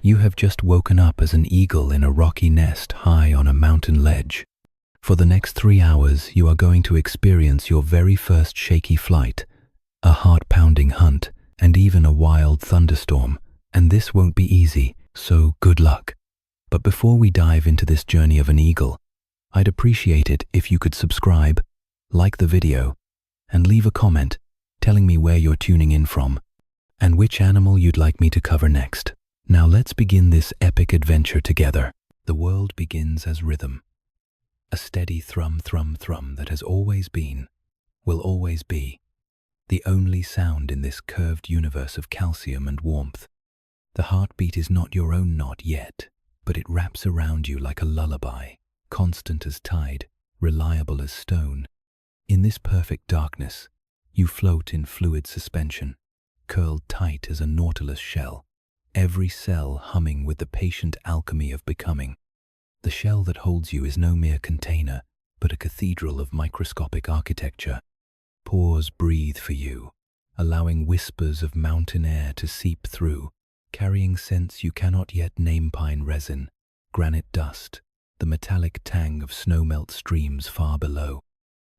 You have just woken up as an eagle in a rocky nest high on a mountain ledge. For the next 3 hours, you are going to experience your very first shaky flight, a heart-pounding hunt, and even a wild thunderstorm. And this won't be easy, so good luck. But before we dive into this journey of an eagle, I'd appreciate it if you could subscribe, like the video, and leave a comment telling me where you're tuning in from and which animal you'd like me to cover next. Now let's begin this epic adventure together. The world begins as rhythm. A steady thrum, thrum, thrum that has always been, will always be, the only sound in this curved universe of calcium and warmth. The heartbeat is not your own not yet, but it wraps around you like a lullaby, constant as tide, reliable as stone. In this perfect darkness, you float in fluid suspension, curled tight as a nautilus shell, every cell humming with the patient alchemy of becoming. The shell that holds you is no mere container, but a cathedral of microscopic architecture. Pores breathe for you, allowing whispers of mountain air to seep through, carrying scents you cannot yet name: pine resin, granite dust, the metallic tang of snowmelt streams far below.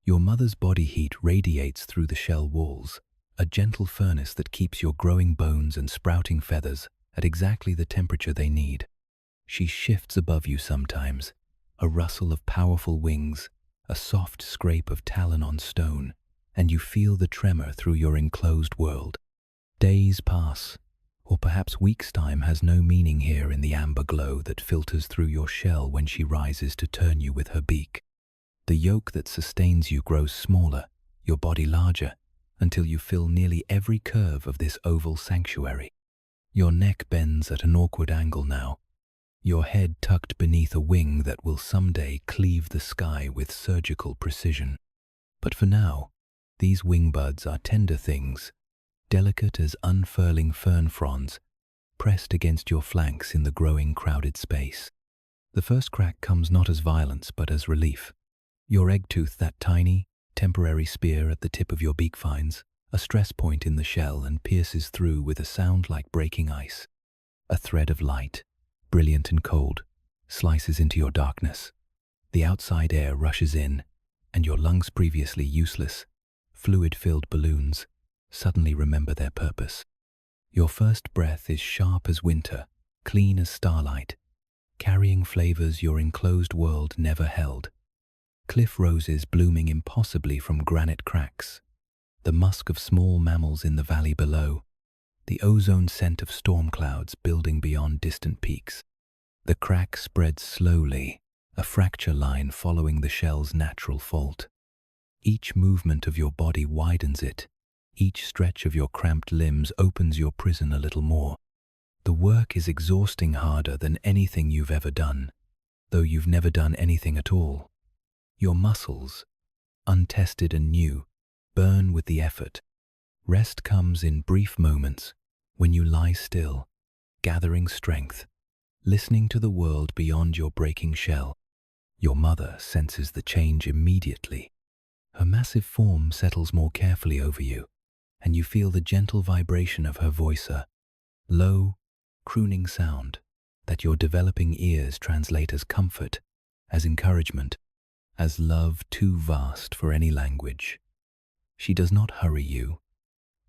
Your mother's body heat radiates through the shell walls, a gentle furnace that keeps your growing bones and sprouting feathers at exactly the temperature they need. She shifts above you sometimes, a rustle of powerful wings, a soft scrape of talon on stone, and you feel the tremor through your enclosed world. Days pass, or perhaps weeks' time has no meaning here in the amber glow that filters through your shell when she rises to turn you with her beak. The yolk that sustains you grows smaller, your body larger, until you fill nearly every curve of this oval sanctuary. Your neck bends at an awkward angle now, your head tucked beneath a wing that will someday cleave the sky with surgical precision. But for now, these wing buds are tender things, delicate as unfurling fern fronds, pressed against your flanks in the growing crowded space. The first crack comes not as violence but as relief. Your egg tooth, that tiny, temporary spear at the tip of your beak, finds a stress point in the shell and pierces through with a sound like breaking ice. A thread of light, brilliant and cold, slices into your darkness. The outside air rushes in, and your lungs, previously useless, fluid-filled balloons, suddenly remember their purpose. Your first breath is sharp as winter, clean as starlight, carrying flavors your enclosed world never held. Cliff roses blooming impossibly from granite cracks, the musk of small mammals in the valley below, the ozone scent of storm clouds building beyond distant peaks. The crack spreads slowly, a fracture line following the shell's natural fault. Each movement of your body widens it, each stretch of your cramped limbs opens your prison a little more. The work is exhausting, harder than anything you've ever done, though you've never done anything at all. Your muscles, untested and new, burn with the effort. Rest comes in brief moments, when you lie still, gathering strength, listening to the world beyond your breaking shell. Your mother senses the change immediately. Her massive form settles more carefully over you, and you feel the gentle vibration of her voice, a low, crooning sound that your developing ears translate as comfort, as encouragement, as love too vast for any language. She does not hurry you,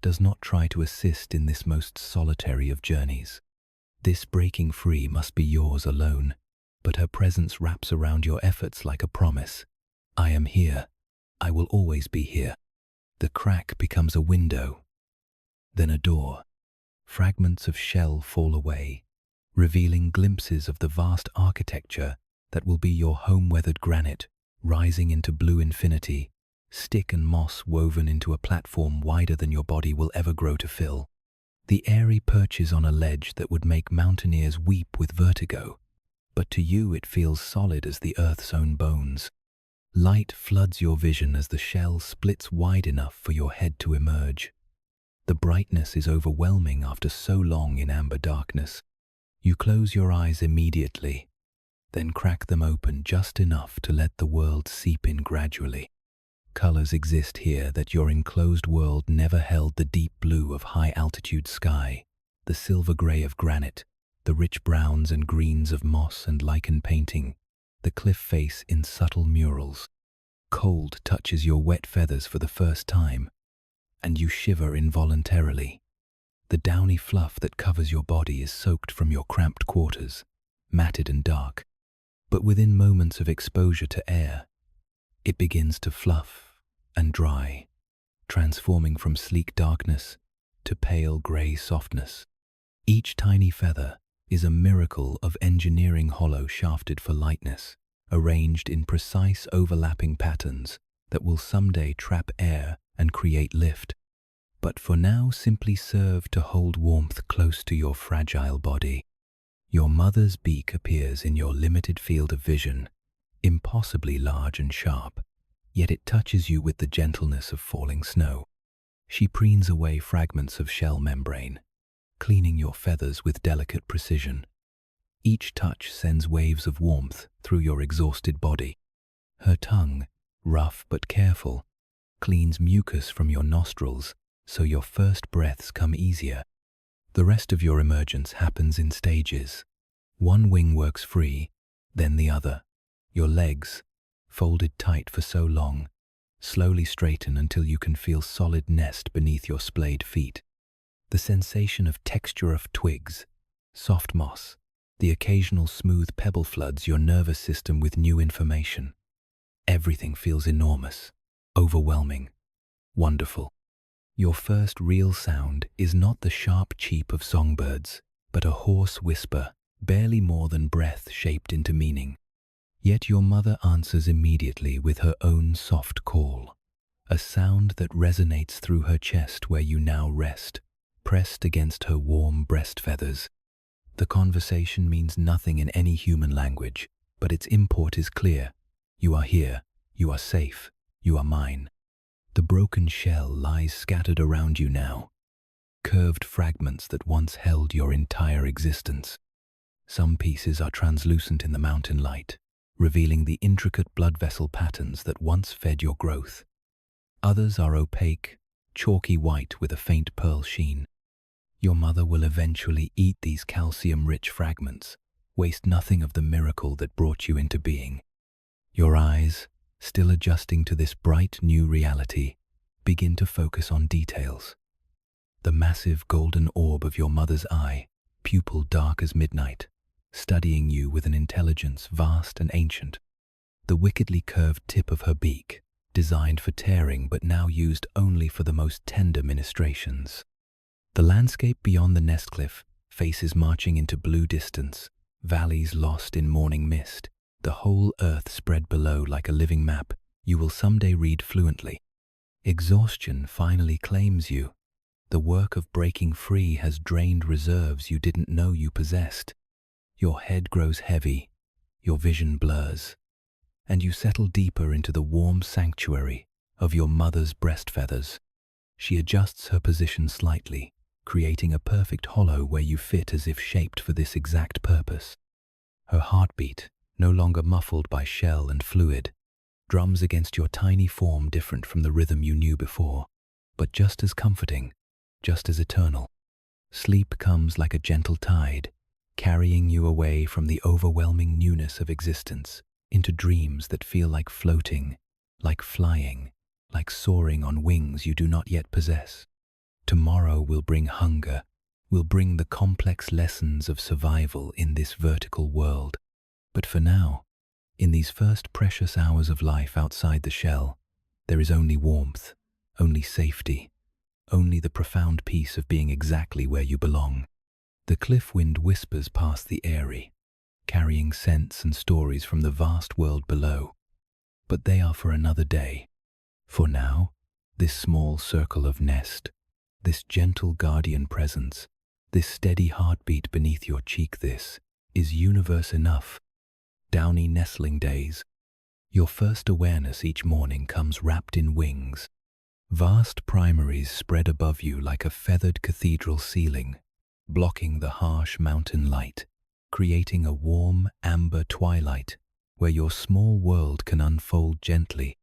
does not try to assist in this most solitary of journeys. This breaking free must be yours alone, but her presence wraps around your efforts like a promise. I am here. I will always be here. The crack becomes a window, then a door. Fragments of shell fall away, revealing glimpses of the vast architecture that will be your home-weathered granite, rising into blue infinity, stick and moss woven into a platform wider than your body will ever grow to fill. The eyrie perches on a ledge that would make mountaineers weep with vertigo, but to you it feels solid as the earth's own bones. Light floods your vision as the shell splits wide enough for your head to emerge. The brightness is overwhelming after so long in amber darkness. You close your eyes immediately, then crack them open just enough to let the world seep in gradually. Colors exist here that your enclosed world never held: the deep blue of high-altitude sky, the silver gray of granite, the rich browns and greens of moss and lichen painting, the cliff face in subtle murals. Cold touches your wet feathers for the first time, and you shiver involuntarily. The downy fluff that covers your body is soaked from your cramped quarters, matted and dark, but within moments of exposure to air, it begins to fluff and dry, transforming from sleek darkness to pale grey softness. Each tiny feather is a miracle of engineering, hollow shafted for lightness, arranged in precise overlapping patterns that will someday trap air and create lift, but for now simply serve to hold warmth close to your fragile body. Your mother's beak appears in your limited field of vision, impossibly large and sharp, yet it touches you with the gentleness of falling snow. She preens away fragments of shell membrane, cleaning your feathers with delicate precision. Each touch sends waves of warmth through your exhausted body. Her tongue, rough but careful, cleans mucus from your nostrils so your first breaths come easier. The rest of your emergence happens in stages. One wing works free, then the other. Your legs, folded tight for so long, slowly straighten until you can feel solid nest beneath your splayed feet. The sensation of texture of twigs, soft moss, the occasional smooth pebble floods your nervous system with new information. Everything feels enormous, overwhelming, wonderful. Your first real sound is not the sharp cheep of songbirds, but a hoarse whisper, barely more than breath shaped into meaning. Yet your mother answers immediately with her own soft call, a sound that resonates through her chest where you now rest, pressed against her warm breast feathers. The conversation means nothing in any human language, but its import is clear. You are here, you are safe, you are mine. The broken shell lies scattered around you now, curved fragments that once held your entire existence. Some pieces are translucent in the mountain light, revealing the intricate blood vessel patterns that once fed your growth. Others are opaque, chalky white with a faint pearl sheen. Your mother will eventually eat these calcium-rich fragments, waste nothing of the miracle that brought you into being. Your eyes, still adjusting to this bright new reality, begin to focus on details. The massive golden orb of your mother's eye, pupil dark as midnight, studying you with an intelligence vast and ancient. The wickedly curved tip of her beak, designed for tearing but now used only for the most tender ministrations. The landscape beyond the nest cliff faces marching into blue distance, valleys lost in morning mist, the whole earth spread below like a living map you will someday read fluently. Exhaustion finally claims you. The work of breaking free has drained reserves you didn't know you possessed. Your head grows heavy, your vision blurs, and you settle deeper into the warm sanctuary of your mother's breast feathers. She adjusts her position slightly, creating a perfect hollow where you fit as if shaped for this exact purpose. Her heartbeat, no longer muffled by shell and fluid, drums against your tiny form different from the rhythm you knew before, but just as comforting, just as eternal. Sleep comes like a gentle tide, carrying you away from the overwhelming newness of existence into dreams that feel like floating, like flying, like soaring on wings you do not yet possess. Tomorrow will bring hunger, will bring the complex lessons of survival in this vertical world. But for now, in these first precious hours of life outside the shell, there is only warmth, only safety, only the profound peace of being exactly where you belong. The cliff wind whispers past the eyrie, carrying scents and stories from the vast world below. But they are for another day. For now, this small circle of nest, this gentle guardian presence, this steady heartbeat beneath your cheek, this is universe enough. Downy nestling days. Your first awareness each morning comes wrapped in wings. Vast primaries spread above you like a feathered cathedral ceiling, blocking the harsh mountain light, creating a warm, amber twilight where your small world can unfold gently.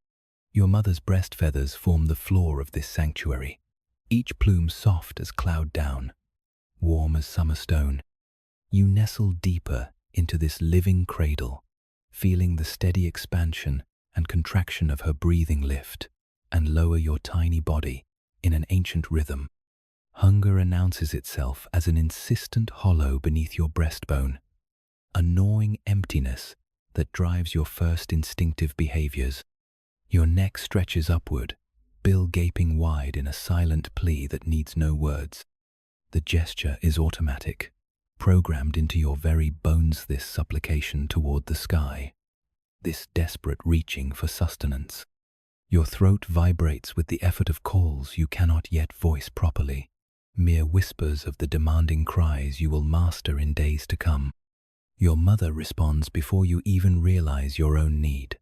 Your mother's breast feathers form the floor of this sanctuary, each plume soft as cloud down, warm as summer stone. You nestle deeper into this living cradle, feeling the steady expansion and contraction of her breathing lift and lower your tiny body in an ancient rhythm. Hunger announces itself as an insistent hollow beneath your breastbone, a gnawing emptiness that drives your first instinctive behaviors. Your neck stretches upward, bill gaping wide in a silent plea that needs no words. The gesture is automatic, programmed into your very bones, this supplication toward the sky, this desperate reaching for sustenance. Your throat vibrates with the effort of calls you cannot yet voice properly, mere whispers of the demanding cries you will master in days to come. Your mother responds before you even realize your own need.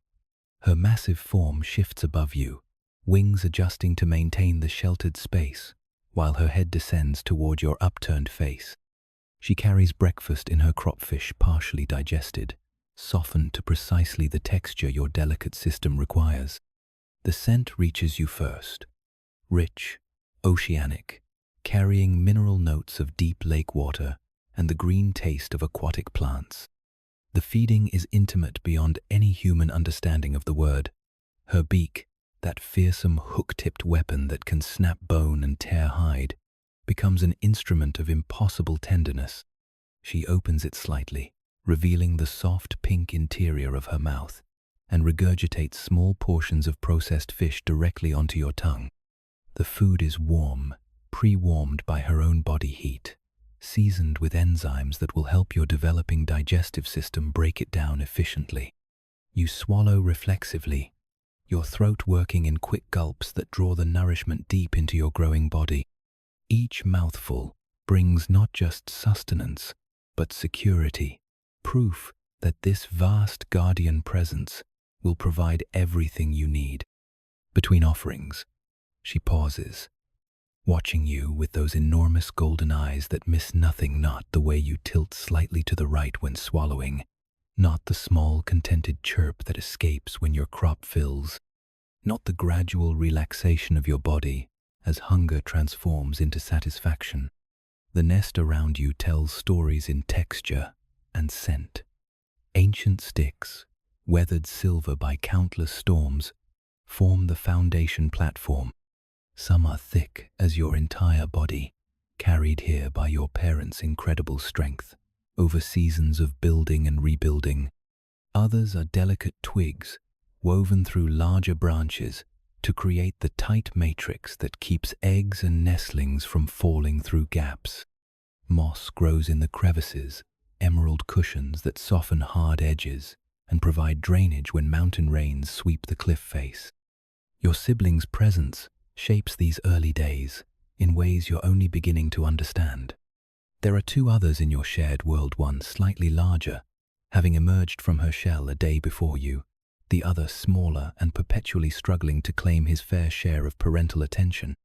Her massive form shifts above you, wings adjusting to maintain the sheltered space, while her head descends toward your upturned face. She carries breakfast in her cropfish, partially digested, softened to precisely the texture your delicate system requires. The scent reaches you first, rich, oceanic, carrying mineral notes of deep lake water and the green taste of aquatic plants. The feeding is intimate beyond any human understanding of the word. Her beak, that fearsome hook-tipped weapon that can snap bone and tear hide, becomes an instrument of impossible tenderness. She opens it slightly, revealing the soft pink interior of her mouth, and regurgitates small portions of processed fish directly onto your tongue. The food is warm, pre-warmed by her own body heat, seasoned with enzymes that will help your developing digestive system break it down efficiently. You swallow reflexively, your throat working in quick gulps that draw the nourishment deep into your growing body. Each mouthful brings not just sustenance, but security, proof that this vast guardian presence will provide everything you need. Between offerings, she pauses, watching you with those enormous golden eyes that miss nothing, not the way you tilt slightly to the right when swallowing, not the small contented chirp that escapes when your crop fills, not the gradual relaxation of your body as hunger transforms into satisfaction. The nest around you tells stories in texture and scent. Ancient sticks, weathered silver by countless storms, form the foundation platform. Some are thick as your entire body, carried here by your parents' incredible strength over seasons of building and rebuilding. Others are delicate twigs, woven through larger branches to create the tight matrix that keeps eggs and nestlings from falling through gaps. Moss grows in the crevices, emerald cushions that soften hard edges and provide drainage when mountain rains sweep the cliff face. Your siblings' presence shapes these early days in ways you're only beginning to understand. There are two others in your shared world, one slightly larger, having emerged from her shell a day before you, the other smaller and perpetually struggling to claim his fair share of parental attention.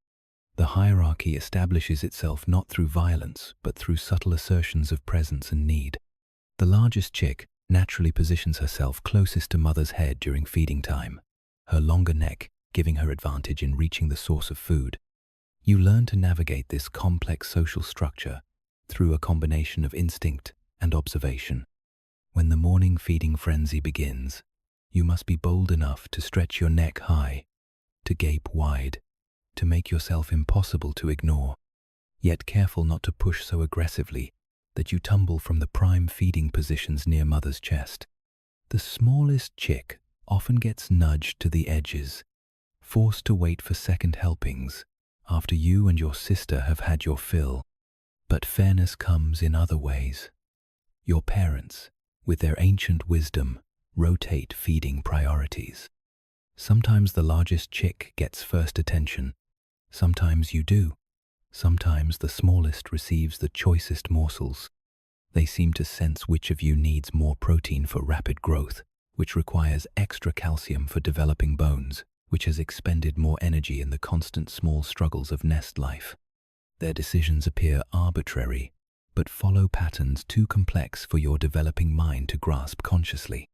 The hierarchy establishes itself not through violence, but through subtle assertions of presence and need. The largest chick naturally positions herself closest to mother's head during feeding time, her longer neck giving her advantage in reaching the source of food. You learn to navigate this complex social structure through a combination of instinct and observation. When the morning feeding frenzy begins, you must be bold enough to stretch your neck high, to gape wide, to make yourself impossible to ignore, yet careful not to push so aggressively that you tumble from the prime feeding positions near mother's chest. The smallest chick often gets nudged to the edges, forced to wait for second helpings after you and your sister have had your fill. But fairness comes in other ways. Your parents, with their ancient wisdom, rotate feeding priorities. Sometimes the largest chick gets first attention. Sometimes you do. Sometimes the smallest receives the choicest morsels. They seem to sense which of you needs more protein for rapid growth, which requires extra calcium for developing bones, which has expended more energy in the constant small struggles of nest life. Their decisions appear arbitrary, but follow patterns too complex for your developing mind to grasp consciously.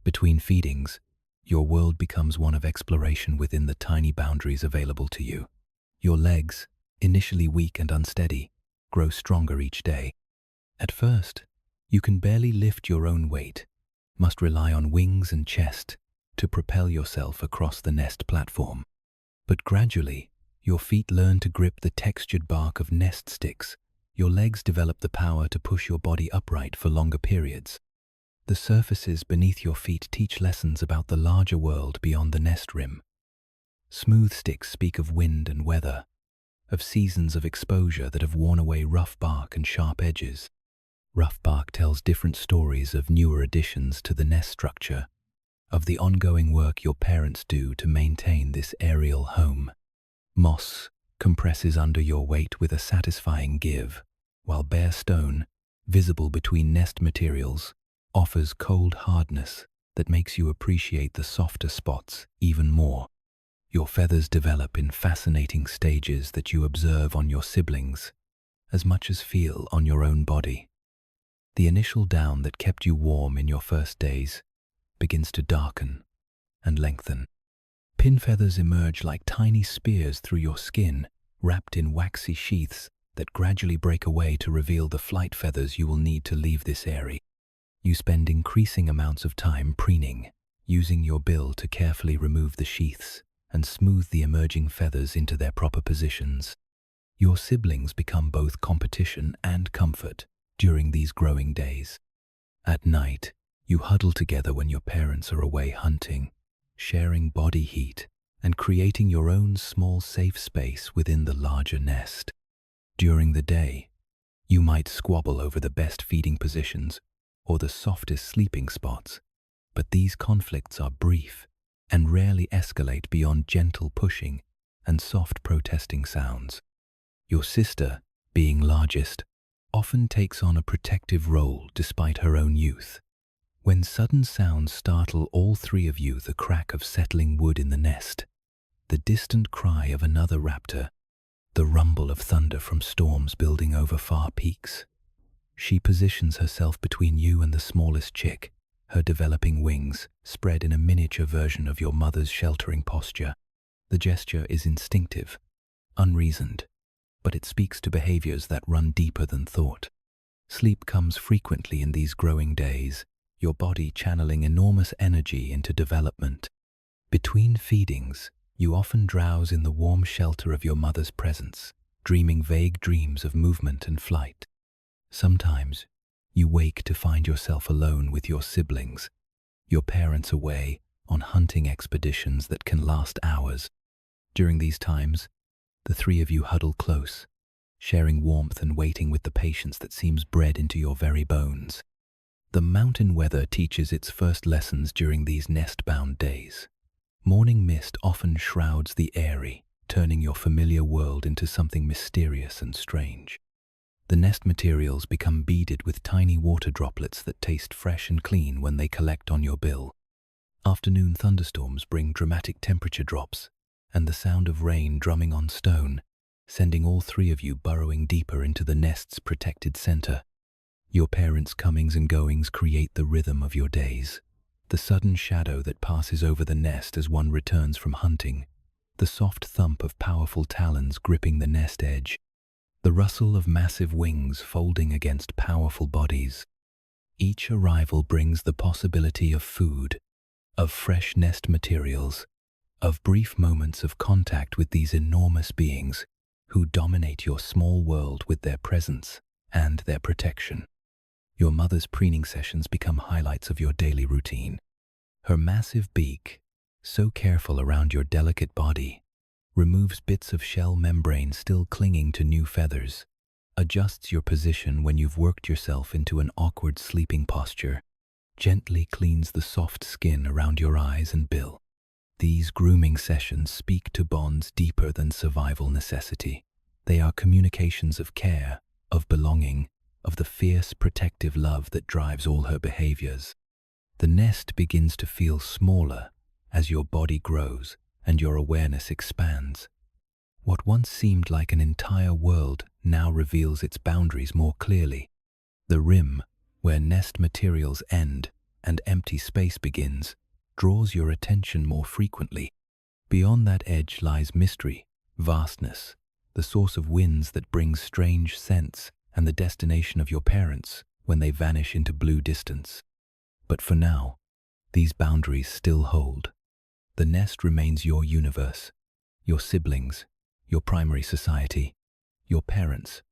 Between feedings, your world becomes one of exploration within the tiny boundaries available to you. Your legs, initially weak and unsteady, grow stronger each day. At first, you can barely lift your own weight, must rely on wings and chest to propel yourself across the nest platform. But gradually, your feet learn to grip the textured bark of nest sticks. Your legs develop the power to push your body upright for longer periods. The surfaces beneath your feet teach lessons about the larger world beyond the nest rim. Smooth sticks speak of wind and weather, of seasons of exposure that have worn away rough bark and sharp edges. Rough bark tells different stories of newer additions to the nest structure, of the ongoing work your parents do to maintain this aerial home. Moss compresses under your weight with a satisfying give, while bare stone, visible between nest materials, offers cold hardness that makes you appreciate the softer spots even more. Your feathers develop in fascinating stages that you observe on your siblings, as much as feel on your own body. The initial down that kept you warm in your first days begins to darken and lengthen. Pin feathers emerge like tiny spears through your skin, wrapped in waxy sheaths that gradually break away to reveal the flight feathers you will need to leave this eyrie. You spend increasing amounts of time preening, using your bill to carefully remove the sheaths and smooth the emerging feathers into their proper positions. Your siblings become both competition and comfort during these growing days. At night, you huddle together when your parents are away hunting, sharing body heat and creating your own small safe space within the larger nest. During the day, you might squabble over the best feeding positions or the softest sleeping spots, but these conflicts are brief and rarely escalate beyond gentle pushing and soft protesting sounds. Your sister, being largest, often takes on a protective role despite her own youth. When sudden sounds startle all three of you, the crack of settling wood in the nest, the distant cry of another raptor, the rumble of thunder from storms building over far peaks, she positions herself between you and the smallest chick, her developing wings spread in a miniature version of your mother's sheltering posture. The gesture is instinctive, unreasoned, but it speaks to behaviors that run deeper than thought. Sleep comes frequently in these growing days, your body channeling enormous energy into development. Between feedings, you often drowse in the warm shelter of your mother's presence, dreaming vague dreams of movement and flight. Sometimes, you wake to find yourself alone with your siblings, your parents away on hunting expeditions that can last hours. During these times, the three of you huddle close, sharing warmth and waiting with the patience that seems bred into your very bones. The mountain weather teaches its first lessons during these nest-bound days. Morning mist often shrouds the eyrie, turning your familiar world into something mysterious and strange. The nest materials become beaded with tiny water droplets that taste fresh and clean when they collect on your bill. Afternoon thunderstorms bring dramatic temperature drops and the sound of rain drumming on stone, sending all three of you burrowing deeper into the nest's protected center. Your parents' comings and goings create the rhythm of your days. The sudden shadow that passes over the nest as one returns from hunting, the soft thump of powerful talons gripping the nest edge, the rustle of massive wings folding against powerful bodies. Each arrival brings the possibility of food, of fresh nest materials, of brief moments of contact with these enormous beings who dominate your small world with their presence and their protection. Your mother's preening sessions become highlights of your daily routine. Her massive beak, so careful around your delicate body, removes bits of shell membrane still clinging to new feathers, adjusts your position when you've worked yourself into an awkward sleeping posture, gently cleans the soft skin around your eyes and bill. These grooming sessions speak to bonds deeper than survival necessity. They are communications of care, of belonging, of the fierce protective love that drives all her behaviors. The nest begins to feel smaller as your body grows and your awareness expands. What once seemed like an entire world now reveals its boundaries more clearly. The rim, where nest materials end and empty space begins, draws your attention more frequently. Beyond that edge lies mystery, vastness, the source of winds that brings strange scents and the destination of your parents when they vanish into blue distance. But for now, these boundaries still hold. The nest remains your universe, your siblings, your primary society, your parents,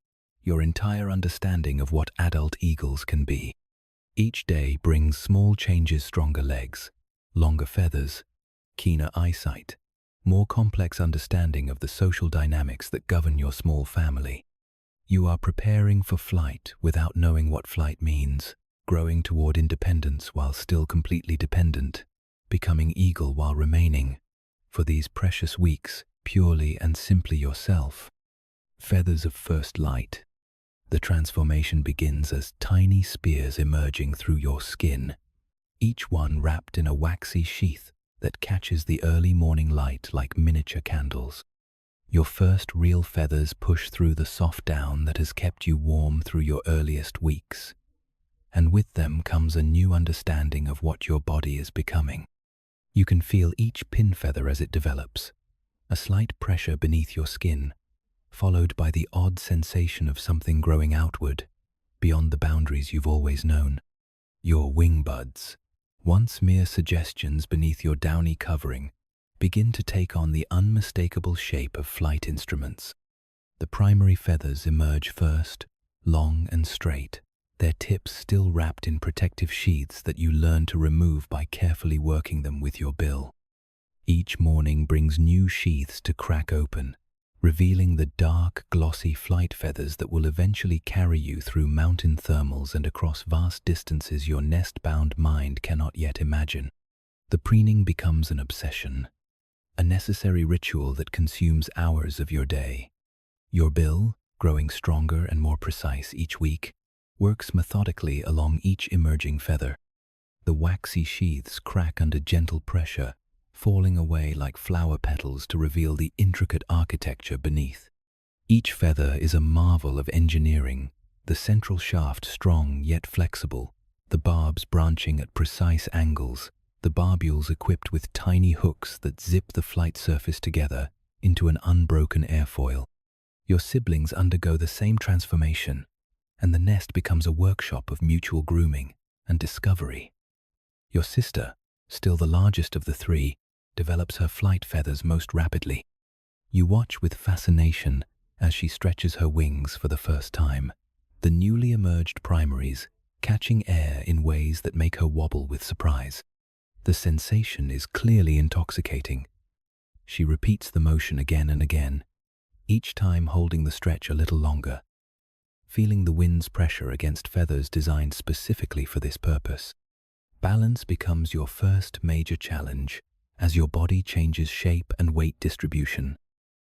your entire understanding of what adult eagles can be. Each day brings small changes: stronger legs, longer feathers, keener eyesight, more complex understanding of the social dynamics that govern your small family. You are preparing for flight without knowing what flight means, growing toward independence while still completely dependent, becoming eagle while remaining, for these precious weeks, purely and simply yourself. Feathers of first light. The transformation begins as tiny spears emerging through your skin, each one wrapped in a waxy sheath that catches the early morning light like miniature candles. Your first real feathers push through the soft down that has kept you warm through your earliest weeks, and with them comes a new understanding of what your body is becoming. You can feel each pin feather as it develops, a slight pressure beneath your skin, followed by the odd sensation of something growing outward, beyond the boundaries you've always known. Your wing buds, once mere suggestions beneath your downy covering, begin to take on the unmistakable shape of flight instruments. The primary feathers emerge first, long and straight, their tips still wrapped in protective sheaths that you learn to remove by carefully working them with your bill. Each morning brings new sheaths to crack open, revealing the dark, glossy flight feathers that will eventually carry you through mountain thermals and across vast distances your nest-bound mind cannot yet imagine. The preening becomes an obsession, a necessary ritual that consumes hours of your day. Your bill, growing stronger and more precise each week, works methodically along each emerging feather. The waxy sheaths crack under gentle pressure, falling away like flower petals to reveal the intricate architecture beneath. Each feather is a marvel of engineering, the central shaft strong yet flexible, the barbs branching at precise angles, the barbules equipped with tiny hooks that zip the flight surface together into an unbroken airfoil. Your siblings undergo the same transformation, and the nest becomes a workshop of mutual grooming and discovery. Your sister, still the largest of the three, develops her flight feathers most rapidly. You watch with fascination as she stretches her wings for the first time, the newly emerged primaries catching air in ways that make her wobble with surprise. The sensation is clearly intoxicating. She repeats the motion again and again, each time holding the stretch a little longer, feeling the wind's pressure against feathers designed specifically for this purpose. Balance becomes your first major challenge as your body changes shape and weight distribution.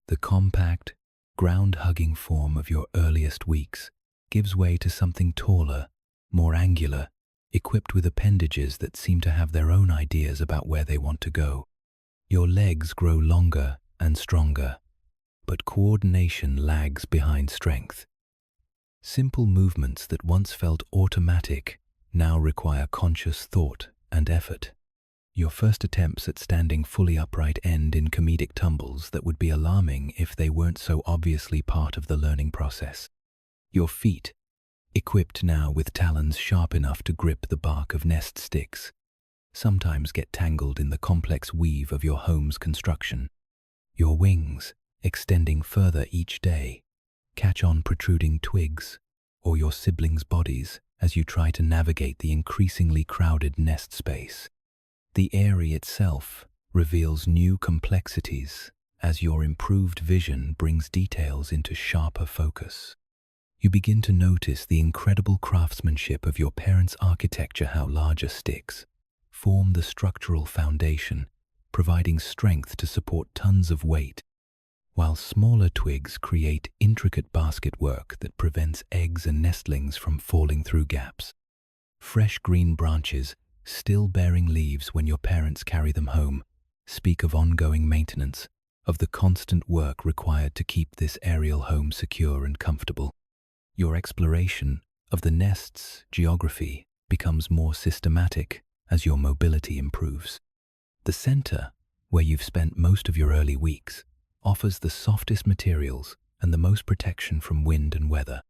The compact, ground-hugging form of your earliest weeks gives way to something taller, more angular, equipped with appendages that seem to have their own ideas about where they want to go. Your legs grow longer and stronger, but coordination lags behind strength. Simple movements that once felt automatic now require conscious thought and effort. Your first attempts at standing fully upright end in comedic tumbles that would be alarming if they weren't so obviously part of the learning process. Your feet, equipped now with talons sharp enough to grip the bark of nest sticks, sometimes get tangled in the complex weave of your home's construction. Your wings, extending further each day, catch on protruding twigs or your siblings' bodies as you try to navigate the increasingly crowded nest space. The area itself reveals new complexities as your improved vision brings details into sharper focus. You begin to notice the incredible craftsmanship of your parents' architecture, how larger sticks form the structural foundation, providing strength to support tons of weight, while smaller twigs create intricate basket work that prevents eggs and nestlings from falling through gaps. Fresh green branches, still bearing leaves when your parents carry them home, speak of ongoing maintenance, of the constant work required to keep this aerial home secure and comfortable. Your exploration of the nest's geography becomes more systematic as your mobility improves. The center, where you've spent most of your early weeks, offers the softest materials and the most protection from wind and weather.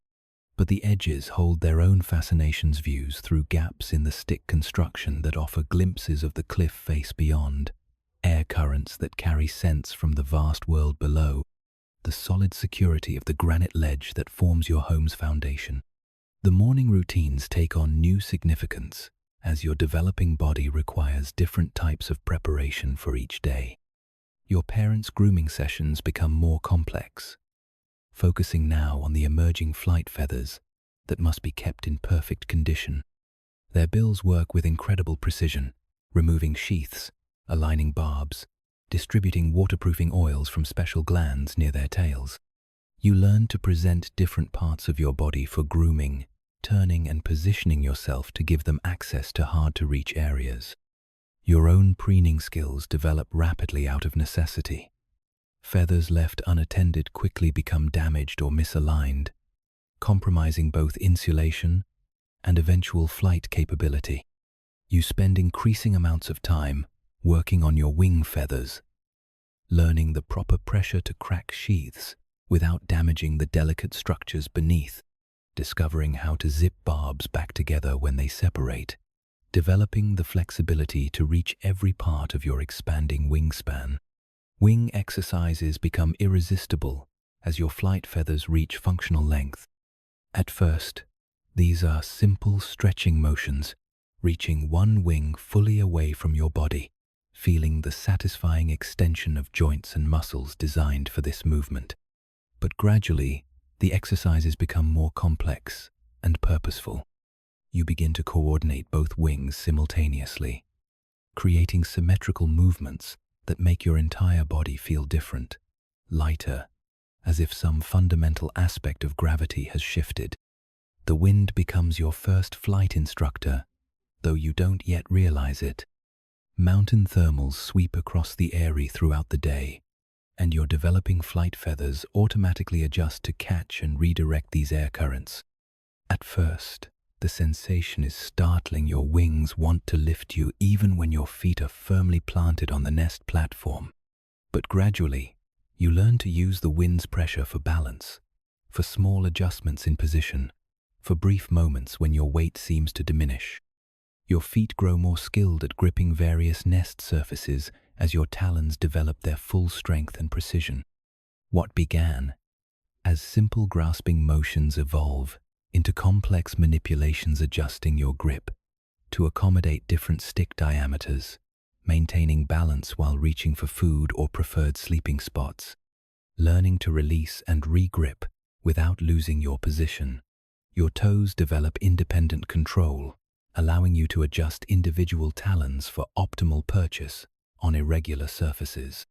but the edges hold their own fascinations views through gaps in the stick construction that offer glimpses of the cliff face beyond, air currents that carry scents from the vast world below, the solid security of the granite ledge that forms your home's foundation. The morning routines take on new significance as your developing body requires different types of preparation for each day. Your parents' grooming sessions become more complex, focusing now on the emerging flight feathers that must be kept in perfect condition. Their bills work with incredible precision, removing sheaths, aligning barbs, distributing waterproofing oils from special glands near their tails. You learn to present different parts of your body for grooming, turning and positioning yourself to give them access to hard-to-reach areas. Your own preening skills develop rapidly out of necessity. Feathers left unattended quickly become damaged or misaligned, compromising both insulation and eventual flight capability. You spend increasing amounts of time working on your wing feathers, learning the proper pressure to crack sheaths without damaging the delicate structures beneath, discovering how to zip barbs back together when they separate, developing the flexibility to reach every part of your expanding wingspan. Wing exercises become irresistible as your flight feathers reach functional length. At first, these are simple stretching motions, reaching one wing fully away from your body, feeling the satisfying extension of joints and muscles designed for this movement. But gradually, the exercises become more complex and purposeful. You begin to coordinate both wings simultaneously, creating symmetrical movements that make your entire body feel different, lighter, as if some fundamental aspect of gravity has shifted. The wind becomes your first flight instructor, though you don't yet realize it. Mountain thermals sweep across the eyrie throughout the day, and your developing flight feathers automatically adjust to catch and redirect these air currents. At first, the sensation is startling. Your wings want to lift you even when your feet are firmly planted on the nest platform. But gradually, you learn to use the wind's pressure for balance, for small adjustments in position, for brief moments when your weight seems to diminish. Your feet grow more skilled at gripping various nest surfaces as your talons develop their full strength and precision. What began as simple grasping motions evolve into complex manipulations, adjusting your grip to accommodate different stick diameters, maintaining balance while reaching for food or preferred sleeping spots, learning to release and re-grip without losing your position. Your toes develop independent control, allowing you to adjust individual talons for optimal purchase on irregular surfaces.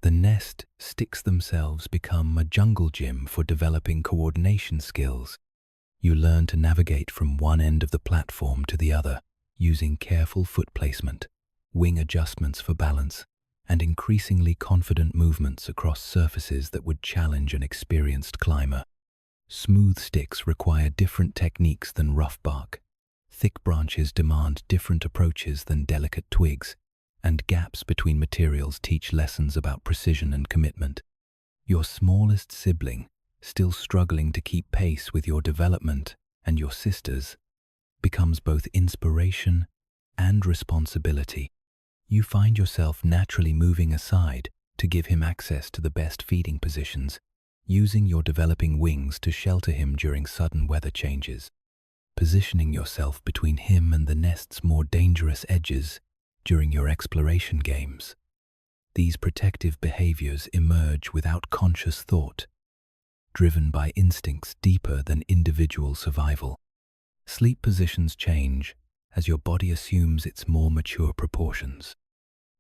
The nest sticks themselves become a jungle gym for developing coordination skills. You learn to navigate from one end of the platform to the other, using careful foot placement, wing adjustments for balance, and increasingly confident movements across surfaces that would challenge an experienced climber. Smooth sticks require different techniques than rough bark. Thick branches demand different approaches than delicate twigs, and gaps between materials teach lessons about precision and commitment. Your smallest sibling, still struggling to keep pace with your development and your sister's, becomes both inspiration and responsibility. You find yourself naturally moving aside to give him access to the best feeding positions, using your developing wings to shelter him during sudden weather changes, positioning yourself between him and the nest's more dangerous edges during your exploration games. These protective behaviors emerge without conscious thought, driven by instincts deeper than individual survival. Sleep positions change as your body assumes its more mature proportions.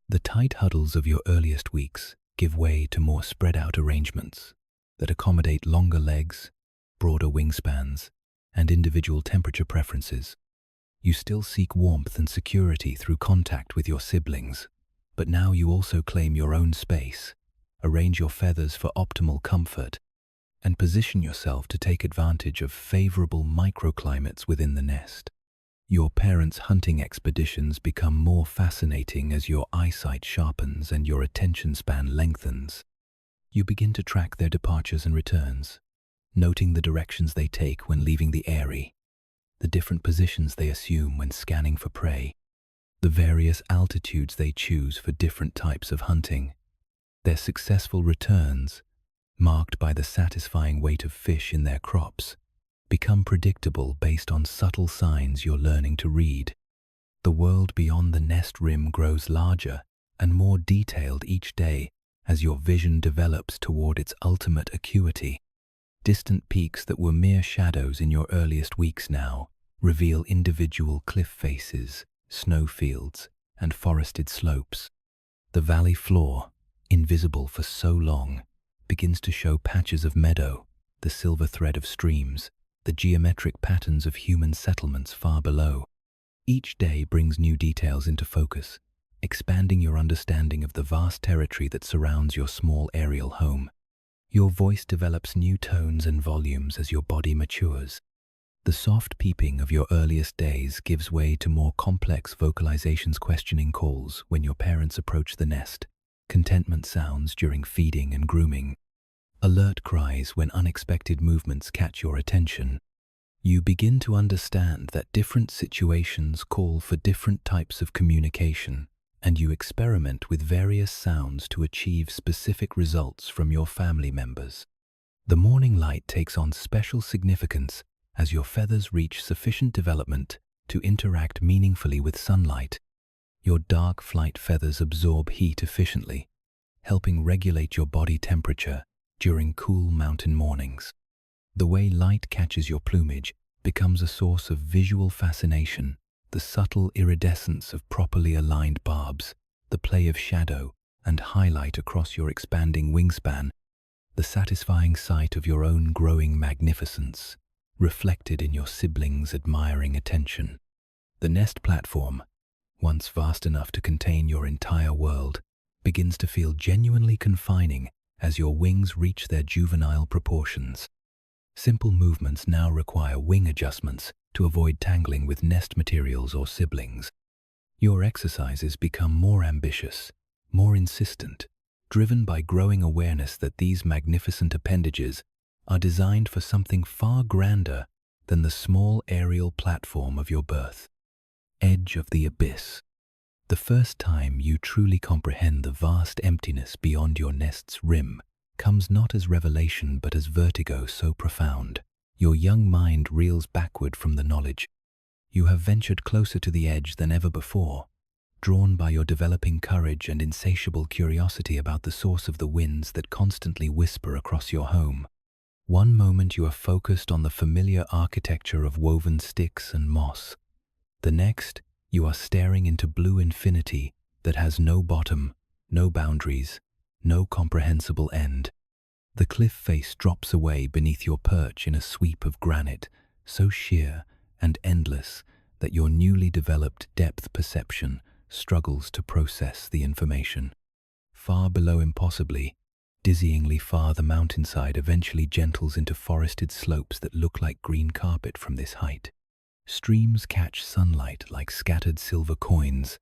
The tight huddles of your earliest weeks give way to more spread-out arrangements that accommodate longer legs, broader wingspans, and individual temperature preferences. You still seek warmth and security through contact with your siblings, but now you also claim your own space, arrange your feathers for optimal comfort, and position yourself to take advantage of favorable microclimates within the nest. Your parents' hunting expeditions become more fascinating as your eyesight sharpens and your attention span lengthens. You begin to track their departures and returns, noting the directions they take when leaving the eyrie, the different positions they assume when scanning for prey, the various altitudes they choose for different types of hunting. Their successful returns, marked by the satisfying weight of fish in their crops, become predictable based on subtle signs you're learning to read. The world beyond the nest rim grows larger and more detailed each day as your vision develops toward its ultimate acuity. Distant peaks that were mere shadows in your earliest weeks now reveal individual cliff faces, snowfields, and forested slopes. The valley floor, invisible for so long, begins to show patches of meadow, the silver thread of streams, the geometric patterns of human settlements far below. Each day brings new details into focus, expanding your understanding of the vast territory that surrounds your small aerial home. Your voice develops new tones and volumes as your body matures. The soft peeping of your earliest days gives way to more complex vocalizations, questioning calls when your parents approach the nest, contentment sounds during feeding and grooming, alert cries when unexpected movements catch your attention. You begin to understand that different situations call for different types of communication, and you experiment with various sounds to achieve specific results from your family members. The morning light takes on special significance as your feathers reach sufficient development to interact meaningfully with sunlight. Your dark flight feathers absorb heat efficiently, helping regulate your body temperature during cool mountain mornings. The way light catches your plumage becomes a source of visual fascination. The subtle iridescence of properly aligned barbs, the play of shadow and highlight across your expanding wingspan, the satisfying sight of your own growing magnificence, reflected in your siblings' admiring attention. The nest platform, once vast enough to contain your entire world, begins to feel genuinely confining as your wings reach their juvenile proportions. Simple movements now require wing adjustments to avoid tangling with nest materials or siblings. Your exercises become more ambitious, more insistent, driven by growing awareness that these magnificent appendages are designed for something far grander than the small aerial platform of your birth. Edge of the abyss. The first time you truly comprehend the vast emptiness beyond your nest's rim comes not as revelation but as vertigo so profound. Your young mind reels backward from the knowledge. You have ventured closer to the edge than ever before, drawn by your developing courage and insatiable curiosity about the source of the winds that constantly whisper across your home. One moment you are focused on the familiar architecture of woven sticks and moss. The next, you are staring into blue infinity that has no bottom, no boundaries, no comprehensible end. The cliff face drops away beneath your perch in a sweep of granite, so sheer and endless that your newly developed depth perception struggles to process the information. Far below, impossibly, dizzyingly far, the mountainside eventually gentles into forested slopes that look like green carpet from this height. Streams catch sunlight like scattered silver coins,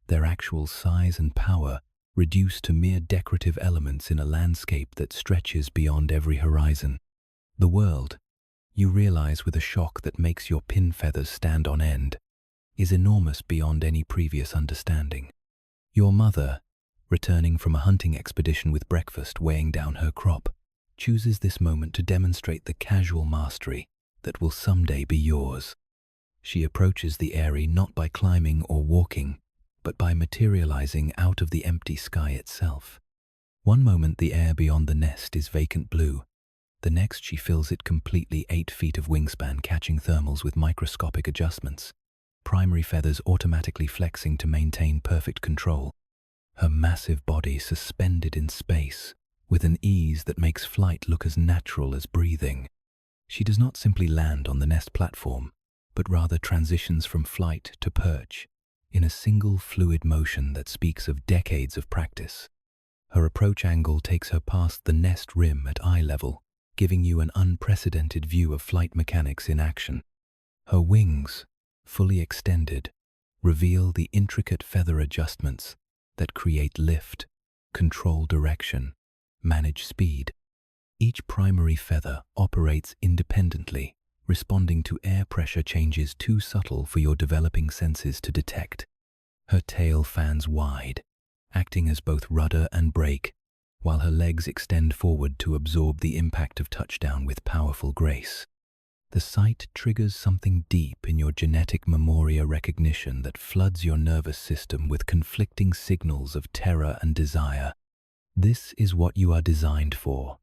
their actual size and power reduced to mere decorative elements in a landscape that stretches beyond every horizon. The world, you realize with a shock that makes your pin feathers stand on end, is enormous beyond any previous understanding. Your mother, returning from a hunting expedition with breakfast weighing down her crop, chooses this moment to demonstrate the casual mastery that will someday be yours. She approaches the eyrie not by climbing or walking, but by materializing out of the empty sky itself. One moment the air beyond the nest is vacant blue. The next she fills it completely, 8 feet of wingspan catching thermals with microscopic adjustments, primary feathers automatically flexing to maintain perfect control. Her massive body suspended in space, with an ease that makes flight look as natural as breathing. She does not simply land on the nest platform, but rather transitions from flight to perch, in a single fluid motion that speaks of decades of practice. Her approach angle takes her past the nest rim at eye level, giving you an unprecedented view of flight mechanics in action. Her wings, fully extended, reveal the intricate feather adjustments that create lift, control direction, manage speed. Each primary feather operates independently, responding to air pressure changes too subtle for your developing senses to detect. Her tail fans wide, acting as both rudder and brake, while her legs extend forward to absorb the impact of touchdown with powerful grace. The sight triggers something deep in your genetic memoria recognition that floods your nervous system with conflicting signals of terror and desire. This is what you are designed for,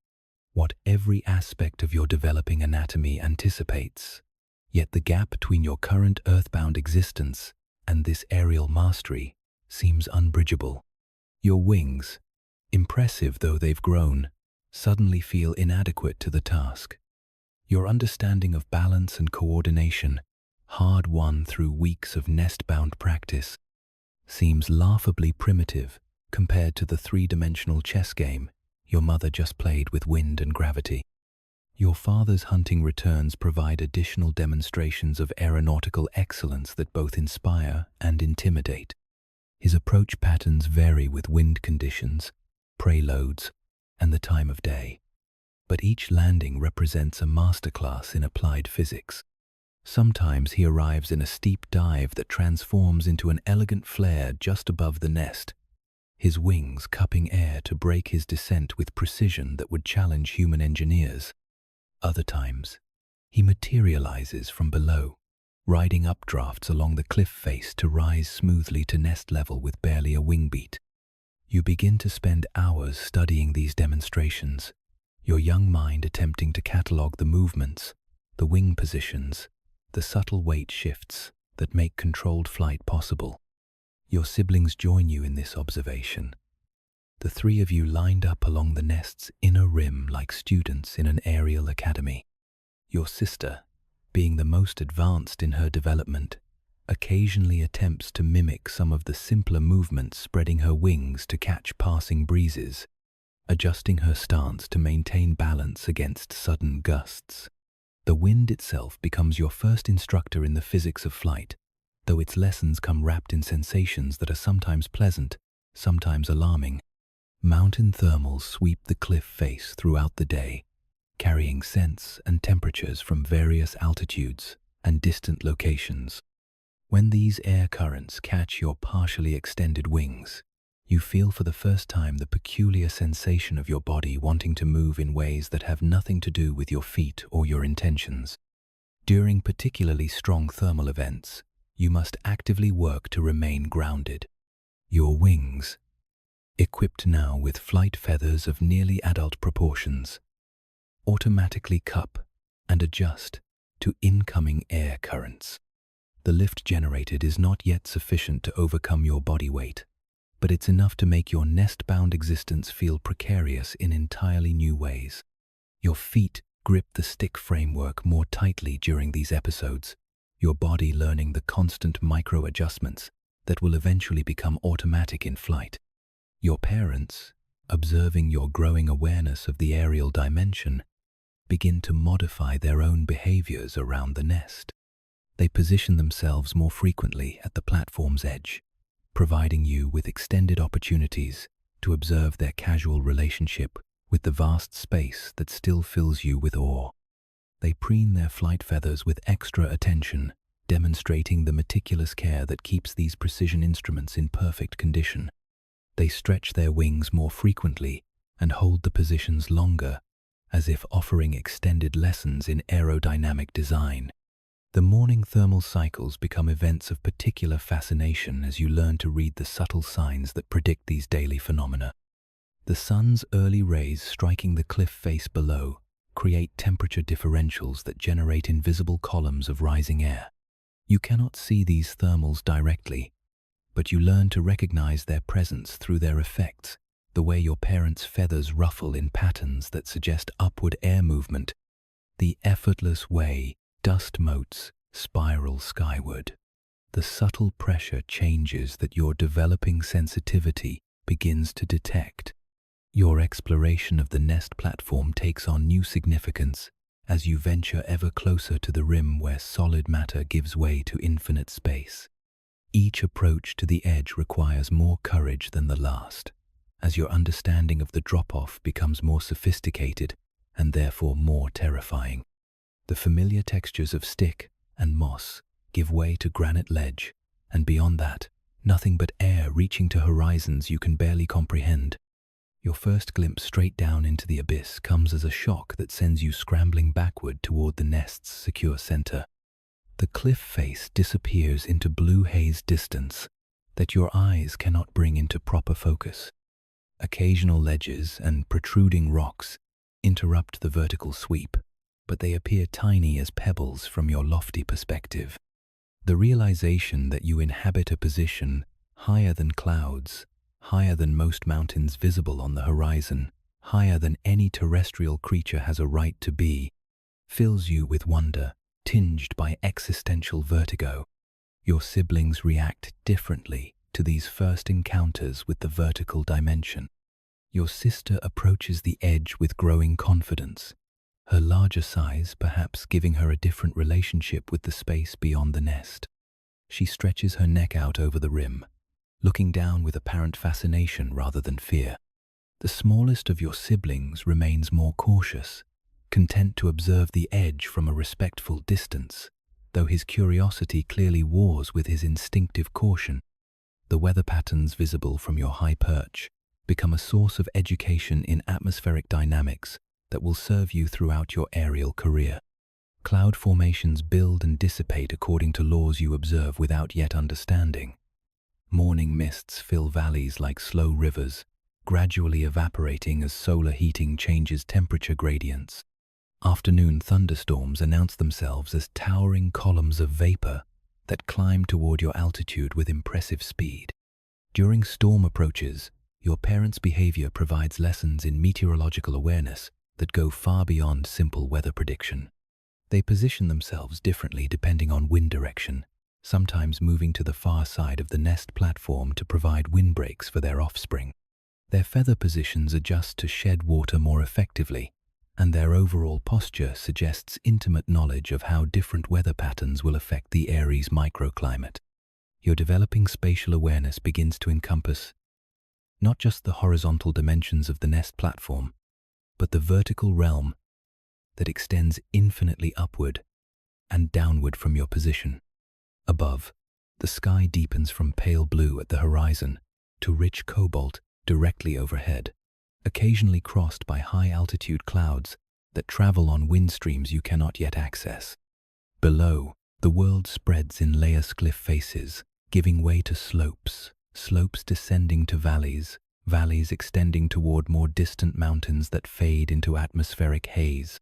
what every aspect of your developing anatomy anticipates. Yet the gap between your current earthbound existence and this aerial mastery seems unbridgeable. Your wings, impressive though they've grown, suddenly feel inadequate to the task. Your understanding of balance and coordination, hard won through weeks of nest-bound practice, seems laughably primitive compared to the three-dimensional chess game your mother just played with wind and gravity. Your father's hunting returns provide additional demonstrations of aeronautical excellence that both inspire and intimidate. His approach patterns vary with wind conditions, prey loads, and the time of day. But each landing represents a masterclass in applied physics. Sometimes he arrives in a steep dive that transforms into an elegant flare just above the nest, his wings cupping air to break his descent with precision that would challenge human engineers. Other times, he materializes from below, riding updrafts along the cliff face to rise smoothly to nest level with barely a wing beat. You begin to spend hours studying these demonstrations, your young mind attempting to catalog the movements, the wing positions, the subtle weight shifts that make controlled flight possible. Your siblings join you in this observation. The three of you lined up along the nest's inner rim like students in an aerial academy. Your sister, being the most advanced in her development, occasionally attempts to mimic some of the simpler movements, spreading her wings to catch passing breezes, adjusting her stance to maintain balance against sudden gusts. The wind itself becomes your first instructor in the physics of flight, though its lessons come wrapped in sensations that are sometimes pleasant, sometimes alarming. Mountain thermals sweep the cliff face throughout the day, carrying scents and temperatures from various altitudes and distant locations. When these air currents catch your partially extended wings, you feel for the first time the peculiar sensation of your body wanting to move in ways that have nothing to do with your feet or your intentions. During particularly strong thermal events, you must actively work to remain grounded. Your wings, equipped now with flight feathers of nearly adult proportions, automatically cup and adjust to incoming air currents. The lift generated is not yet sufficient to overcome your body weight, but it's enough to make your nest-bound existence feel precarious in entirely new ways. Your feet grip the stick framework more tightly during these episodes, your body learning the constant micro-adjustments that will eventually become automatic in flight. Your parents, observing your growing awareness of the aerial dimension, begin to modify their own behaviors around the nest. They position themselves more frequently at the platform's edge, providing you with extended opportunities to observe their casual relationship with the vast space that still fills you with awe. They preen their flight feathers with extra attention, demonstrating the meticulous care that keeps these precision instruments in perfect condition. They stretch their wings more frequently and hold the positions longer, as if offering extended lessons in aerodynamic design. The morning thermal cycles become events of particular fascination as you learn to read the subtle signs that predict these daily phenomena. The sun's early rays striking the cliff face below create temperature differentials that generate invisible columns of rising air. You cannot see these thermals directly, but you learn to recognize their presence through their effects, the way your parents' feathers ruffle in patterns that suggest upward air movement, the effortless way dust motes spiral skyward, the subtle pressure changes that your developing sensitivity begins to detect. Your exploration of the nest platform takes on new significance as you venture ever closer to the rim where solid matter gives way to infinite space. Each approach to the edge requires more courage than the last, as your understanding of the drop-off becomes more sophisticated and therefore more terrifying. The familiar textures of stick and moss give way to granite ledge, and beyond that, nothing but air reaching to horizons you can barely comprehend. Your first glimpse straight down into the abyss comes as a shock that sends you scrambling backward toward the nest's secure center. The cliff face disappears into blue haze distance that your eyes cannot bring into proper focus. Occasional ledges and protruding rocks interrupt the vertical sweep, but they appear tiny as pebbles from your lofty perspective. The realization that you inhabit a position higher than clouds, higher than most mountains visible on the horizon, higher than any terrestrial creature has a right to be, fills you with wonder, tinged by existential vertigo. Your siblings react differently to these first encounters with the vertical dimension. Your sister approaches the edge with growing confidence, her larger size perhaps giving her a different relationship with the space beyond the nest. She stretches her neck out over the rim, looking down with apparent fascination rather than fear. The smallest of your siblings remains more cautious, content to observe the edge from a respectful distance, though his curiosity clearly wars with his instinctive caution. The weather patterns visible from your high perch become a source of education in atmospheric dynamics that will serve you throughout your aerial career. Cloud formations build and dissipate according to laws you observe without yet understanding. Morning mists fill valleys like slow rivers, gradually evaporating as solar heating changes temperature gradients. Afternoon thunderstorms announce themselves as towering columns of vapor that climb toward your altitude with impressive speed. During storm approaches, your parents' behavior provides lessons in meteorological awareness that go far beyond simple weather prediction. They position themselves differently depending on wind direction, sometimes moving to the far side of the nest platform to provide windbreaks for their offspring. Their feather positions adjust to shed water more effectively, and their overall posture suggests intimate knowledge of how different weather patterns will affect the Aries microclimate. Your developing spatial awareness begins to encompass not just the horizontal dimensions of the nest platform, but the vertical realm that extends infinitely upward and downward from your position. Above, the sky deepens from pale blue at the horizon to rich cobalt directly overhead, occasionally crossed by high-altitude clouds that travel on wind streams you cannot yet access. Below, the world spreads in layers cliff faces, giving way to slopes descending to valleys, valleys extending toward more distant mountains that fade into atmospheric haze.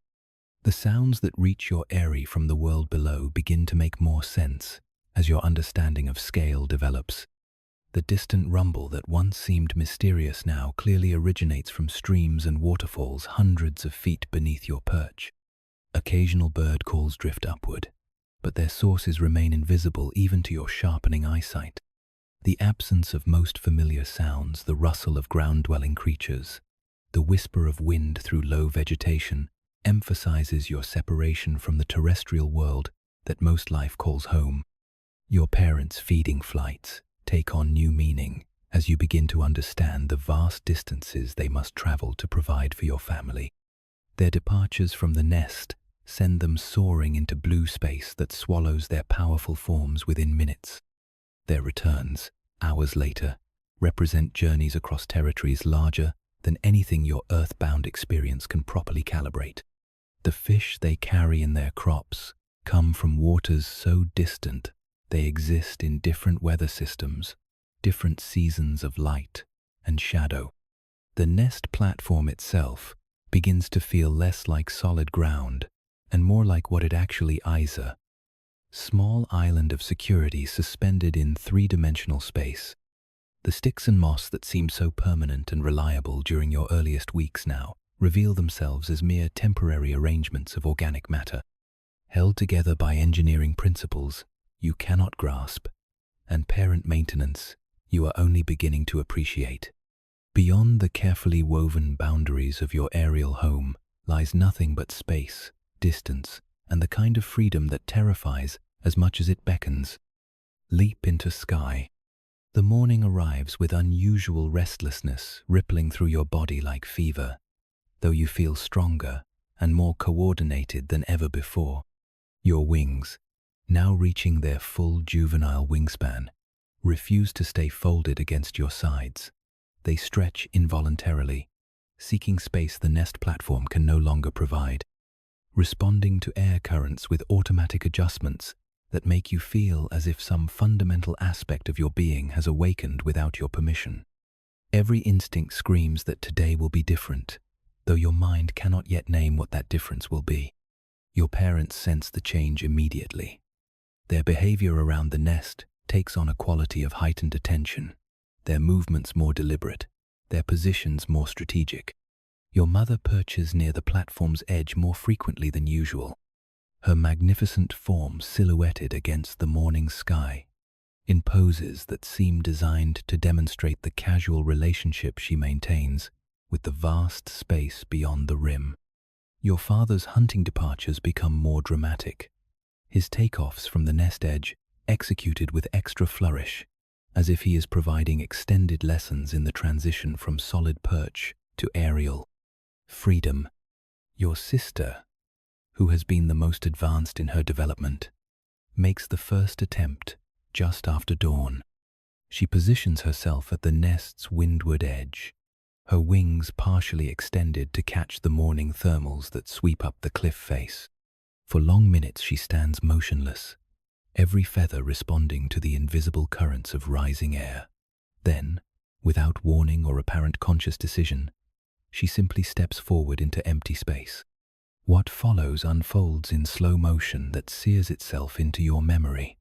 The sounds that reach your eyrie from the world below begin to make more sense as your understanding of scale develops. The distant rumble that once seemed mysterious now clearly originates from streams and waterfalls hundreds of feet beneath your perch. Occasional bird calls drift upward, but their sources remain invisible even to your sharpening eyesight. The absence of most familiar sounds, the rustle of ground-dwelling creatures, the whisper of wind through low vegetation, emphasizes your separation from the terrestrial world that most life calls home. Your parents' feeding flights take on new meaning as you begin to understand the vast distances they must travel to provide for your family. Their departures from the nest send them soaring into blue space that swallows their powerful forms within minutes. Their returns, hours later, represent journeys across territories larger than anything your earthbound experience can properly calibrate. The fish they carry in their crops come from waters so distant they exist in different weather systems, different seasons of light and shadow. The nest platform itself begins to feel less like solid ground and more like what it actually is, a small island of security suspended in three-dimensional space. The sticks and moss that seemed so permanent and reliable during your earliest weeks now reveal themselves as mere temporary arrangements of organic matter, held together by engineering principles you cannot grasp, and parent maintenance you are only beginning to appreciate. Beyond the carefully woven boundaries of your aerial home lies nothing but space, distance, and the kind of freedom that terrifies as much as it beckons. Leap into sky. The morning arrives with unusual restlessness rippling through your body like fever. Though you feel stronger, and more coordinated than ever before. Your wings, now reaching their full juvenile wingspan, refuse to stay folded against your sides. They stretch involuntarily, seeking space the nest platform can no longer provide, responding to air currents with automatic adjustments that make you feel as if some fundamental aspect of your being has awakened without your permission. Every instinct screams that today will be different, though your mind cannot yet name what that difference will be. Your parents sense the change immediately. Their behavior around the nest takes on a quality of heightened attention, their movements more deliberate, their positions more strategic. Your mother perches near the platform's edge more frequently than usual, her magnificent form silhouetted against the morning sky, in poses that seem designed to demonstrate the casual relationship she maintains with the vast space beyond the rim. Your father's hunting departures become more dramatic, his takeoffs from the nest edge executed with extra flourish, as if he is providing extended lessons in the transition from solid perch to aerial freedom. Your sister, who has been the most advanced in her development, makes the first attempt just after dawn. She positions herself at the nest's windward edge, her wings partially extended to catch the morning thermals that sweep up the cliff face. For long minutes she stands motionless, every feather responding to the invisible currents of rising air. Then, without warning or apparent conscious decision, she simply steps forward into empty space. What follows unfolds in slow motion that sears itself into your memory.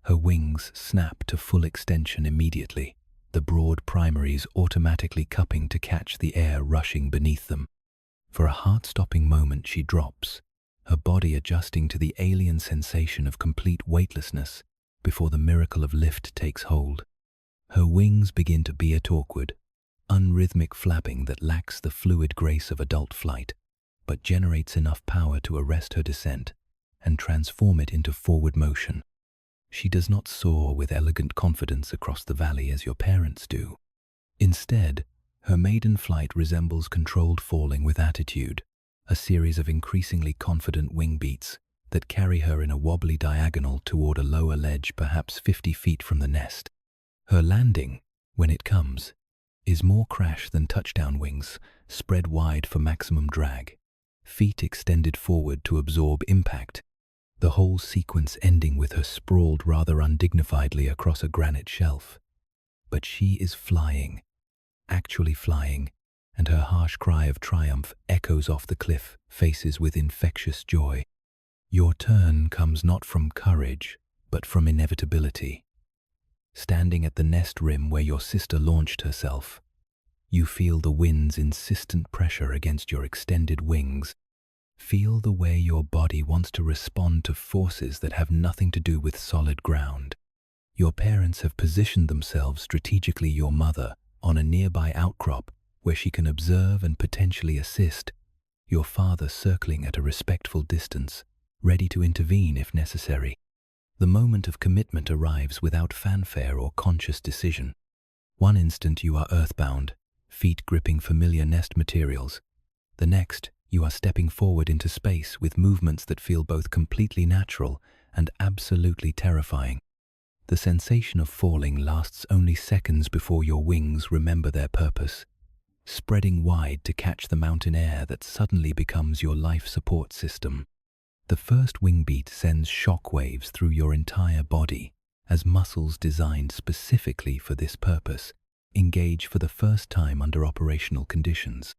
Her wings snap to full extension immediately, the broad primaries automatically cupping to catch the air rushing beneath them. For a heart-stopping moment she drops, her body adjusting to the alien sensation of complete weightlessness before the miracle of lift takes hold. Her wings begin to be awkward, unrhythmic flapping that lacks the fluid grace of adult flight, but generates enough power to arrest her descent and transform it into forward motion. She does not soar with elegant confidence across the valley as your parents do. Instead, her maiden flight resembles controlled falling with attitude, a series of increasingly confident wing beats that carry her in a wobbly diagonal toward a lower ledge perhaps 50 feet from the nest. Her landing, when it comes, is more crash than touchdown wings, spread wide for maximum drag, feet extended forward to absorb impact, the whole sequence ending with her sprawled rather undignifiedly across a granite shelf. But she is flying, actually flying, and her harsh cry of triumph echoes off the cliff faces with infectious joy. Your turn comes not from courage, but from inevitability. Standing at the nest rim where your sister launched herself, you feel the wind's insistent pressure against your extended wings. Feel the way your body wants to respond to forces that have nothing to do with solid ground. Your parents have positioned themselves strategically, your mother, on a nearby outcrop where she can observe and potentially assist, your father circling at a respectful distance, ready to intervene if necessary. The moment of commitment arrives without fanfare or conscious decision. One instant you are earthbound, feet gripping familiar nest materials. The next, you are stepping forward into space with movements that feel both completely natural and absolutely terrifying. The sensation of falling lasts only seconds before your wings remember their purpose, spreading wide to catch the mountain air that suddenly becomes your life support system. The first wing beat sends shock waves through your entire body as muscles designed specifically for this purpose engage for the first time under operational conditions.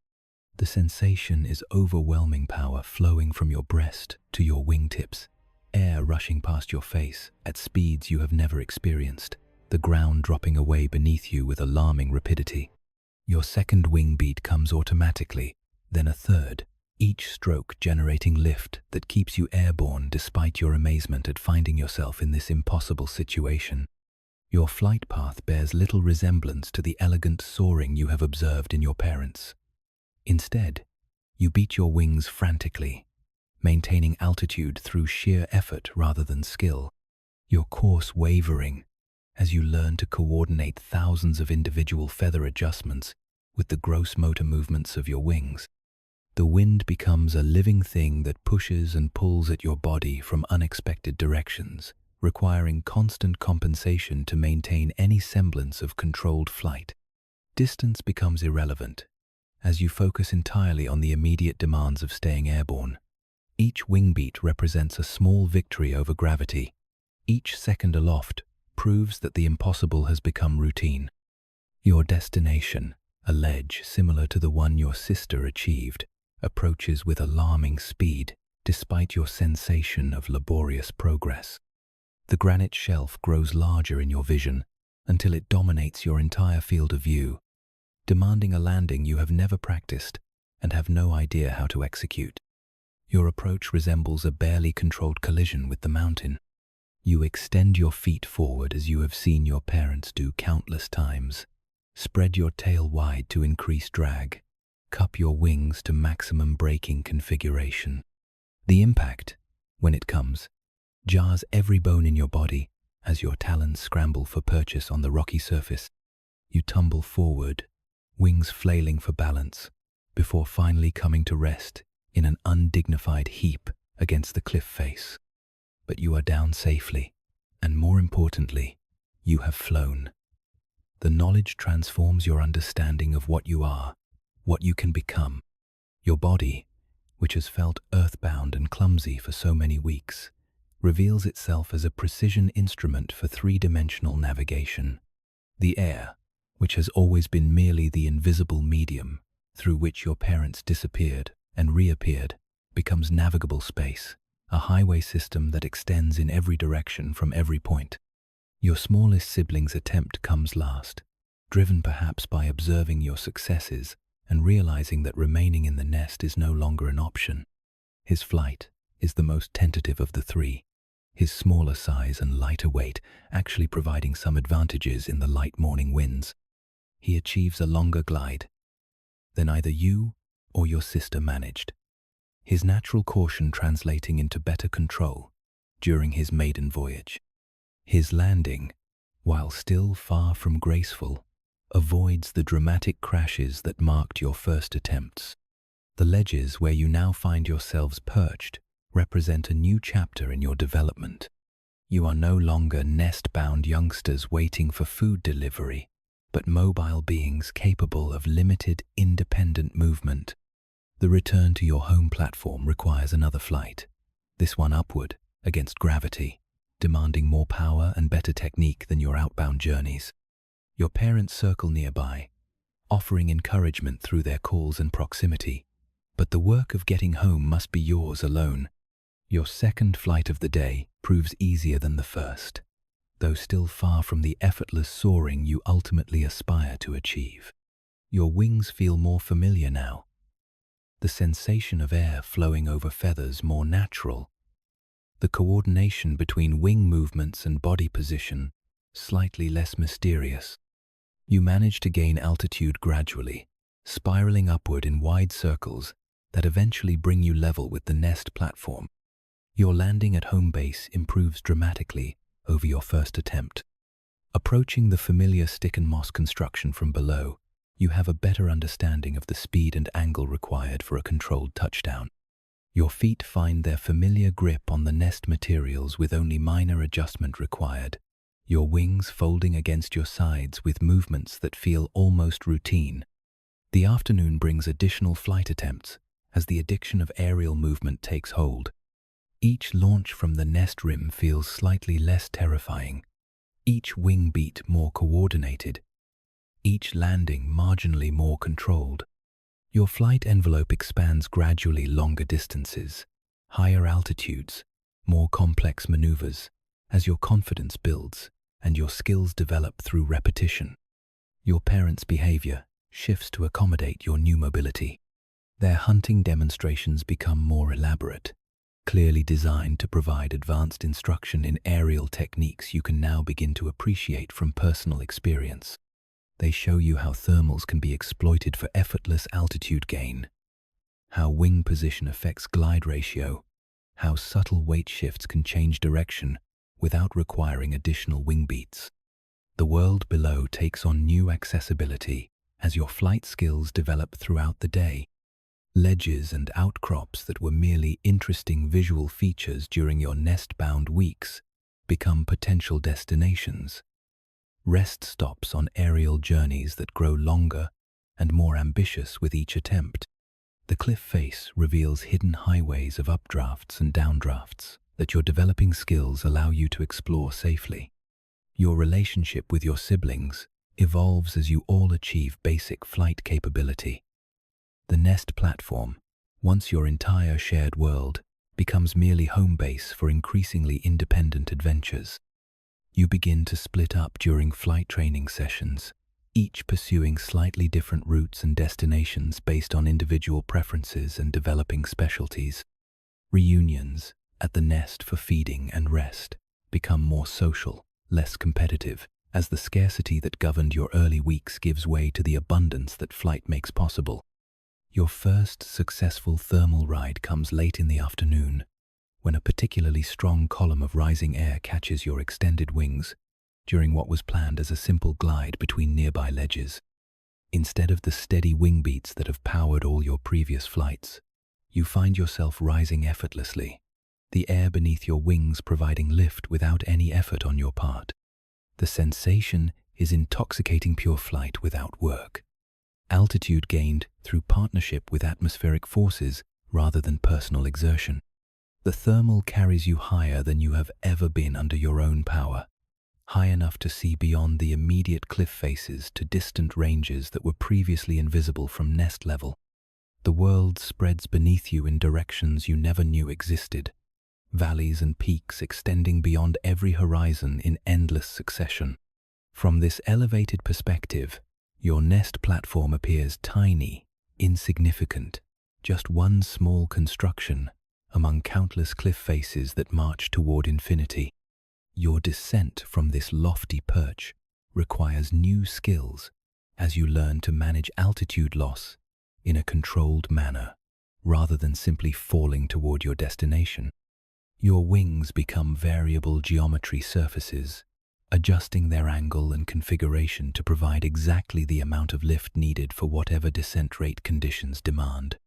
The sensation is overwhelming power flowing from your breast to your wingtips, air rushing past your face at speeds you have never experienced, the ground dropping away beneath you with alarming rapidity. Your second wing beat comes automatically, then a third, each stroke generating lift that keeps you airborne despite your amazement at finding yourself in this impossible situation. Your flight path bears little resemblance to the elegant soaring you have observed in your parents. Instead, you beat your wings frantically, maintaining altitude through sheer effort rather than skill, your course wavering as you learn to coordinate thousands of individual feather adjustments with the gross motor movements of your wings. The wind becomes a living thing that pushes and pulls at your body from unexpected directions, requiring constant compensation to maintain any semblance of controlled flight. Distance becomes irrelevant, as you focus entirely on the immediate demands of staying airborne. Each wing beat represents a small victory over gravity. Each second aloft proves that the impossible has become routine. Your destination, a ledge similar to the one your sister achieved, approaches with alarming speed despite your sensation of laborious progress. The granite shelf grows larger in your vision until it dominates your entire field of view, demanding a landing you have never practiced and have no idea how to execute. Your approach resembles a barely controlled collision with the mountain. You extend your feet forward as you have seen your parents do countless times. Spread your tail wide to increase drag. Cup your wings to maximum braking configuration. The impact, when it comes, jars every bone in your body as your talons scramble for purchase on the rocky surface. You tumble forward, wings flailing for balance, before finally coming to rest in an undignified heap against the cliff face. But you are down safely, and more importantly, you have flown. The knowledge transforms your understanding of what you are, what you can become. Your body, which has felt earthbound and clumsy for so many weeks, reveals itself as a precision instrument for three-dimensional navigation. The air, which has always been merely the invisible medium through which your parents disappeared and reappeared, becomes navigable space, a highway system that extends in every direction from every point. Your smallest sibling's attempt comes last, driven perhaps by observing your successes and realizing that remaining in the nest is no longer an option. His flight is the most tentative of the three, his smaller size and lighter weight actually providing some advantages in the light morning winds. He achieves a longer glide than either you or your sister managed, his natural caution translating into better control during his maiden voyage. His landing, while still far from graceful, avoids the dramatic crashes that marked your first attempts. The ledges where you now find yourselves perched represent a new chapter in your development. You are no longer nest-bound youngsters waiting for food delivery, but mobile beings capable of limited, independent movement. The return to your home platform requires another flight, this one upward, against gravity, demanding more power and better technique than your outbound journeys. Your parents circle nearby, offering encouragement through their calls and proximity, but the work of getting home must be yours alone. Your second flight of the day proves easier than the first, though still far from the effortless soaring you ultimately aspire to achieve. Your wings feel more familiar now, the sensation of air flowing over feathers more natural, the coordination between wing movements and body position slightly less mysterious. You manage to gain altitude gradually, spiraling upward in wide circles that eventually bring you level with the nest platform. Your landing at home base improves dramatically over your first attempt. Approaching the familiar stick and moss construction from below, you have a better understanding of the speed and angle required for a controlled touchdown. Your feet find their familiar grip on the nest materials with only minor adjustment required, your wings folding against your sides with movements that feel almost routine. The afternoon brings additional flight attempts as the addiction of aerial movement takes hold. Each launch from the nest rim feels slightly less terrifying, each wing beat more coordinated, each landing marginally more controlled. Your flight envelope expands gradually longer distances, higher altitudes, more complex maneuvers, as your confidence builds and your skills develop through repetition. Your parents' behavior shifts to accommodate your new mobility. Their hunting demonstrations become more elaborate, clearly designed to provide advanced instruction in aerial techniques you can now begin to appreciate from personal experience. They show you how thermals can be exploited for effortless altitude gain, how wing position affects glide ratio, how subtle weight shifts can change direction without requiring additional wing beats. The world below takes on new accessibility as your flight skills develop throughout the day. Ledges and outcrops that were merely interesting visual features during your nest-bound weeks become potential destinations. Rest stops on aerial journeys that grow longer and more ambitious with each attempt. The cliff face reveals hidden highways of updrafts and downdrafts that your developing skills allow you to explore safely. Your relationship with your siblings evolves as you all achieve basic flight capability. The nest platform, once your entire shared world, becomes merely home base for increasingly independent adventures. You begin to split up during flight training sessions, each pursuing slightly different routes and destinations based on individual preferences and developing specialties. Reunions at the nest for feeding and rest become more social, less competitive, as the scarcity that governed your early weeks gives way to the abundance that flight makes possible. Your first successful thermal ride comes late in the afternoon, when a particularly strong column of rising air catches your extended wings during what was planned as a simple glide between nearby ledges. Instead of the steady wing beats that have powered all your previous flights, you find yourself rising effortlessly, the air beneath your wings providing lift without any effort on your part. The sensation is intoxicating pure flight without work. Altitude gained through partnership with atmospheric forces rather than personal exertion. The thermal carries you higher than you have ever been under your own power, high enough to see beyond the immediate cliff faces to distant ranges that were previously invisible from nest level. The world spreads beneath you in directions you never knew existed, valleys and peaks extending beyond every horizon in endless succession. From this elevated perspective, your nest platform appears tiny, insignificant, just one small construction among countless cliff faces that march toward infinity. Your descent from this lofty perch requires new skills as you learn to manage altitude loss in a controlled manner, rather than simply falling toward your destination. Your wings become variable geometry surfaces, adjusting their angle and configuration to provide exactly the amount of lift needed for whatever descent rate conditions demand.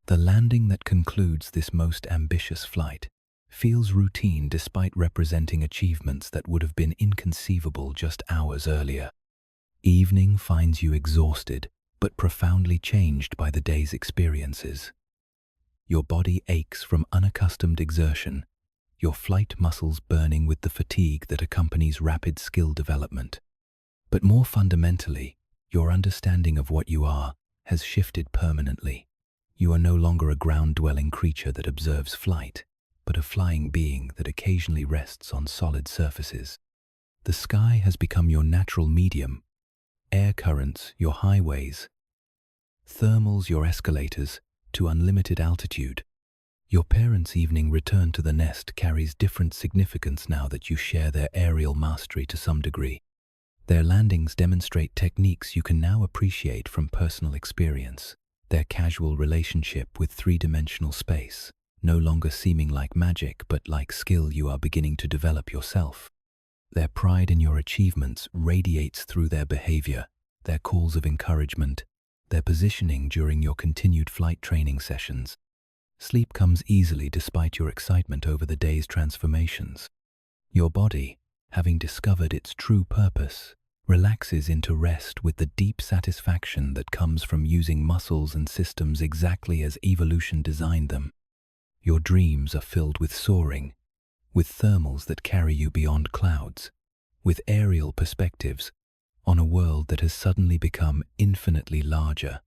The landing that concludes this most ambitious flight feels routine despite representing achievements that would have been inconceivable just hours earlier. Evening finds you exhausted, but profoundly changed by the day's experiences. Your body aches from unaccustomed exertion, your flight muscles burning with the fatigue that accompanies rapid skill development. But more fundamentally, your understanding of what you are has shifted permanently. You are no longer a ground-dwelling creature that observes flight, but a flying being that occasionally rests on solid surfaces. The sky has become your natural medium, air currents your highways, thermals your escalators to unlimited altitude. Your parents' evening return to the nest carries different significance now that you share their aerial mastery to some degree. Their landings demonstrate techniques you can now appreciate from personal experience, their casual relationship with three-dimensional space, no longer seeming like magic but like skill you are beginning to develop yourself. Their pride in your achievements radiates through their behavior, their calls of encouragement, their positioning during your continued flight training sessions. Sleep comes easily despite your excitement over the day's transformations. Your body, having discovered its true purpose, relaxes into rest with the deep satisfaction that comes from using muscles and systems exactly as evolution designed them. Your dreams are filled with soaring, with thermals that carry you beyond clouds, with aerial perspectives on a world that has suddenly become infinitely larger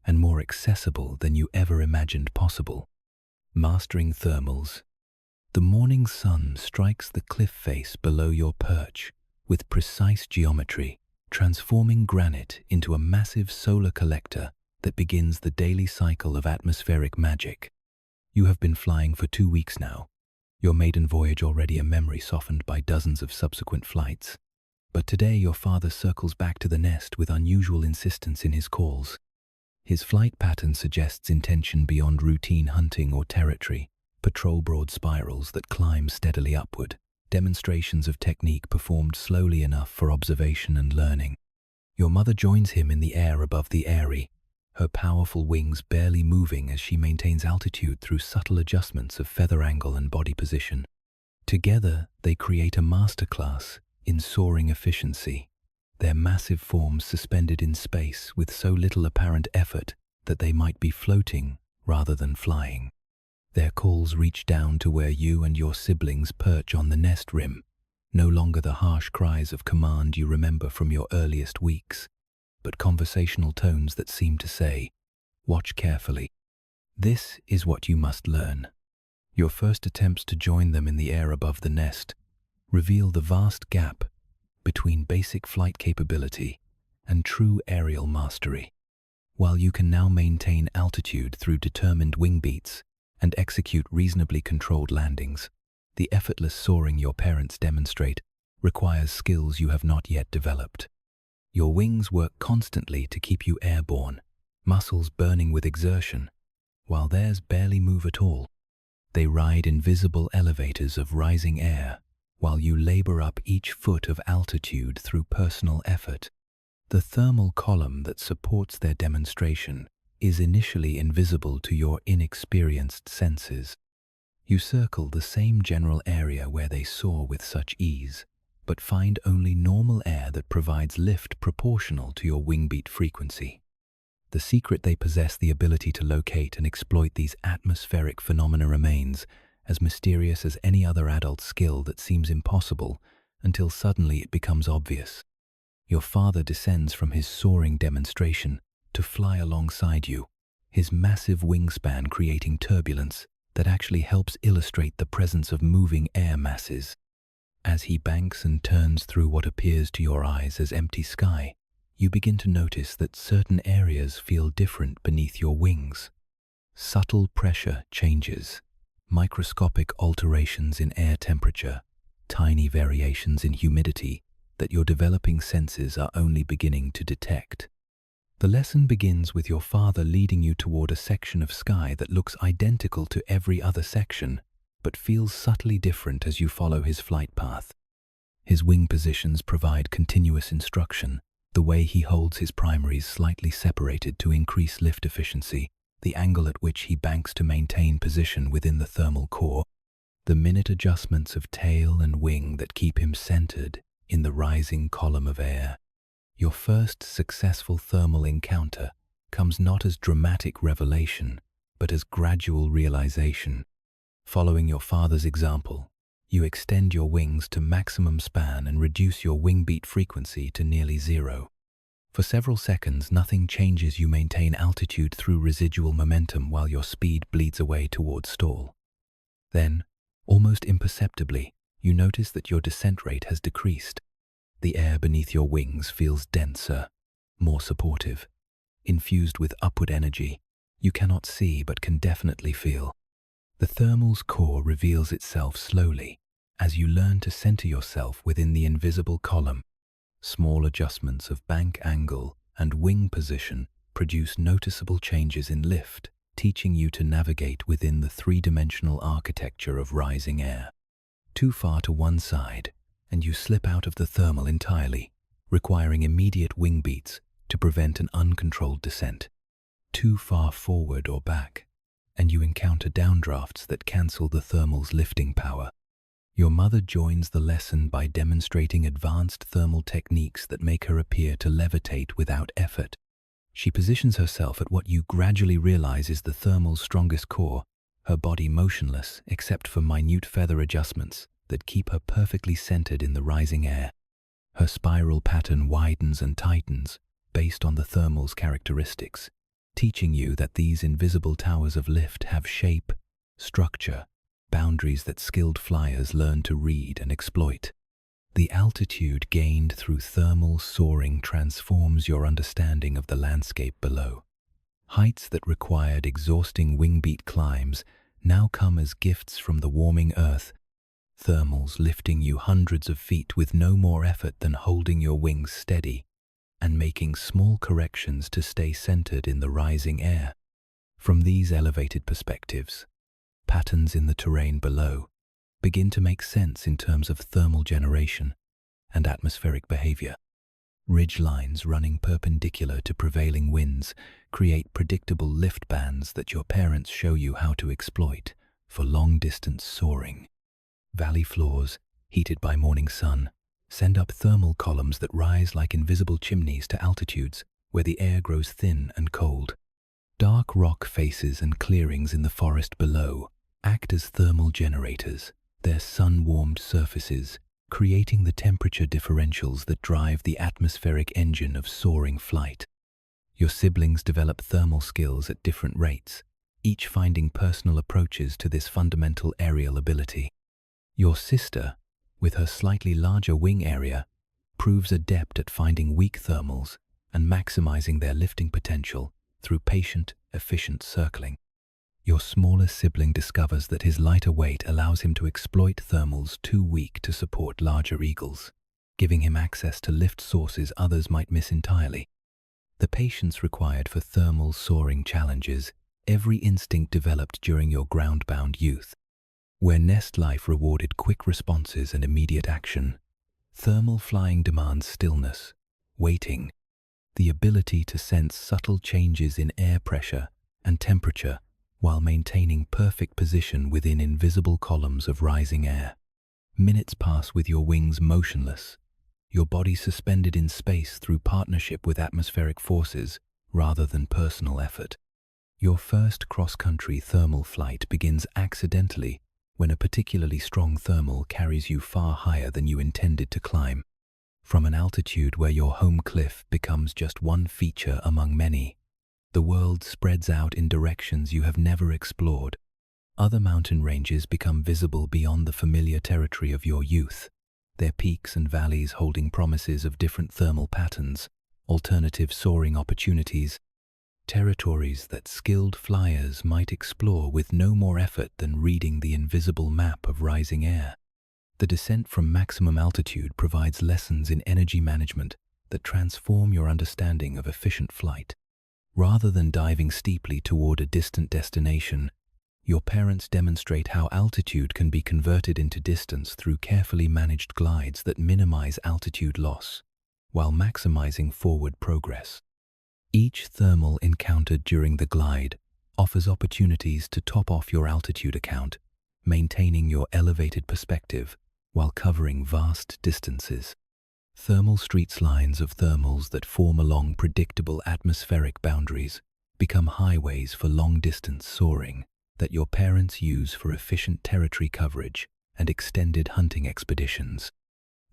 and more accessible than you ever imagined possible. Mastering thermals. The morning sun strikes the cliff face below your perch with precise geometry, transforming granite into a massive solar collector that begins the daily cycle of atmospheric magic. You have been flying for 2 weeks now, your maiden voyage already a memory softened by dozens of subsequent flights. But today your father circles back to the nest with unusual insistence in his calls. His flight pattern suggests intention beyond routine hunting or territory, patrol broad spirals that climb steadily upward, demonstrations of technique performed slowly enough for observation and learning. Your mother joins him in the air above the eyrie, her powerful wings barely moving as she maintains altitude through subtle adjustments of feather angle and body position. Together, they create a masterclass in soaring efficiency, their massive forms suspended in space with so little apparent effort that they might be floating rather than flying. Their calls reach down to where you and your siblings perch on the nest rim, no longer the harsh cries of command you remember from your earliest weeks, but conversational tones that seem to say, "Watch carefully. This is what you must learn." Your first attempts to join them in the air above the nest reveal the vast gap between basic flight capability and true aerial mastery. While you can now maintain altitude through determined wing beats and execute reasonably controlled landings, the effortless soaring your parents demonstrate requires skills you have not yet developed. Your wings work constantly to keep you airborne, muscles burning with exertion, while theirs barely move at all. They ride invisible elevators of rising air, while you labor up each foot of altitude through personal effort. The thermal column that supports their demonstration is initially invisible to your inexperienced senses. You circle the same general area where they soar with such ease, but find only normal air that provides lift proportional to your wing beat frequency. The secret they possess the ability to locate and exploit these atmospheric phenomena remains as mysterious as any other adult skill that seems impossible until suddenly it becomes obvious. Your father descends from his soaring demonstration to fly alongside you, his massive wingspan creating turbulence that actually helps illustrate the presence of moving air masses. As he banks and turns through what appears to your eyes as empty sky, you begin to notice that certain areas feel different beneath your wings. Subtle pressure changes, microscopic alterations in air temperature, tiny variations in humidity that your developing senses are only beginning to detect. The lesson begins with your father leading you toward a section of sky that looks identical to every other section, but feels subtly different as you follow his flight path. His wing positions provide continuous instruction, the way he holds his primaries slightly separated to increase lift efficiency, the angle at which he banks to maintain position within the thermal core, the minute adjustments of tail and wing that keep him centered in the rising column of air. Your first successful thermal encounter comes not as dramatic revelation, but as gradual realization. Following your father's example, you extend your wings to maximum span and reduce your wing beat frequency to nearly zero. For several seconds, nothing changes. You maintain altitude through residual momentum while your speed bleeds away towards stall. Then, almost imperceptibly, you notice that your descent rate has decreased. The air beneath your wings feels denser, more supportive, infused with upward energy you cannot see but can definitely feel. The thermal's core reveals itself slowly as you learn to center yourself within the invisible column. Small adjustments of bank angle and wing position produce noticeable changes in lift, teaching you to navigate within the three-dimensional architecture of rising air. Too far to one side, and you slip out of the thermal entirely, requiring immediate wing beats to prevent an uncontrolled descent. Too far forward or back, and you encounter downdrafts that cancel the thermal's lifting power. Your mother joins the lesson by demonstrating advanced thermal techniques that make her appear to levitate without effort. She positions herself at what you gradually realize is the thermal's strongest core, her body motionless except for minute feather adjustments that keep her perfectly centered in the rising air. Her spiral pattern widens and tightens based on the thermal's characteristics, teaching you that these invisible towers of lift have shape, structure, boundaries that skilled flyers learn to read and exploit. The altitude gained through thermal soaring transforms your understanding of the landscape below. Heights that required exhausting wing-beat climbs now come as gifts from the warming earth, thermals lifting you hundreds of feet with no more effort than holding your wings steady and making small corrections to stay centered in the rising air. From these elevated perspectives, patterns in the terrain below begin to make sense in terms of thermal generation and atmospheric behavior. Ridge lines running perpendicular to prevailing winds create predictable lift bands that your parents show you how to exploit for long-distance soaring. Valley floors, heated by morning sun, send up thermal columns that rise like invisible chimneys to altitudes where the air grows thin and cold. Dark rock faces and clearings in the forest below act as thermal generators, their sun-warmed surfaces creating the temperature differentials that drive the atmospheric engine of soaring flight. Your siblings develop thermal skills at different rates, each finding personal approaches to this fundamental aerial ability. Your sister, with her slightly larger wing area, proves adept at finding weak thermals and maximizing their lifting potential through patient, efficient circling. Your smaller sibling discovers that his lighter weight allows him to exploit thermals too weak to support larger eagles, giving him access to lift sources others might miss entirely. The patience required for thermal soaring challenges every instinct developed during your ground-bound youth. Where nest life rewarded quick responses and immediate action, thermal flying demands stillness, waiting, the ability to sense subtle changes in air pressure and temperature while maintaining perfect position within invisible columns of rising air. Minutes pass with your wings motionless, your body suspended in space through partnership with atmospheric forces rather than personal effort. Your first cross-country thermal flight begins accidentally when a particularly strong thermal carries you far higher than you intended to climb. From an altitude where your home cliff becomes just one feature among many, the world spreads out in directions you have never explored. Other mountain ranges become visible beyond the familiar territory of your youth, their peaks and valleys holding promises of different thermal patterns, alternative soaring opportunities, territories that skilled flyers might explore with no more effort than reading the invisible map of rising air. The descent from maximum altitude provides lessons in energy management that transform your understanding of efficient flight. Rather than diving steeply toward a distant destination, your parents demonstrate how altitude can be converted into distance through carefully managed glides that minimize altitude loss, while maximizing forward progress. Each thermal encountered during the glide offers opportunities to top off your altitude account, maintaining your elevated perspective while covering vast distances. Thermal streets lines of thermals that form along predictable atmospheric boundaries become highways for long-distance soaring that your parents use for efficient territory coverage and extended hunting expeditions.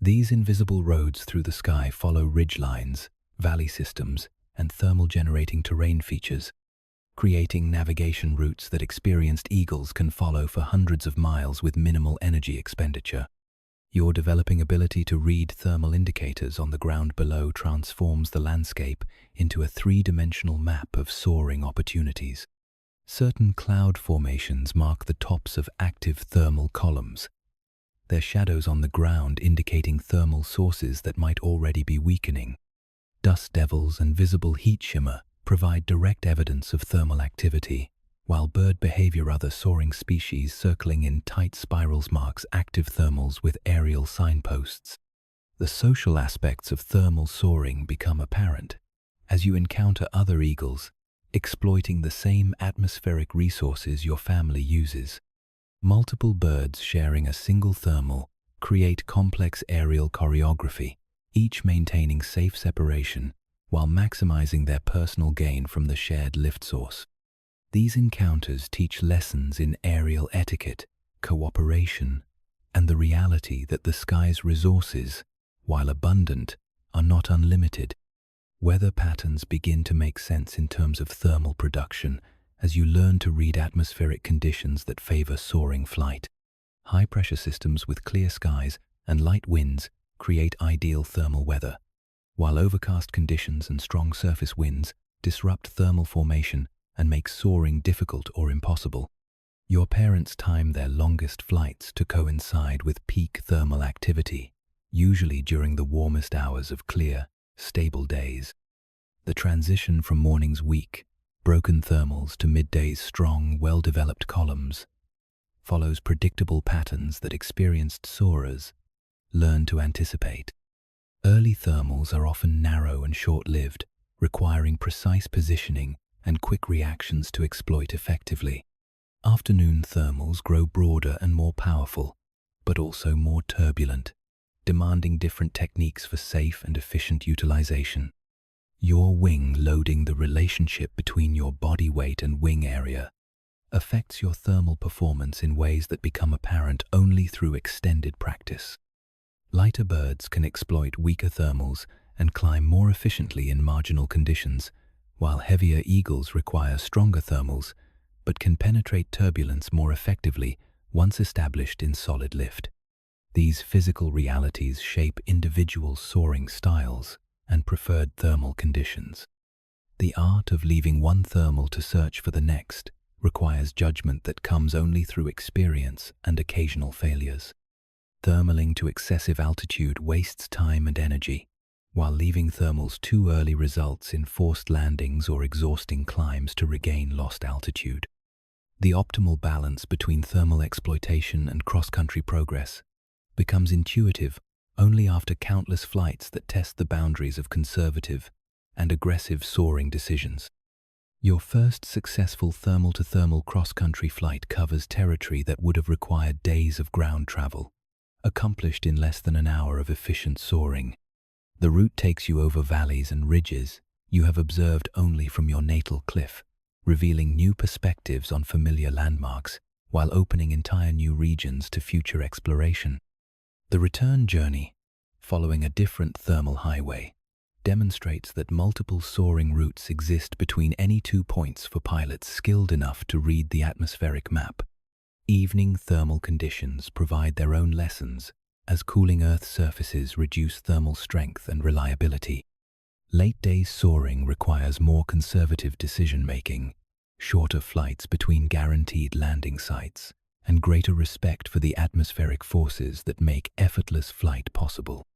These invisible roads through the sky follow ridge lines, valley systems, and thermal-generating terrain features, creating navigation routes that experienced eagles can follow for hundreds of miles with minimal energy expenditure. Your developing ability to read thermal indicators on the ground below transforms the landscape into a three-dimensional map of soaring opportunities. Certain cloud formations mark the tops of active thermal columns, their shadows on the ground indicating thermal sources that might already be weakening. Dust devils and visible heat shimmer provide direct evidence of thermal activity, while bird behavior other soaring species circling in tight spirals marks active thermals with aerial signposts. The social aspects of thermal soaring become apparent as you encounter other eagles, exploiting the same atmospheric resources your family uses. Multiple birds sharing a single thermal create complex aerial choreography, each maintaining safe separation while maximizing their personal gain from the shared lift source. These encounters teach lessons in aerial etiquette, cooperation, and the reality that the sky's resources, while abundant, are not unlimited. Weather patterns begin to make sense in terms of thermal production as you learn to read atmospheric conditions that favor soaring flight. High-pressure systems with clear skies and light winds create ideal thermal weather, while overcast conditions and strong surface winds disrupt thermal formation and make soaring difficult or impossible. Your parents time their longest flights to coincide with peak thermal activity, usually during the warmest hours of clear, stable days. The transition from morning's weak, broken thermals to midday's strong, well-developed columns follows predictable patterns that experienced soarers learn to anticipate. Early thermals are often narrow and short-lived, requiring precise positioning and quick reactions to exploit effectively. Afternoon thermals grow broader and more powerful, but also more turbulent, demanding different techniques for safe and efficient utilization. Your wing loading, the relationship between your body weight and wing area, affects your thermal performance in ways that become apparent only through extended practice. Lighter birds can exploit weaker thermals and climb more efficiently in marginal conditions, while heavier eagles require stronger thermals but can penetrate turbulence more effectively once established in solid lift. These physical realities shape individual soaring styles and preferred thermal conditions. The art of leaving one thermal to search for the next requires judgment that comes only through experience and occasional failures. Thermaling to excessive altitude wastes time and energy, while leaving thermals too early results in forced landings or exhausting climbs to regain lost altitude. The optimal balance between thermal exploitation and cross-country progress becomes intuitive only after countless flights that test the boundaries of conservative and aggressive soaring decisions. Your first successful thermal-to-thermal cross-country flight covers territory that would have required days of ground travel, accomplished in less than an hour of efficient soaring. The route takes you over valleys and ridges you have observed only from your natal cliff, revealing new perspectives on familiar landmarks while opening entire new regions to future exploration. The return journey, following a different thermal highway, demonstrates that multiple soaring routes exist between any 2 points for pilots skilled enough to read the atmospheric map. Evening thermal conditions provide their own lessons, as cooling Earth's surfaces reduce thermal strength and reliability. Late-day soaring requires more conservative decision-making, shorter flights between guaranteed landing sites, and greater respect for the atmospheric forces that make effortless flight possible.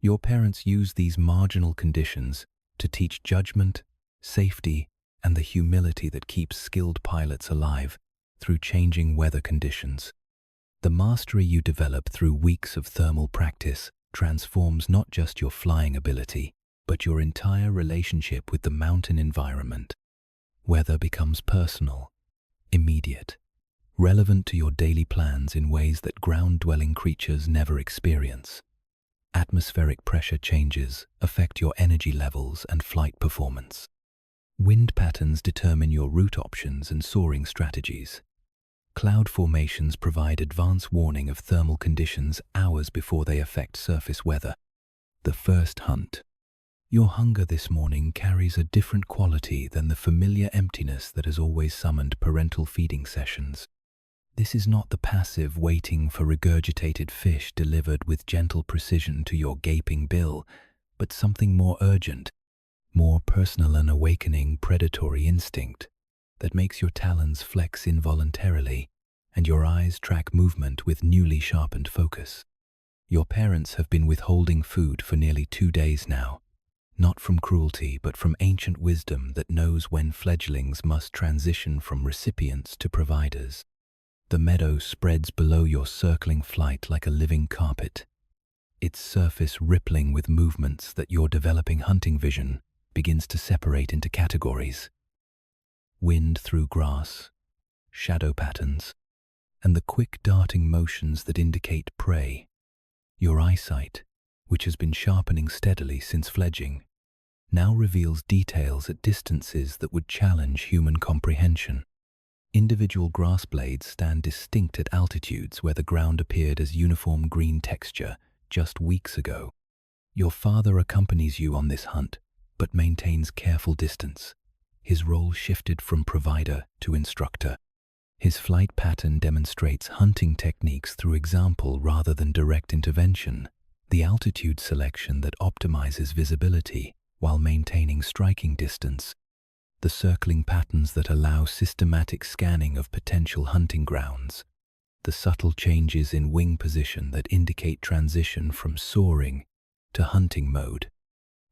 Your parents use these marginal conditions to teach judgment, safety, and the humility that keeps skilled pilots alive through changing weather conditions. The mastery you develop through weeks of thermal practice transforms not just your flying ability, but your entire relationship with the mountain environment. Weather becomes personal, immediate, relevant to your daily plans in ways that ground-dwelling creatures never experience. Atmospheric pressure changes affect your energy levels and flight performance. Wind patterns determine your route options and soaring strategies. Cloud formations provide advance warning of thermal conditions hours before they affect surface weather. The first hunt. Your hunger this morning carries a different quality than the familiar emptiness that has always summoned parental feeding sessions. This is not the passive waiting for regurgitated fish delivered with gentle precision to your gaping bill, but something more urgent, more personal, and awakening predatory instinct that makes your talons flex involuntarily and your eyes track movement with newly sharpened focus. Your parents have been withholding food for nearly 2 days now, not from cruelty but from ancient wisdom that knows when fledglings must transition from recipients to providers. The meadow spreads below your circling flight like a living carpet, its surface rippling with movements that your developing hunting vision begins to separate into categories. Wind through grass, shadow patterns, and the quick darting motions that indicate prey. Your eyesight, which has been sharpening steadily since fledging, now reveals details at distances that would challenge human comprehension. Individual grass blades stand distinct at altitudes where the ground appeared as uniform green texture just weeks ago. Your father accompanies you on this hunt, but maintains careful distance. His role shifted from provider to instructor. His flight pattern demonstrates hunting techniques through example rather than direct intervention, the altitude selection that optimizes visibility while maintaining striking distance, the circling patterns that allow systematic scanning of potential hunting grounds, the subtle changes in wing position that indicate transition from soaring to hunting mode.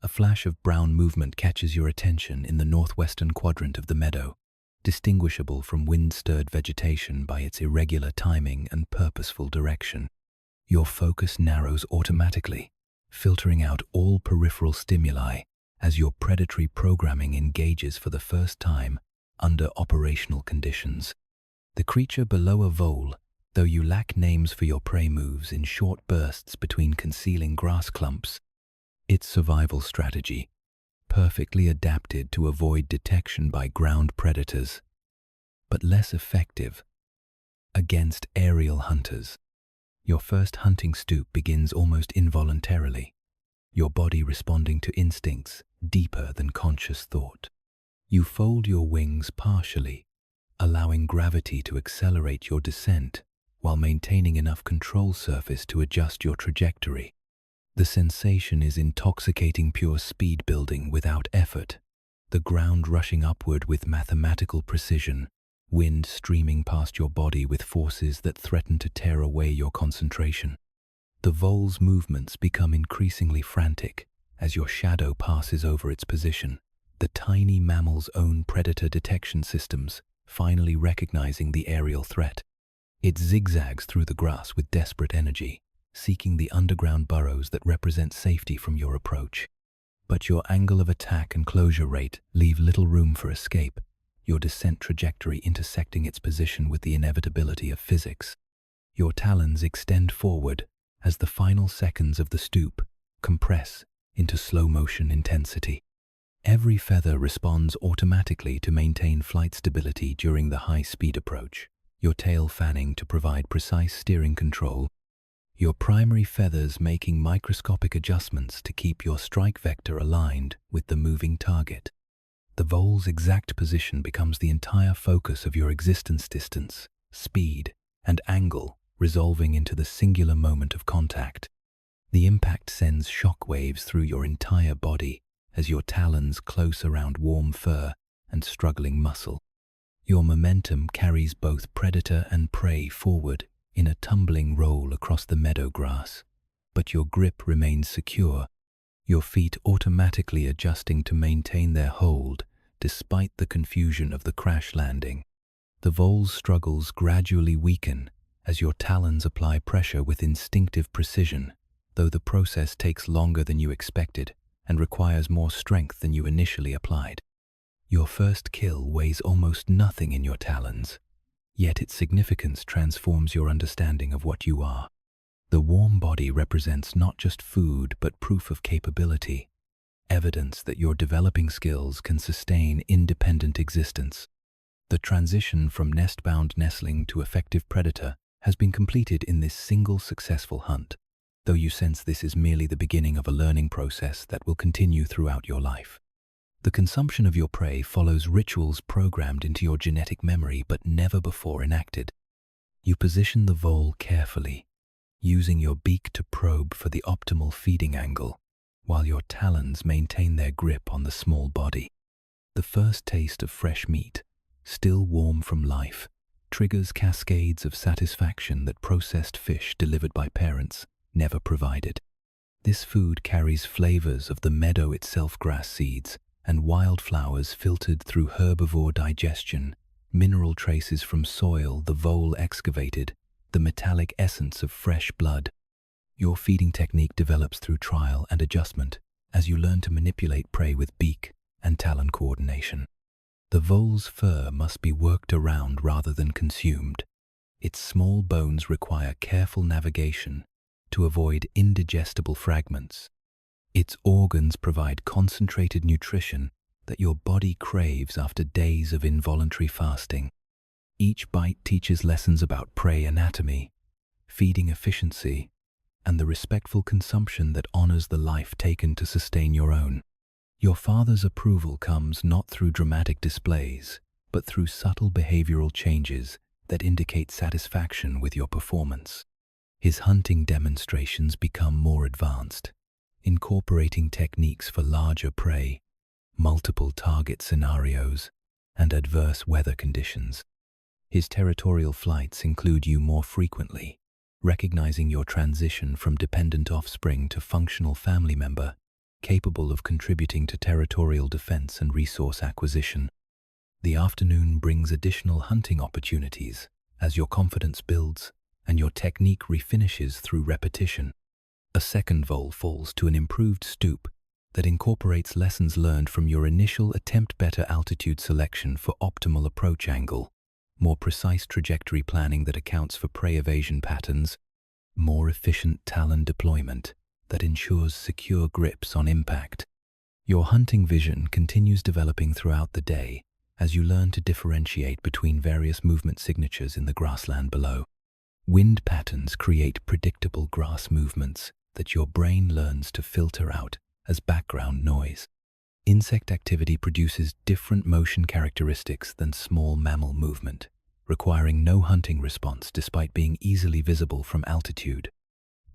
A flash of brown movement catches your attention in the northwestern quadrant of the meadow, distinguishable from wind-stirred vegetation by its irregular timing and purposeful direction. Your focus narrows automatically, filtering out all peripheral stimuli as your predatory programming engages for the first time under operational conditions. The creature below a vole, though you lack names for your prey, moves in short bursts between concealing grass clumps. Its survival strategy, perfectly adapted to avoid detection by ground predators, but less effective against aerial hunters. Your first hunting stoop begins almost involuntarily, your body responding to instincts deeper than conscious thought. You fold your wings partially, allowing gravity to accelerate your descent while maintaining enough control surface to adjust your trajectory. The sensation is intoxicating, pure speed building without effort, the ground rushing upward with mathematical precision, wind streaming past your body with forces that threaten to tear away your concentration. The vole's movements become increasingly frantic as your shadow passes over its position, the tiny mammal's own predator detection systems finally recognizing the aerial threat. It zigzags through the grass with desperate energy, seeking the underground burrows that represent safety from your approach. But your angle of attack and closure rate leave little room for escape, your descent trajectory intersecting its position with the inevitability of physics. Your talons extend forward as the final seconds of the stoop compress into slow-motion intensity. Every feather responds automatically to maintain flight stability during the high-speed approach, your tail fanning to provide precise steering control, your primary feathers making microscopic adjustments to keep your strike vector aligned with the moving target. The vole's exact position becomes the entire focus of your existence, distance, speed, and angle resolving into the singular moment of contact. The impact sends shock waves through your entire body as your talons close around warm fur and struggling muscle. Your momentum carries both predator and prey forward in a tumbling roll across the meadow grass, but your grip remains secure, your feet automatically adjusting to maintain their hold despite the confusion of the crash landing. The vole's struggles gradually weaken as your talons apply pressure with instinctive precision, though the process takes longer than you expected and requires more strength than you initially applied. Your first kill weighs almost nothing in your talons, yet its significance transforms your understanding of what you are. The warm body represents not just food but proof of capability, evidence that your developing skills can sustain independent existence. The transition from nest-bound nestling to effective predator has been completed in this single successful hunt, though you sense this is merely the beginning of a learning process that will continue throughout your life. The consumption of your prey follows rituals programmed into your genetic memory but never before enacted. You position the vole carefully, using your beak to probe for the optimal feeding angle, while your talons maintain their grip on the small body. The first taste of fresh meat, still warm from life, triggers cascades of satisfaction that processed fish delivered by parents never provided. This food carries flavors of the meadow itself, grass seeds, and wildflowers filtered through herbivore digestion, mineral traces from soil the vole excavated, the metallic essence of fresh blood. Your feeding technique develops through trial and adjustment as you learn to manipulate prey with beak and talon coordination. The vole's fur must be worked around rather than consumed. Its small bones require careful navigation to avoid indigestible fragments. Its organs provide concentrated nutrition that your body craves after days of involuntary fasting. Each bite teaches lessons about prey anatomy, feeding efficiency, and the respectful consumption that honors the life taken to sustain your own. Your father's approval comes not through dramatic displays, but through subtle behavioral changes that indicate satisfaction with your performance. His hunting demonstrations become more advanced, incorporating techniques for larger prey, multiple target scenarios, and adverse weather conditions. His territorial flights include you more frequently, recognizing your transition from dependent offspring to functional family member, capable of contributing to territorial defense and resource acquisition. The afternoon brings additional hunting opportunities as your confidence builds and your technique refinishes through repetition. A second vole falls to an improved stoop that incorporates lessons learned from your initial attempt, better altitude selection for optimal approach angle, more precise trajectory planning that accounts for prey evasion patterns, more efficient talon deployment that ensures secure grips on impact. Your hunting vision continues developing throughout the day as you learn to differentiate between various movement signatures in the grassland below. Wind patterns create predictable grass movements that your brain learns to filter out as background noise. Insect activity produces different motion characteristics than small mammal movement, requiring no hunting response despite being easily visible from altitude.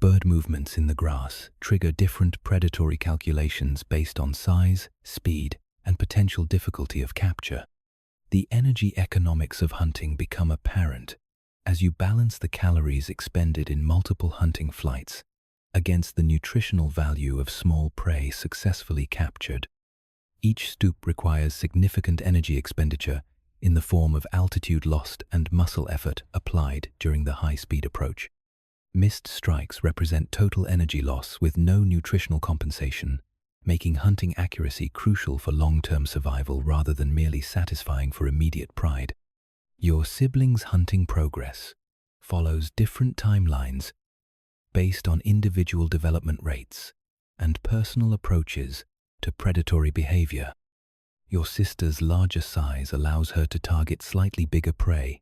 Bird movements in the grass trigger different predatory calculations based on size, speed, and potential difficulty of capture. The energy economics of hunting become apparent as you balance the calories expended in multiple hunting flights against the nutritional value of small prey successfully captured. Each stoop requires significant energy expenditure in the form of altitude lost and muscle effort applied during the high-speed approach. Missed strikes represent total energy loss with no nutritional compensation, making hunting accuracy crucial for long-term survival rather than merely satisfying for immediate pride. Your siblings' hunting progress follows different timelines based on individual development rates and personal approaches to predatory behavior. Your sister's larger size allows her to target slightly bigger prey,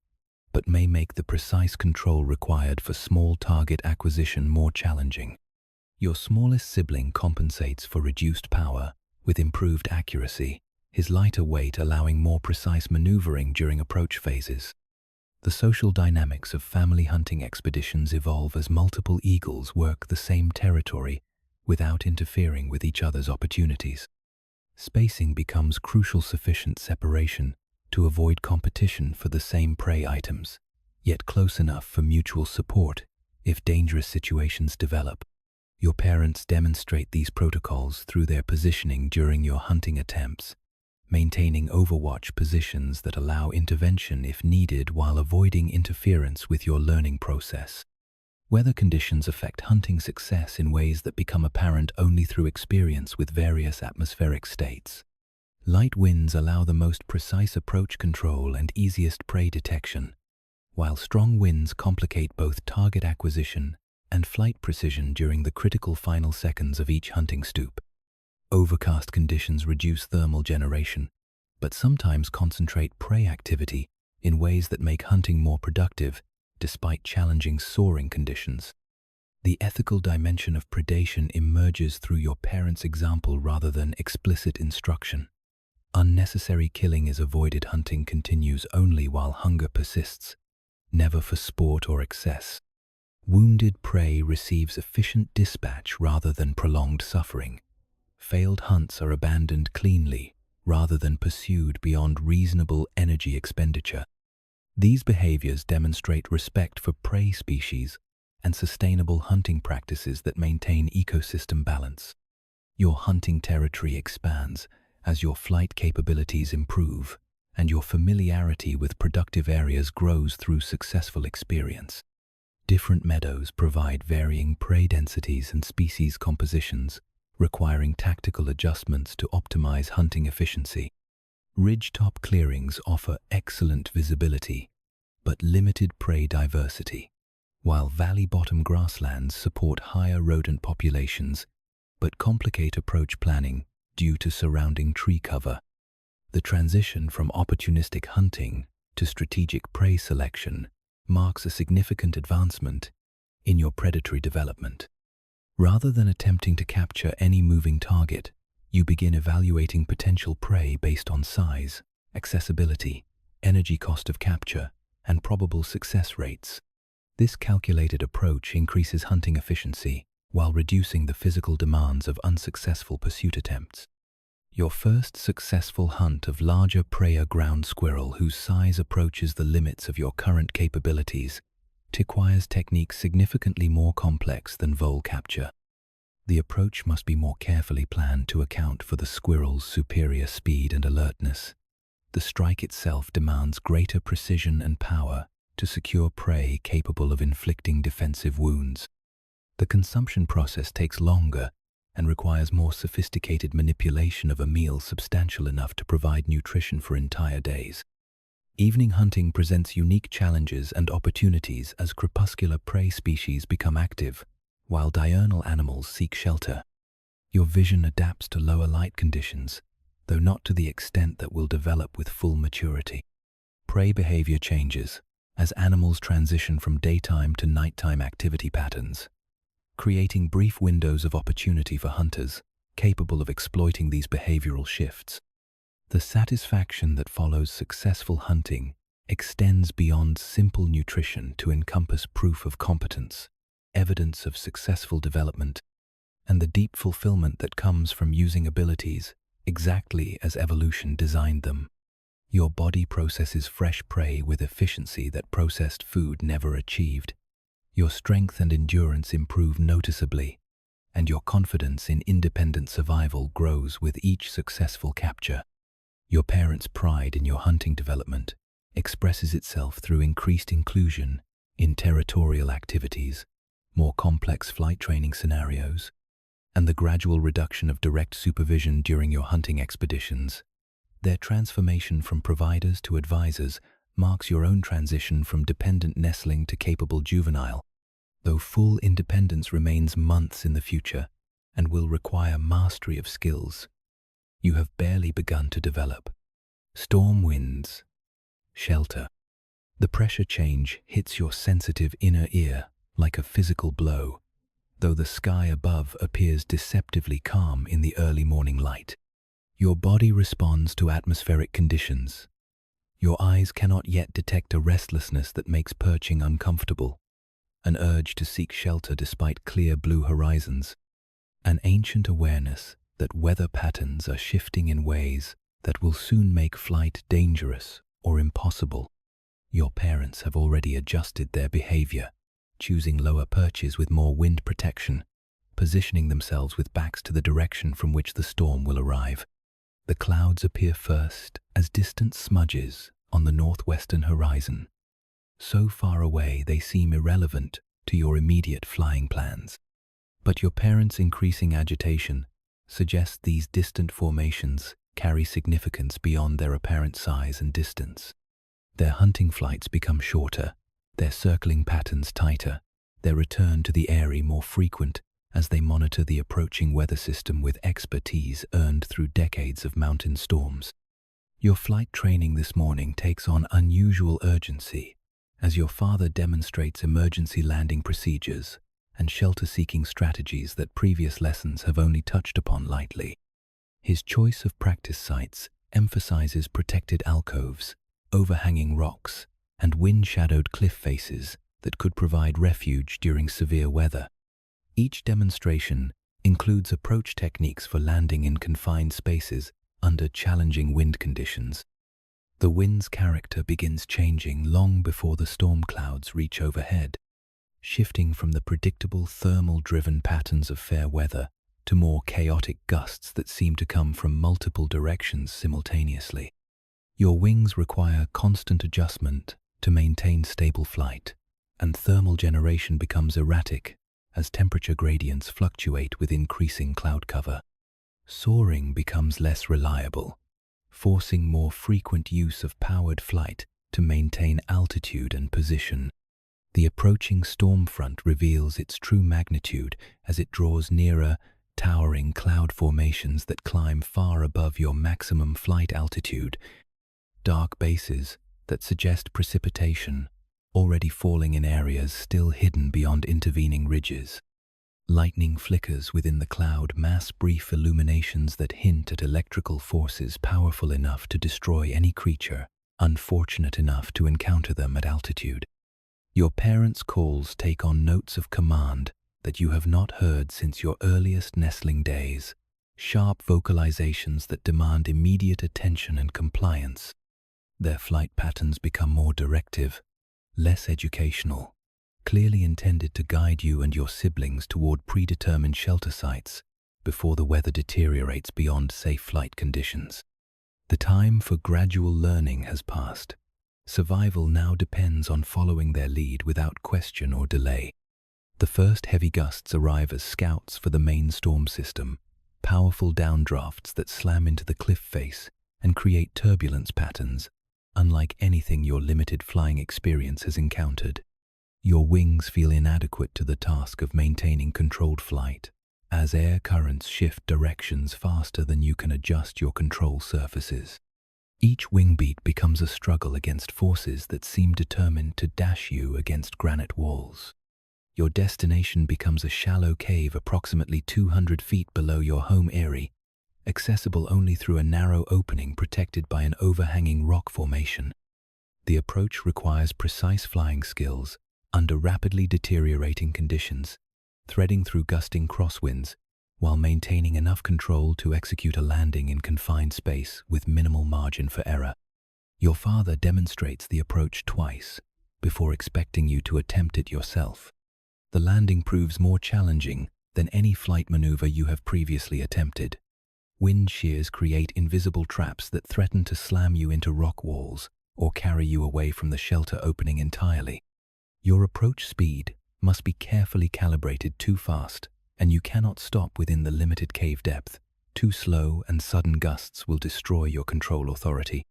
but may make the precise control required for small target acquisition more challenging. Your smallest sibling compensates for reduced power with improved accuracy, his lighter weight allowing more precise maneuvering during approach phases. The social dynamics of family hunting expeditions evolve as multiple eagles work the same territory without interfering with each other's opportunities. Spacing becomes crucial, sufficient separation to avoid competition for the same prey items, yet close enough for mutual support if dangerous situations develop. Your parents demonstrate these protocols through their positioning during your hunting attempts, maintaining overwatch positions that allow intervention if needed while avoiding interference with your learning process. Weather conditions affect hunting success in ways that become apparent only through experience with various atmospheric states. Light winds allow the most precise approach control and easiest prey detection, while strong winds complicate both target acquisition and flight precision during the critical final seconds of each hunting stoop. Overcast conditions reduce thermal generation, but sometimes concentrate prey activity in ways that make hunting more productive despite challenging soaring conditions. The ethical dimension of predation emerges through your parents' example rather than explicit instruction. Unnecessary killing is avoided. Hunting continues only while hunger persists, never for sport or excess. Wounded prey receives efficient dispatch rather than prolonged suffering. Failed hunts are abandoned cleanly rather than pursued beyond reasonable energy expenditure. These behaviors demonstrate respect for prey species and sustainable hunting practices that maintain ecosystem balance. Your hunting territory expands as your flight capabilities improve and your familiarity with productive areas grows through successful experience. Different meadows provide varying prey densities and species compositions, requiring tactical adjustments to optimize hunting efficiency. Ridgetop clearings offer excellent visibility, but limited prey diversity, while valley-bottom grasslands support higher rodent populations, but complicate approach planning due to surrounding tree cover. The transition from opportunistic hunting to strategic prey selection marks a significant advancement in your predatory development. Rather than attempting to capture any moving target, you begin evaluating potential prey based on size, accessibility, energy cost of capture, and probable success rates. This calculated approach increases hunting efficiency while reducing the physical demands of unsuccessful pursuit attempts. Your first successful hunt of larger prey, a ground squirrel whose size approaches the limits of your current capabilities, requires techniques significantly more complex than vole capture. The approach must be more carefully planned to account for the squirrel's superior speed and alertness. The strike itself demands greater precision and power to secure prey capable of inflicting defensive wounds. The consumption process takes longer and requires more sophisticated manipulation of a meal substantial enough to provide nutrition for entire days. Evening hunting presents unique challenges and opportunities as crepuscular prey species become active, while diurnal animals seek shelter. Your vision adapts to lower light conditions, though not to the extent that will develop with full maturity. Prey behavior changes as animals transition from daytime to nighttime activity patterns, creating brief windows of opportunity for hunters capable of exploiting these behavioral shifts. The satisfaction that follows successful hunting extends beyond simple nutrition to encompass proof of competence, evidence of successful development, and the deep fulfillment that comes from using abilities exactly as evolution designed them. Your body processes fresh prey with efficiency that processed food never achieved. Your strength and endurance improve noticeably, and your confidence in independent survival grows with each successful capture. Your parents' pride in your hunting development expresses itself through increased inclusion in territorial activities, more complex flight training scenarios, and the gradual reduction of direct supervision during your hunting expeditions. Their transformation from providers to advisors marks your own transition from dependent nestling to capable juvenile, though full independence remains months in the future and will require mastery of skills you have barely begun to develop. Storm winds. Shelter. The pressure change hits your sensitive inner ear like a physical blow, though the sky above appears deceptively calm in the early morning light. Your body responds to atmospheric conditions. Your eyes cannot yet detect a restlessness that makes perching uncomfortable, an urge to seek shelter despite clear blue horizons, an ancient awareness that weather patterns are shifting in ways that will soon make flight dangerous or impossible. Your parents have already adjusted their behavior, choosing lower perches with more wind protection, positioning themselves with backs to the direction from which the storm will arrive. The clouds appear first as distant smudges on the northwestern horizon. So far away they seem irrelevant to your immediate flying plans. But your parents' increasing agitation suggests these distant formations carry significance beyond their apparent size and distance. Their hunting flights become shorter, their circling patterns tighter, their return to the eyrie more frequent as they monitor the approaching weather system with expertise earned through decades of mountain storms. Your flight training this morning takes on unusual urgency as your father demonstrates emergency landing procedures and shelter-seeking strategies that previous lessons have only touched upon lightly. His choice of practice sites emphasizes protected alcoves, overhanging rocks, and wind-shadowed cliff faces that could provide refuge during severe weather. Each demonstration includes approach techniques for landing in confined spaces under challenging wind conditions. The wind's character begins changing long before the storm clouds reach overhead, shifting from the predictable thermal-driven patterns of fair weather to more chaotic gusts that seem to come from multiple directions simultaneously. Your wings require constant adjustment to maintain stable flight, and thermal generation becomes erratic as temperature gradients fluctuate with increasing cloud cover. Soaring becomes less reliable, forcing more frequent use of powered flight to maintain altitude and position. The approaching storm front reveals its true magnitude as it draws nearer, towering cloud formations that climb far above your maximum flight altitude, dark bases that suggest precipitation already falling in areas still hidden beyond intervening ridges. Lightning flickers within the cloud mass brief illuminations that hint at electrical forces powerful enough to destroy any creature unfortunate enough to encounter them at altitude. Your parents' calls take on notes of command that you have not heard since your earliest nestling days, sharp vocalizations that demand immediate attention and compliance. Their flight patterns become more directive, less educational, clearly intended to guide you and your siblings toward predetermined shelter sites before the weather deteriorates beyond safe flight conditions. The time for gradual learning has passed. Survival now depends on following their lead without question or delay. The first heavy gusts arrive as scouts for the main storm system, powerful downdrafts that slam into the cliff face and create turbulence patterns, unlike anything your limited flying experience has encountered. Your wings feel inadequate to the task of maintaining controlled flight, as air currents shift directions faster than you can adjust your control surfaces. Each wing beat becomes a struggle against forces that seem determined to dash you against granite walls. Your destination becomes a shallow cave approximately 200 feet below your home eyrie, accessible only through a narrow opening protected by an overhanging rock formation. The approach requires precise flying skills under rapidly deteriorating conditions, threading through gusting crosswinds while maintaining enough control to execute a landing in confined space with minimal margin for error. Your father demonstrates the approach twice before expecting you to attempt it yourself. The landing proves more challenging than any flight maneuver you have previously attempted. Wind shears create invisible traps that threaten to slam you into rock walls or carry you away from the shelter opening entirely. Your approach speed must be carefully calibrated. Too fast, and you cannot stop within the limited cave depth. Too slow and sudden gusts will destroy your control authority.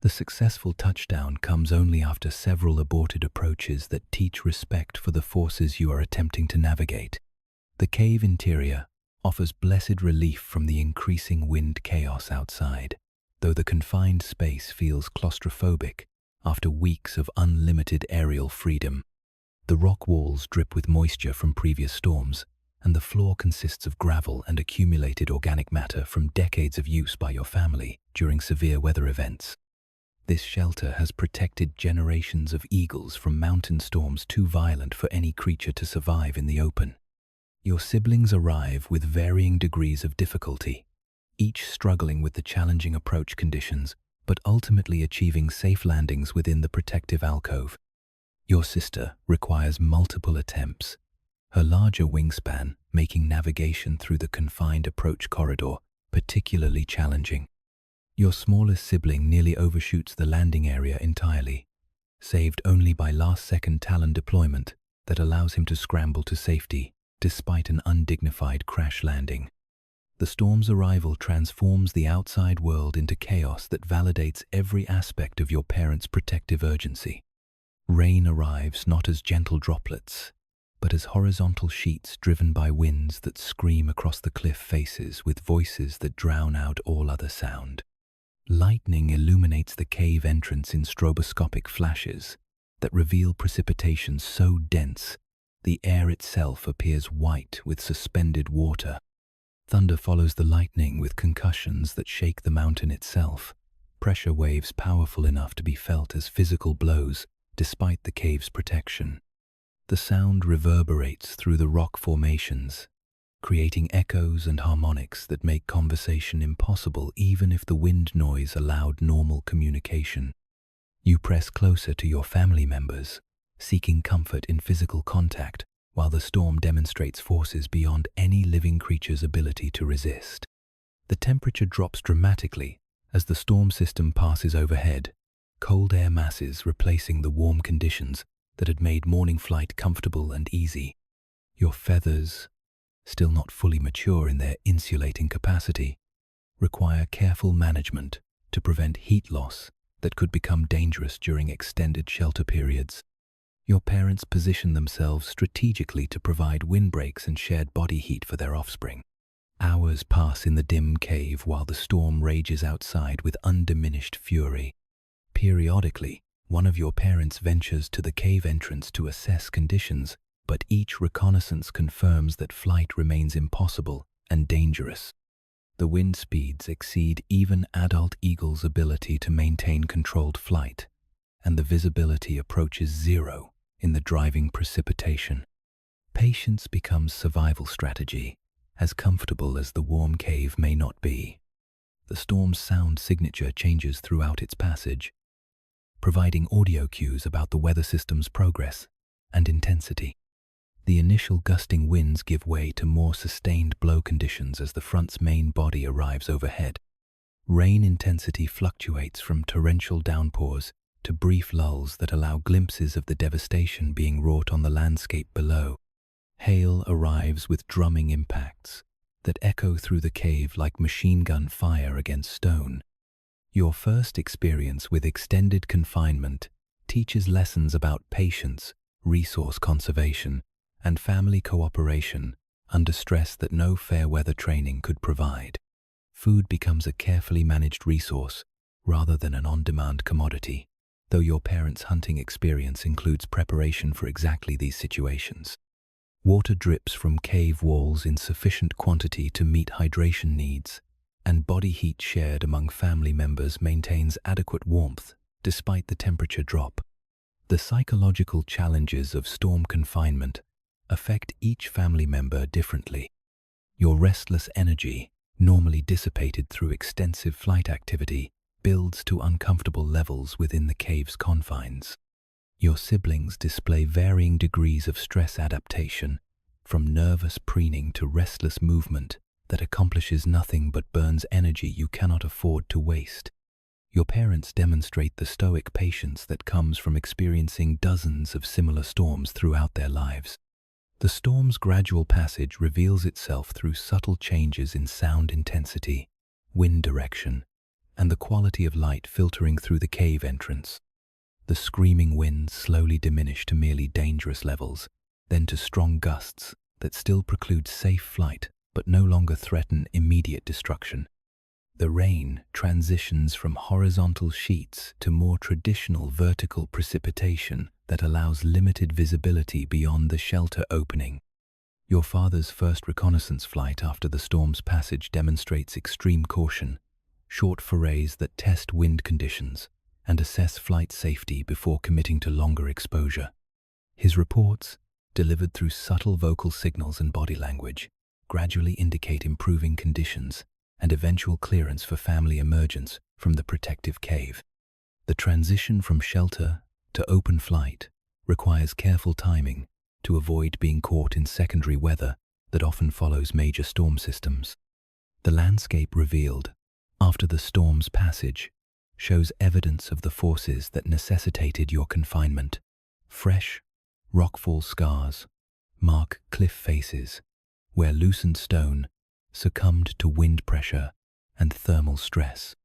The successful touchdown comes only after several aborted approaches that teach respect for the forces you are attempting to navigate. The cave interior offers blessed relief from the increasing wind chaos outside, though the confined space feels claustrophobic after weeks of unlimited aerial freedom. The rock walls drip with moisture from previous storms, and the floor consists of gravel and accumulated organic matter from decades of use by your family during severe weather events. This shelter has protected generations of eagles from mountain storms too violent for any creature to survive in the open. Your siblings arrive with varying degrees of difficulty, each struggling with the challenging approach conditions, but ultimately achieving safe landings within the protective alcove. Your sister requires multiple attempts, her larger wingspan making navigation through the confined approach corridor particularly challenging. Your smallest sibling nearly overshoots the landing area entirely, saved only by last-second Talon deployment that allows him to scramble to safety despite an undignified crash landing. The storm's arrival transforms the outside world into chaos that validates every aspect of your parents' protective urgency. Rain arrives not as gentle droplets, but as horizontal sheets driven by winds that scream across the cliff faces with voices that drown out all other sound. Lightning illuminates the cave entrance in stroboscopic flashes that reveal precipitation so dense the air itself appears white with suspended water. Thunder follows the lightning with concussions that shake the mountain itself, pressure waves powerful enough to be felt as physical blows despite the cave's protection. The sound reverberates through the rock formations, creating echoes and harmonics that make conversation impossible even if the wind noise allowed normal communication. You press closer to your family members, seeking comfort in physical contact, while the storm demonstrates forces beyond any living creature's ability to resist. The temperature drops dramatically as the storm system passes overhead, cold air masses replacing the warm conditions that had made morning flight comfortable and easy. Your feathers, still not fully mature in their insulating capacity, require careful management to prevent heat loss that could become dangerous during extended shelter periods. Your parents position themselves strategically to provide windbreaks and shared body heat for their offspring. Hours pass in the dim cave while the storm rages outside with undiminished fury. Periodically, one of your parents ventures to the cave entrance to assess conditions, but each reconnaissance confirms that flight remains impossible and dangerous. The wind speeds exceed even adult eagles' ability to maintain controlled flight, and the visibility approaches zero in the driving precipitation. Patience becomes survival strategy, as comfortable as the warm cave may not be. The storm's sound signature changes throughout its passage, providing audio cues about the weather system's progress and intensity. The initial gusting winds give way to more sustained blow conditions as the front's main body arrives overhead. Rain intensity fluctuates from torrential downpours to brief lulls that allow glimpses of the devastation being wrought on the landscape below. Hail arrives with drumming impacts that echo through the cave like machine gun fire against stone. Your first experience with extended confinement teaches lessons about patience, resource conservation, and family cooperation under stress that no fair weather training could provide. Food becomes a carefully managed resource rather than an on-demand commodity, though your parents' hunting experience includes preparation for exactly these situations. Water drips from cave walls in sufficient quantity to meet hydration needs, and body heat shared among family members maintains adequate warmth despite the temperature drop. The psychological challenges of storm confinement affect each family member differently. Your restless energy, normally dissipated through extensive flight activity, builds to uncomfortable levels within the cave's confines. Your siblings display varying degrees of stress adaptation, from nervous preening to restless movement that accomplishes nothing but burns energy you cannot afford to waste. Your parents demonstrate the stoic patience that comes from experiencing dozens of similar storms throughout their lives. The storm's gradual passage reveals itself through subtle changes in sound intensity, wind direction, and the quality of light filtering through the cave entrance. The screaming winds slowly diminish to merely dangerous levels, then to strong gusts that still preclude safe flight but no longer threaten immediate destruction. The rain transitions from horizontal sheets to more traditional vertical precipitation that allows limited visibility beyond the shelter opening. Your father's first reconnaissance flight after the storm's passage demonstrates extreme caution, short forays that test wind conditions and assess flight safety before committing to longer exposure. His reports, delivered through subtle vocal signals and body language, gradually indicate improving conditions and eventual clearance for family emergence from the protective cave. The transition from shelter to open flight requires careful timing to avoid being caught in secondary weather that often follows major storm systems. The landscape revealed after the storm's passage shows evidence of the forces that necessitated your confinement. Fresh, rockfall scars mark cliff faces where loosened stone succumbed to wind pressure and thermal stress.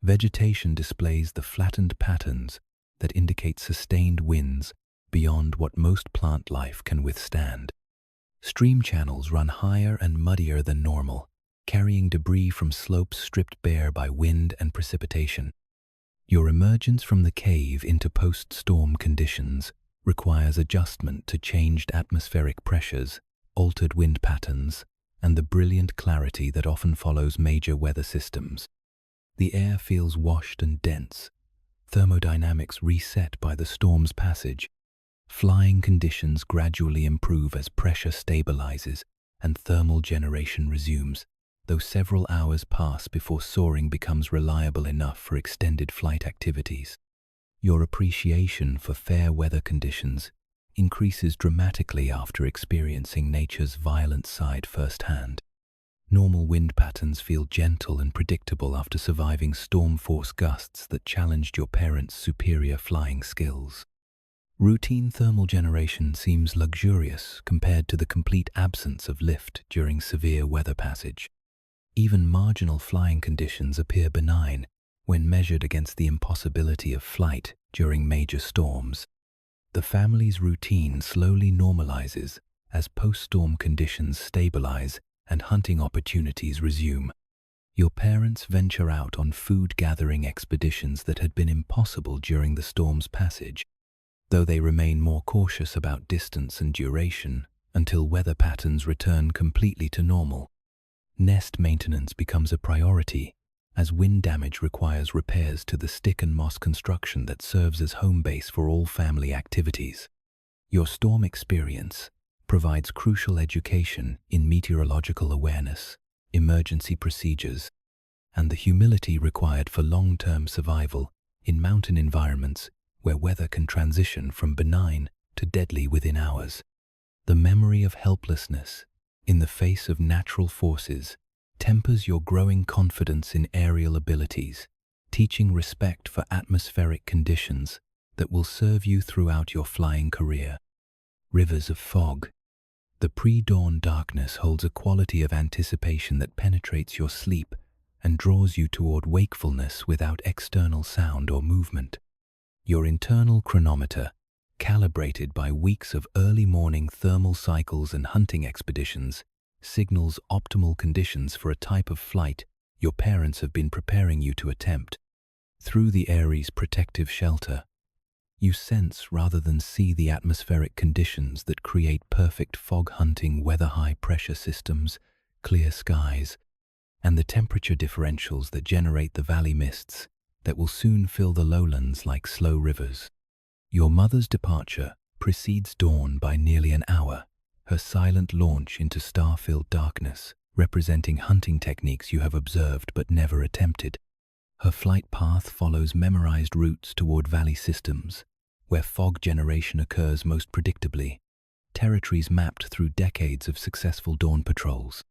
Vegetation displays the flattened patterns that indicate sustained winds beyond what most plant life can withstand. Stream channels run higher and muddier than normal, carrying debris from slopes stripped bare by wind and precipitation. Your emergence from the cave into post-storm conditions requires adjustment to changed atmospheric pressures, altered wind patterns, and the brilliant clarity that often follows major weather systems. The air feels washed and dense, thermodynamics reset by the storm's passage. Flying conditions gradually improve as pressure stabilizes and thermal generation resumes, though several hours pass before soaring becomes reliable enough for extended flight activities. Your appreciation for fair weather conditions increases dramatically after experiencing nature's violent side firsthand. Normal wind patterns feel gentle and predictable after surviving storm-force gusts that challenged your parents' superior flying skills. Routine thermal generation seems luxurious compared to the complete absence of lift during severe weather passage. Even marginal flying conditions appear benign when measured against the impossibility of flight during major storms. The family's routine slowly normalizes as post-storm conditions stabilize and hunting opportunities resume. Your parents venture out on food-gathering expeditions that had been impossible during the storm's passage, though they remain more cautious about distance and duration until weather patterns return completely to normal. Nest maintenance becomes a priority, as wind damage requires repairs to the stick and moss construction that serves as home base for all family activities. Your storm experience provides crucial education in meteorological awareness, emergency procedures, and the humility required for long-term survival in mountain environments where weather can transition from benign to deadly within hours. The memory of helplessness in the face of natural forces tempers your growing confidence in aerial abilities, teaching respect for atmospheric conditions that will serve you throughout your flying career. Rivers of fog. The pre-dawn darkness holds a quality of anticipation that penetrates your sleep and draws you toward wakefulness without external sound or movement. Your internal chronometer, calibrated by weeks of early morning thermal cycles and hunting expeditions, signals optimal conditions for a type of flight your parents have been preparing you to attempt. Through the Aries protective shelter, you sense rather than see the atmospheric conditions that create perfect fog hunting, weather-high pressure systems, clear skies, and the temperature differentials that generate the valley mists that will soon fill the lowlands like slow rivers. Your mother's departure precedes dawn by nearly an hour, her silent launch into star-filled darkness, representing hunting techniques you have observed but never attempted. Her flight path follows memorized routes toward valley systems, where fog generation occurs most predictably, territories mapped through decades of successful dawn patrols.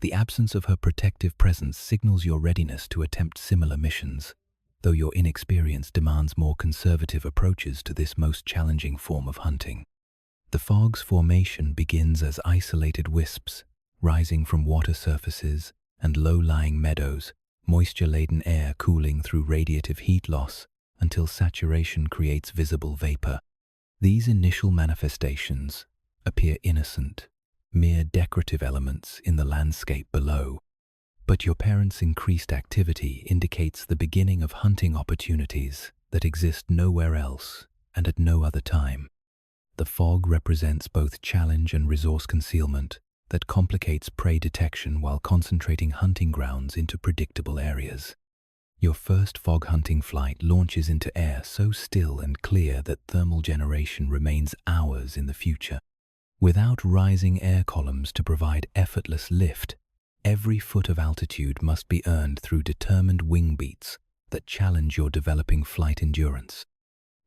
The absence of her protective presence signals your readiness to attempt similar missions, though your inexperience demands more conservative approaches to this most challenging form of hunting. The fog's formation begins as isolated wisps, rising from water surfaces and low-lying meadows, moisture-laden air cooling through radiative heat loss until saturation creates visible vapor. These initial manifestations appear innocent, mere decorative elements in the landscape below. But your parents' increased activity indicates the beginning of hunting opportunities that exist nowhere else and at no other time. The fog represents both challenge and resource concealment that complicates prey detection while concentrating hunting grounds into predictable areas. Your first fog hunting flight launches into air so still and clear that thermal generation remains hours in the future. Without rising air columns to provide effortless lift, every foot of altitude must be earned through determined wing beats that challenge your developing flight endurance.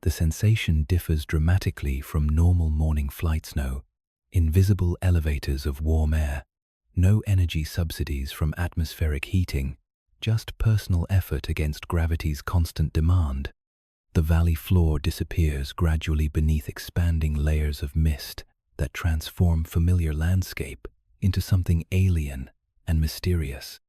The sensation differs dramatically from normal morning flight snow, invisible elevators of warm air, no energy subsidies from atmospheric heating, just personal effort against gravity's constant demand. The valley floor disappears gradually beneath expanding layers of mist that transform familiar landscape into something alien and mysterious.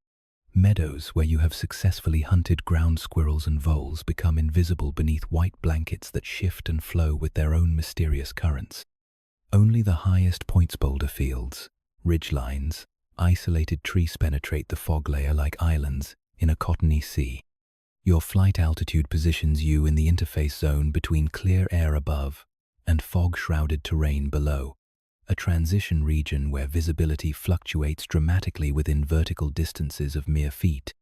Meadows where you have successfully hunted ground squirrels and voles become invisible beneath white blankets that shift and flow with their own mysterious currents. Only the highest points boulder fields, ridgelines, isolated trees penetrate the fog layer like islands in a cottony sea. Your flight altitude positions you in the interface zone between clear air above and fog-shrouded terrain below, a transition region where visibility fluctuates dramatically within vertical distances of mere feet.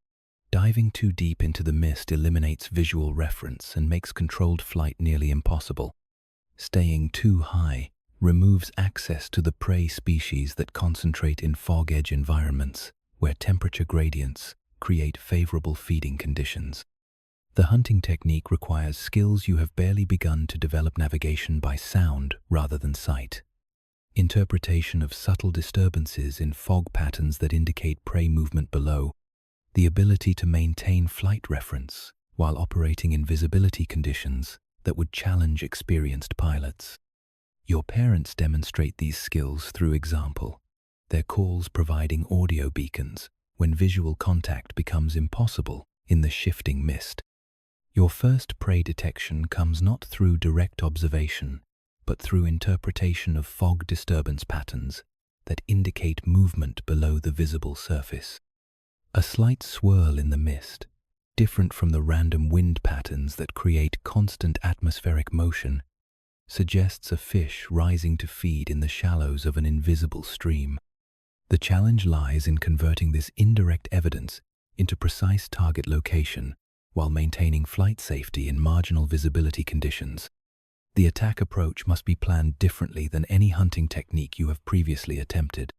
Diving too deep into the mist eliminates visual reference and makes controlled flight nearly impossible. Staying too high removes access to the prey species that concentrate in fog-edge environments, where temperature gradients create favorable feeding conditions. The hunting technique requires skills you have barely begun to develop: navigation by sound rather than sight, interpretation of subtle disturbances in fog patterns that indicate prey movement below, the ability to maintain flight reference while operating in visibility conditions that would challenge experienced pilots. Your parents demonstrate these skills through example, their calls providing audio beacons when visual contact becomes impossible in the shifting mist. Your first prey detection comes not through direct observation, but through interpretation of fog disturbance patterns that indicate movement below the visible surface. A slight swirl in the mist, different from the random wind patterns that create constant atmospheric motion, suggests a fish rising to feed in the shallows of an invisible stream. The challenge lies in converting this indirect evidence into precise target location while maintaining flight safety in marginal visibility conditions. The attack approach must be planned differently than any hunting technique you have previously attempted.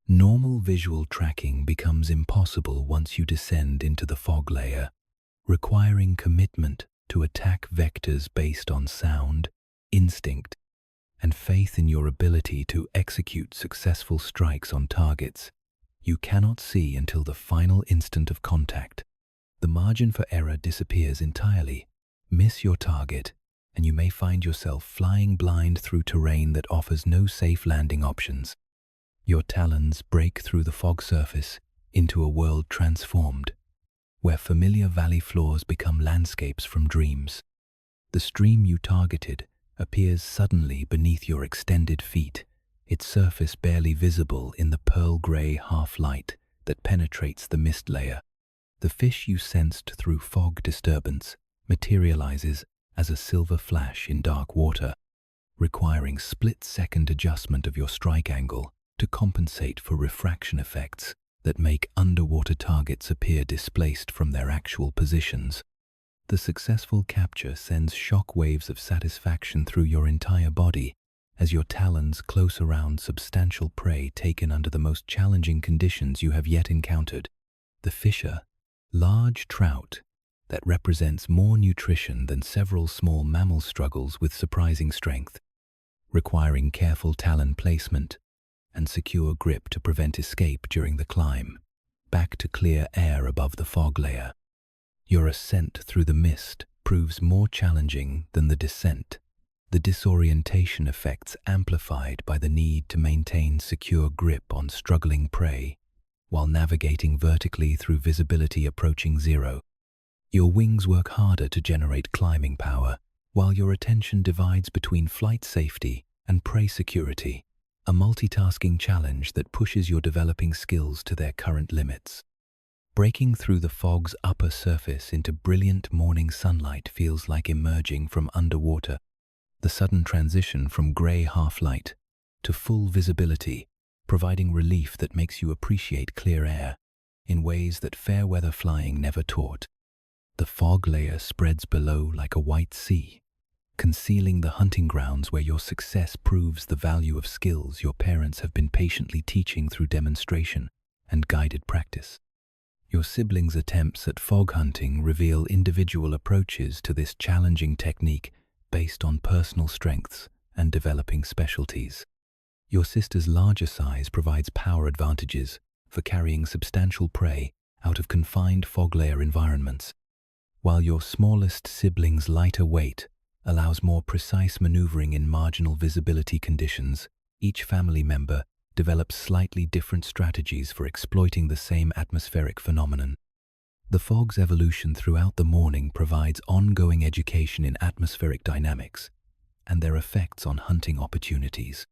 Normal visual tracking becomes impossible once you descend into the fog layer, requiring commitment to attack vectors based on sound, instinct, and faith in your ability to execute successful strikes on targets you cannot see until the final instant of contact. The margin for error disappears entirely. Miss your target, and you may find yourself flying blind through terrain that offers no safe landing options. Your talons break through the fog surface into a world transformed, where familiar valley floors become landscapes from dreams. The stream you targeted appears suddenly beneath your extended feet, its surface barely visible in the pearl-gray half-light that penetrates the mist layer. The fish you sensed through fog disturbance materializes as a silver flash in dark water, requiring split-second adjustment of your strike angle to compensate for refraction effects that make underwater targets appear displaced from their actual positions. The successful capture sends shock waves of satisfaction through your entire body as your talons close around substantial prey taken under the most challenging conditions you have yet encountered. The fisher, large trout that represents more nutrition than several small mammal struggles with surprising strength, requiring careful talon placement and secure grip to prevent escape during the climb, back to clear air above the fog layer. Your ascent through the mist proves more challenging than the descent, the disorientation effects amplified by the need to maintain secure grip on struggling prey while navigating vertically through visibility approaching zero. Your wings work harder to generate climbing power, while your attention divides between flight safety and prey security, a multitasking challenge that pushes your developing skills to their current limits. Breaking through the fog's upper surface into brilliant morning sunlight feels like emerging from underwater. The sudden transition from gray half-light to full visibility, providing relief that makes you appreciate clear air in ways that fair-weather flying never taught. The fog layer spreads below like a white sea, concealing the hunting grounds where your success proves the value of skills your parents have been patiently teaching through demonstration and guided practice. Your siblings' attempts at fog hunting reveal individual approaches to this challenging technique based on personal strengths and developing specialties. Your sister's larger size provides power advantages for carrying substantial prey out of confined fog layer environments, while your smallest sibling's lighter weight allows more precise maneuvering in marginal visibility conditions. Each family member develops slightly different strategies for exploiting the same atmospheric phenomenon. The fog's evolution throughout the morning provides ongoing education in atmospheric dynamics and their effects on hunting opportunities.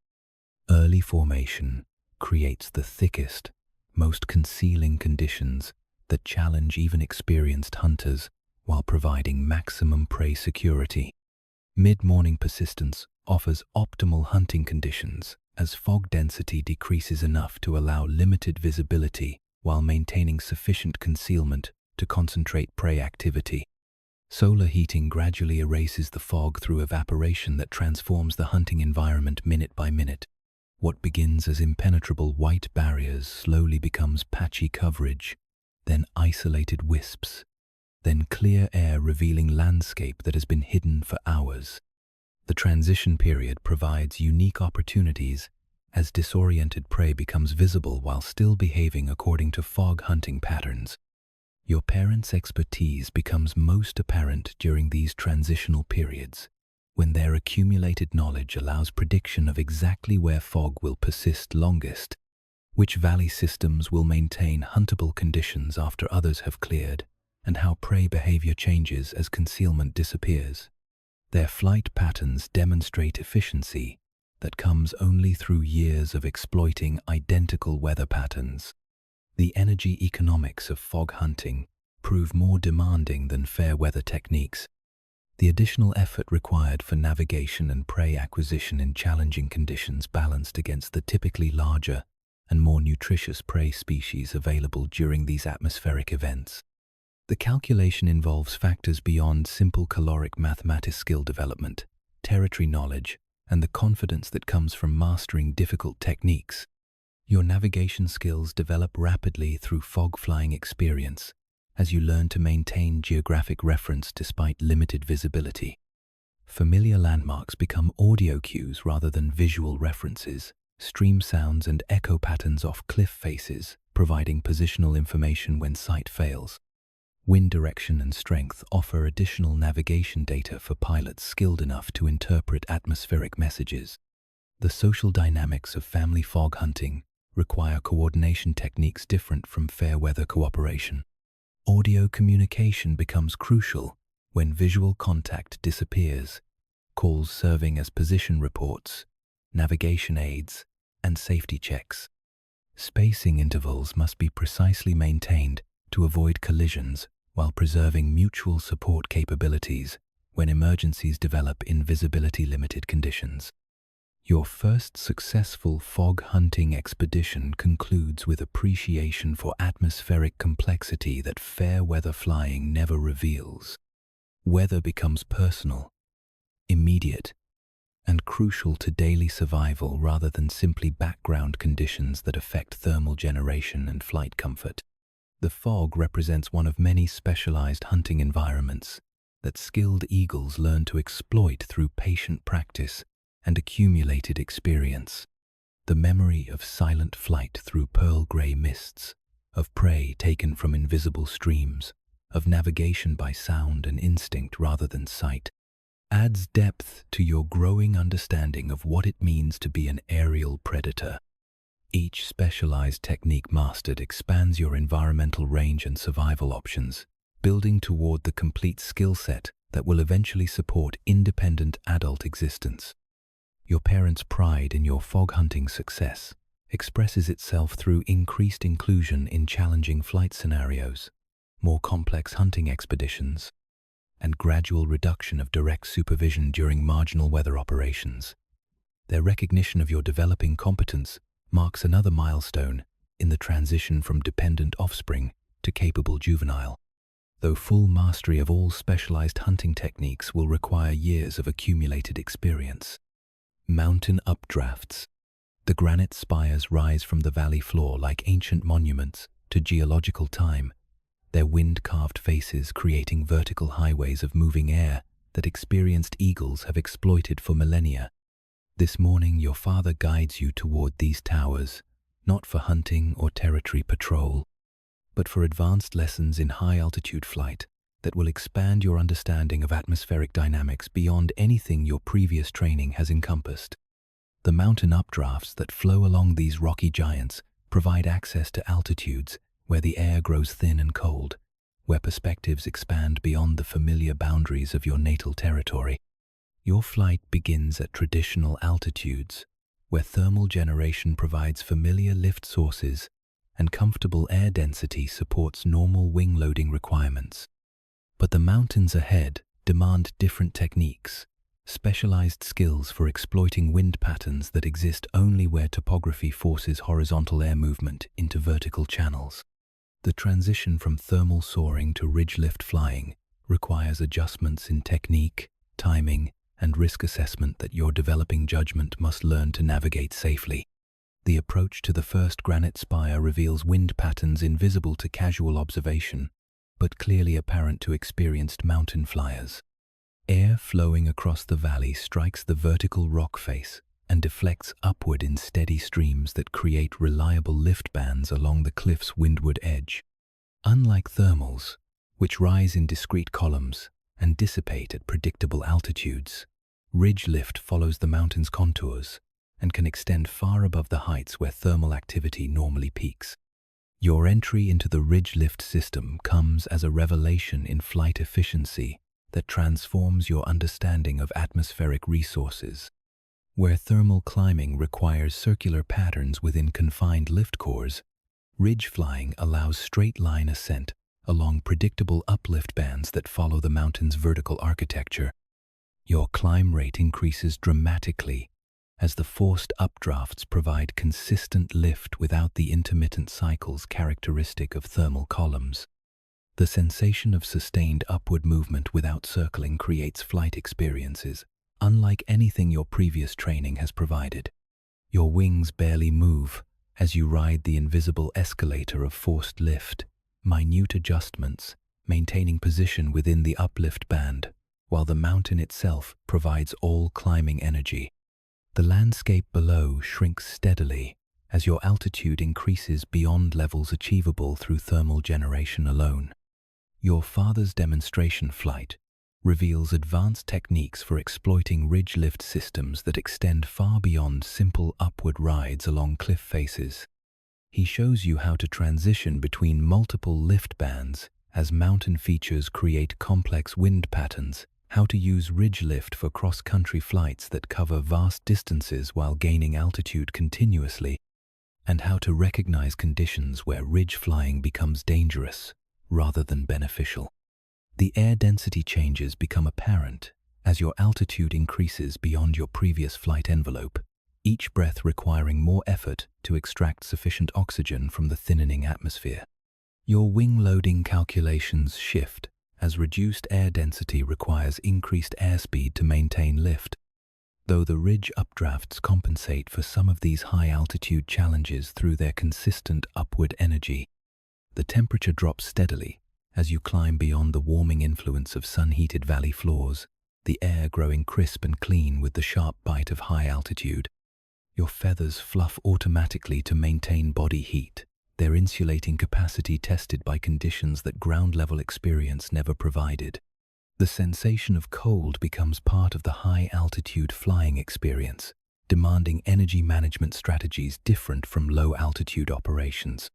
Early formation creates the thickest, most concealing conditions that challenge even experienced hunters while providing maximum prey security. Mid-morning persistence offers optimal hunting conditions as fog density decreases enough to allow limited visibility while maintaining sufficient concealment to concentrate prey activity. Solar heating gradually erases the fog through evaporation that transforms the hunting environment minute by minute. What begins as impenetrable white barriers slowly becomes patchy coverage, then isolated wisps, then clear air revealing landscape that has been hidden for hours. The transition period provides unique opportunities as disoriented prey becomes visible while still behaving according to fog hunting patterns. Your parents' expertise becomes most apparent during these transitional periods, when their accumulated knowledge allows prediction of exactly where fog will persist longest, which valley systems will maintain huntable conditions after others have cleared, and how prey behavior changes as concealment disappears. Their flight patterns demonstrate efficiency that comes only through years of exploiting identical weather patterns. The energy economics of fog hunting prove more demanding than fair weather techniques. The additional effort required for navigation and prey acquisition in challenging conditions balanced against the typically larger and more nutritious prey species available during these atmospheric events. The calculation involves factors beyond simple caloric mathematics skill development, territory knowledge, and the confidence that comes from mastering difficult techniques. Your navigation skills develop rapidly through fog flying experience as you learn to maintain geographic reference despite limited visibility. Familiar landmarks become audio cues rather than visual references, stream sounds and echo patterns off cliff faces, providing positional information when sight fails. Wind direction and strength offer additional navigation data for pilots skilled enough to interpret atmospheric messages. The social dynamics of family fog hunting require coordination techniques different from fair weather cooperation. Audio communication becomes crucial when visual contact disappears, calls serving as position reports, navigation aids, and safety checks. Spacing intervals must be precisely maintained to avoid collisions while preserving mutual support capabilities when emergencies develop in visibility-limited conditions. Your first successful fog hunting expedition concludes with appreciation for atmospheric complexity that fair weather flying never reveals. Weather becomes personal, immediate, and crucial to daily survival rather than simply background conditions that affect thermal generation and flight comfort. The fog represents one of many specialized hunting environments that skilled eagles learn to exploit through patient practice and accumulated experience. The memory of silent flight through pearl-gray mists, of prey taken from invisible streams, of navigation by sound and instinct rather than sight, adds depth to your growing understanding of what it means to be an aerial predator. Each specialized technique mastered expands your environmental range and survival options, building toward the complete skill set that will eventually support independent adult existence. Your parents' pride in your fog hunting success expresses itself through increased inclusion in challenging flight scenarios, more complex hunting expeditions, and gradual reduction of direct supervision during marginal weather operations. Their recognition of your developing competence marks another milestone in the transition from dependent offspring to capable juvenile. Though full mastery of all specialized hunting techniques will require years of accumulated experience. Mountain updrafts. The granite spires rise from the valley floor like ancient monuments to geological time, their wind-carved faces creating vertical highways of moving air that experienced eagles have exploited for millennia. This morning your father guides you toward these towers, not for hunting or territory patrol, but for advanced lessons in high-altitude flight that will expand your understanding of atmospheric dynamics beyond anything your previous training has encompassed. The mountain updrafts that flow along these rocky giants provide access to altitudes where the air grows thin and cold, where perspectives expand beyond the familiar boundaries of your natal territory. Your flight begins at traditional altitudes, where thermal generation provides familiar lift sources and comfortable air density supports normal wing loading requirements. But the mountains ahead demand different techniques, specialized skills for exploiting wind patterns that exist only where topography forces horizontal air movement into vertical channels. The transition from thermal soaring to ridge lift flying requires adjustments in technique, timing, and risk assessment that your developing judgment must learn to navigate safely. The approach to the first granite spire reveals wind patterns invisible to casual observation, but clearly apparent to experienced mountain flyers. Air flowing across the valley strikes the vertical rock face and deflects upward in steady streams that create reliable lift bands along the cliff's windward edge. Unlike thermals, which rise in discrete columns and dissipate at predictable altitudes, ridge lift follows the mountain's contours and can extend far above the heights where thermal activity normally peaks. Your entry into the ridge lift system comes as a revelation in flight efficiency that transforms your understanding of atmospheric resources. Where thermal climbing requires circular patterns within confined lift cores, ridge flying allows straight-line ascent along predictable uplift bands that follow the mountain's vertical architecture. Your climb rate increases dramatically as the forced updrafts provide consistent lift without the intermittent cycles characteristic of thermal columns. The sensation of sustained upward movement without circling creates flight experiences unlike anything your previous training has provided. Your wings barely move as you ride the invisible escalator of forced lift, minute adjustments, maintaining position within the uplift band, while the mountain itself provides all climbing energy. The landscape below shrinks steadily as your altitude increases beyond levels achievable through thermal generation alone. Your father's demonstration flight reveals advanced techniques for exploiting ridge lift systems that extend far beyond simple upward rides along cliff faces He shows you how to transition between multiple lift bands as mountain features create complex wind patterns, how to use ridge lift for cross-country flights that cover vast distances while gaining altitude continuously, and how to recognize conditions where ridge flying becomes dangerous rather than beneficial. The air density changes become apparent as your altitude increases beyond your previous flight envelope, each breath requiring more effort to extract sufficient oxygen from the thinning atmosphere. Your wing loading calculations shift as reduced air density requires increased airspeed to maintain lift. Though the ridge updrafts compensate for some of these high-altitude challenges through their consistent upward energy, the temperature drops steadily as you climb beyond the warming influence of sun-heated valley floors, the air growing crisp and clean with the sharp bite of high altitude. Your feathers fluff automatically to maintain body heat, their insulating capacity tested by conditions that ground-level experience never provided. The sensation of cold becomes part of the high-altitude flying experience, demanding energy management strategies different from low-altitude operations.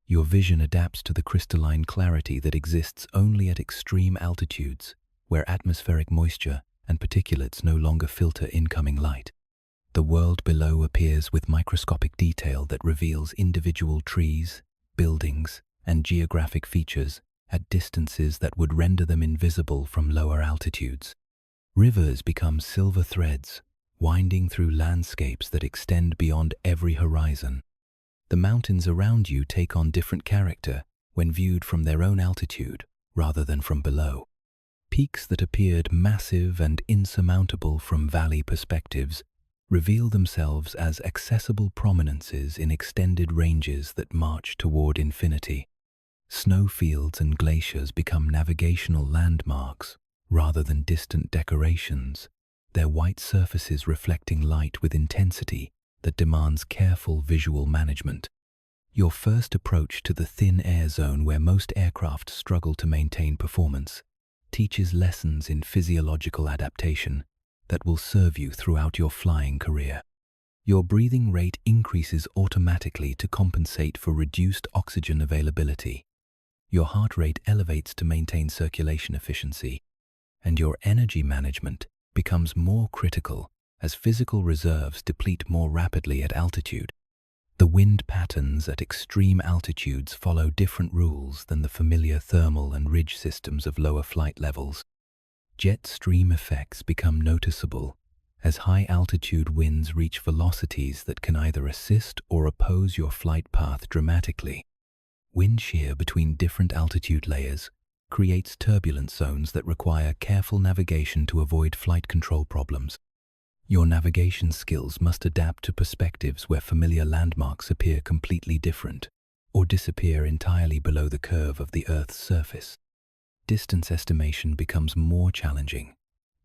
Your vision adapts to the crystalline clarity that exists only at extreme altitudes, where atmospheric moisture and particulates no longer filter incoming light. The world below appears with microscopic detail that reveals individual trees, buildings, and geographic features at distances that would render them invisible from lower altitudes. Rivers become silver threads, winding through landscapes that extend beyond every horizon. The mountains around you take on different character when viewed from their own altitude rather than from below. Peaks that appeared massive and insurmountable from valley perspectives reveal themselves as accessible prominences in extended ranges that march toward infinity. Snowfields and glaciers become navigational landmarks rather than distant decorations, their white surfaces reflecting light with intensity that demands careful visual management. Your first approach to the thin air zone where most aircraft struggle to maintain performance teaches lessons in physiological adaptation that will serve you throughout your flying career. Your breathing rate increases automatically to compensate for reduced oxygen availability. Your heart rate elevates to maintain circulation efficiency, and your energy management becomes more critical as physical reserves deplete more rapidly at altitude. The wind patterns at extreme altitudes follow different rules than the familiar thermal and ridge systems of lower flight levels. Jet stream effects become noticeable as high-altitude winds reach velocities that can either assist or oppose your flight path dramatically. Wind shear between different altitude layers creates turbulence zones that require careful navigation to avoid flight control problems. Your navigation skills must adapt to perspectives where familiar landmarks appear completely different or disappear entirely below the curve of the Earth's surface. Distance estimation becomes more challenging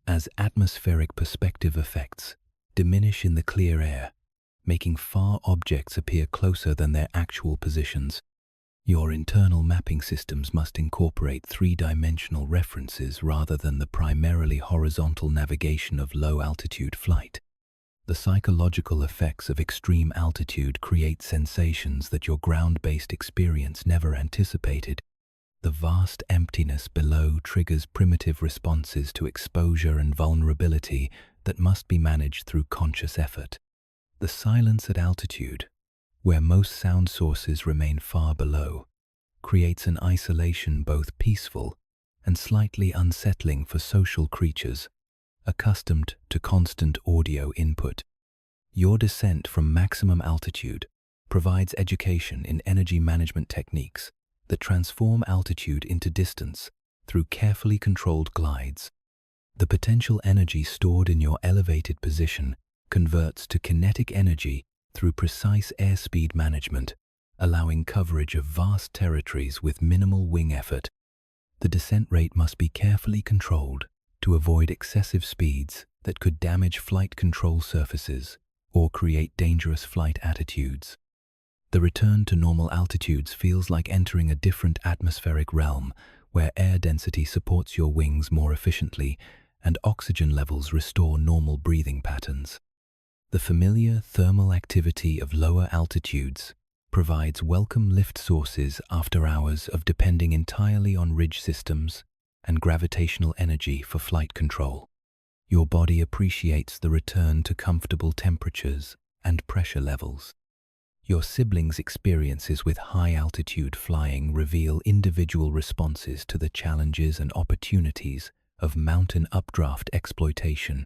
as atmospheric perspective effects diminish in the clear air, making far objects appear closer than their actual positions. Your internal mapping systems must incorporate three-dimensional references rather than the primarily horizontal navigation of low-altitude flight. The psychological effects of extreme altitude create sensations that your ground-based experience never anticipated. The vast emptiness below triggers primitive responses to exposure and vulnerability that must be managed through conscious effort. The silence at altitude, where most sound sources remain far below, creates an isolation both peaceful and slightly unsettling for social creatures accustomed to constant audio input. Your descent from maximum altitude provides education in energy management techniques that transform altitude into distance through carefully controlled glides. The potential energy stored in your elevated position converts to kinetic energy through precise airspeed management, allowing coverage of vast territories with minimal wing effort. The descent rate must be carefully controlled to avoid excessive speeds that could damage flight control surfaces or create dangerous flight attitudes. The return to normal altitudes feels like entering a different atmospheric realm where air density supports your wings more efficiently and oxygen levels restore normal breathing patterns. The familiar thermal activity of lower altitudes provides welcome lift sources after hours of depending entirely on ridge systems and gravitational energy for flight control. Your body appreciates the return to comfortable temperatures and pressure levels. Your siblings' experiences with high-altitude flying reveal individual responses to the challenges and opportunities of mountain updraft exploitation.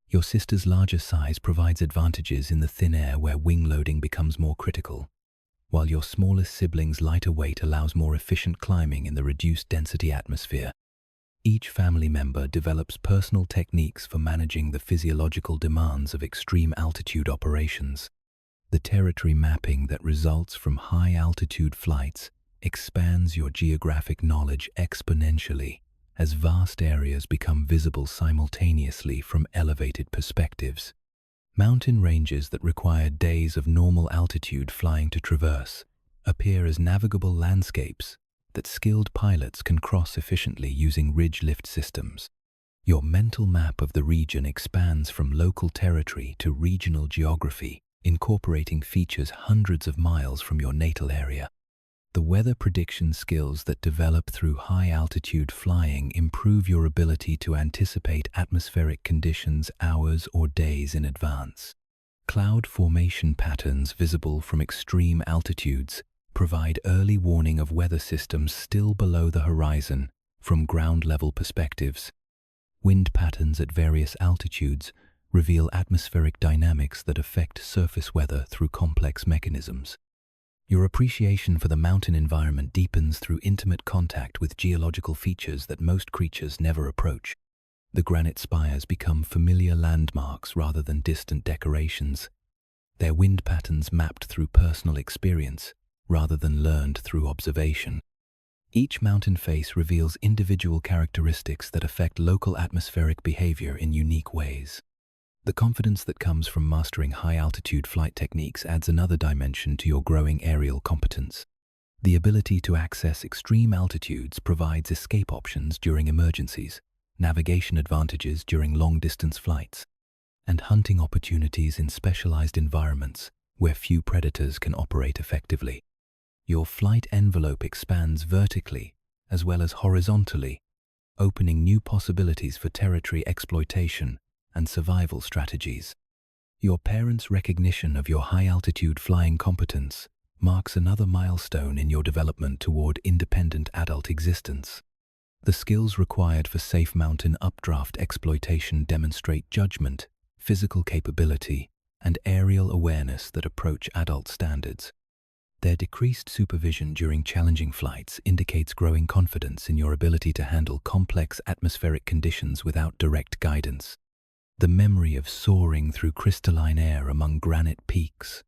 Your sister's larger size provides advantages in the thin air where wing loading becomes more critical, while your smallest sibling's lighter weight allows more efficient climbing in the reduced density atmosphere. Each family member develops personal techniques for managing the physiological demands of extreme altitude operations. The territory mapping that results from high-altitude flights expands your geographic knowledge exponentially as vast areas become visible simultaneously from elevated perspectives. Mountain ranges that require days of normal altitude flying to traverse appear as navigable landscapes that skilled pilots can cross efficiently using ridge lift systems. Your mental map of the region expands from local territory to regional geography, incorporating features hundreds of miles from your natal area. The weather prediction skills that develop through high-altitude flying improve your ability to anticipate atmospheric conditions hours or days in advance. Cloud formation patterns visible from extreme altitudes provide early warning of weather systems still below the horizon from ground-level perspectives. Wind patterns at various altitudes reveal atmospheric dynamics that affect surface weather through complex mechanisms. Your appreciation for the mountain environment deepens through intimate contact with geological features that most creatures never approach. The granite spires become familiar landmarks rather than distant decorations, their wind patterns mapped through personal experience rather than learned through observation. Each mountain face reveals individual characteristics that affect local atmospheric behavior in unique ways. The confidence that comes from mastering high-altitude flight techniques adds another dimension to your growing aerial competence. The ability to access extreme altitudes provides escape options during emergencies, navigation advantages during long-distance flights, and hunting opportunities in specialized environments where few predators can operate effectively. Your flight envelope expands vertically as well as horizontally, opening new possibilities for territory exploitation and survival strategies. Your parents' recognition of your high-altitude flying competence marks another milestone in your development toward independent adult existence. The skills required for safe mountain updraft exploitation demonstrate judgment, physical capability, and aerial awareness that approach adult standards. Their decreased supervision during challenging flights indicates growing confidence in your ability to handle complex atmospheric conditions without direct guidance. The memory of soaring through crystalline air among granite peaks,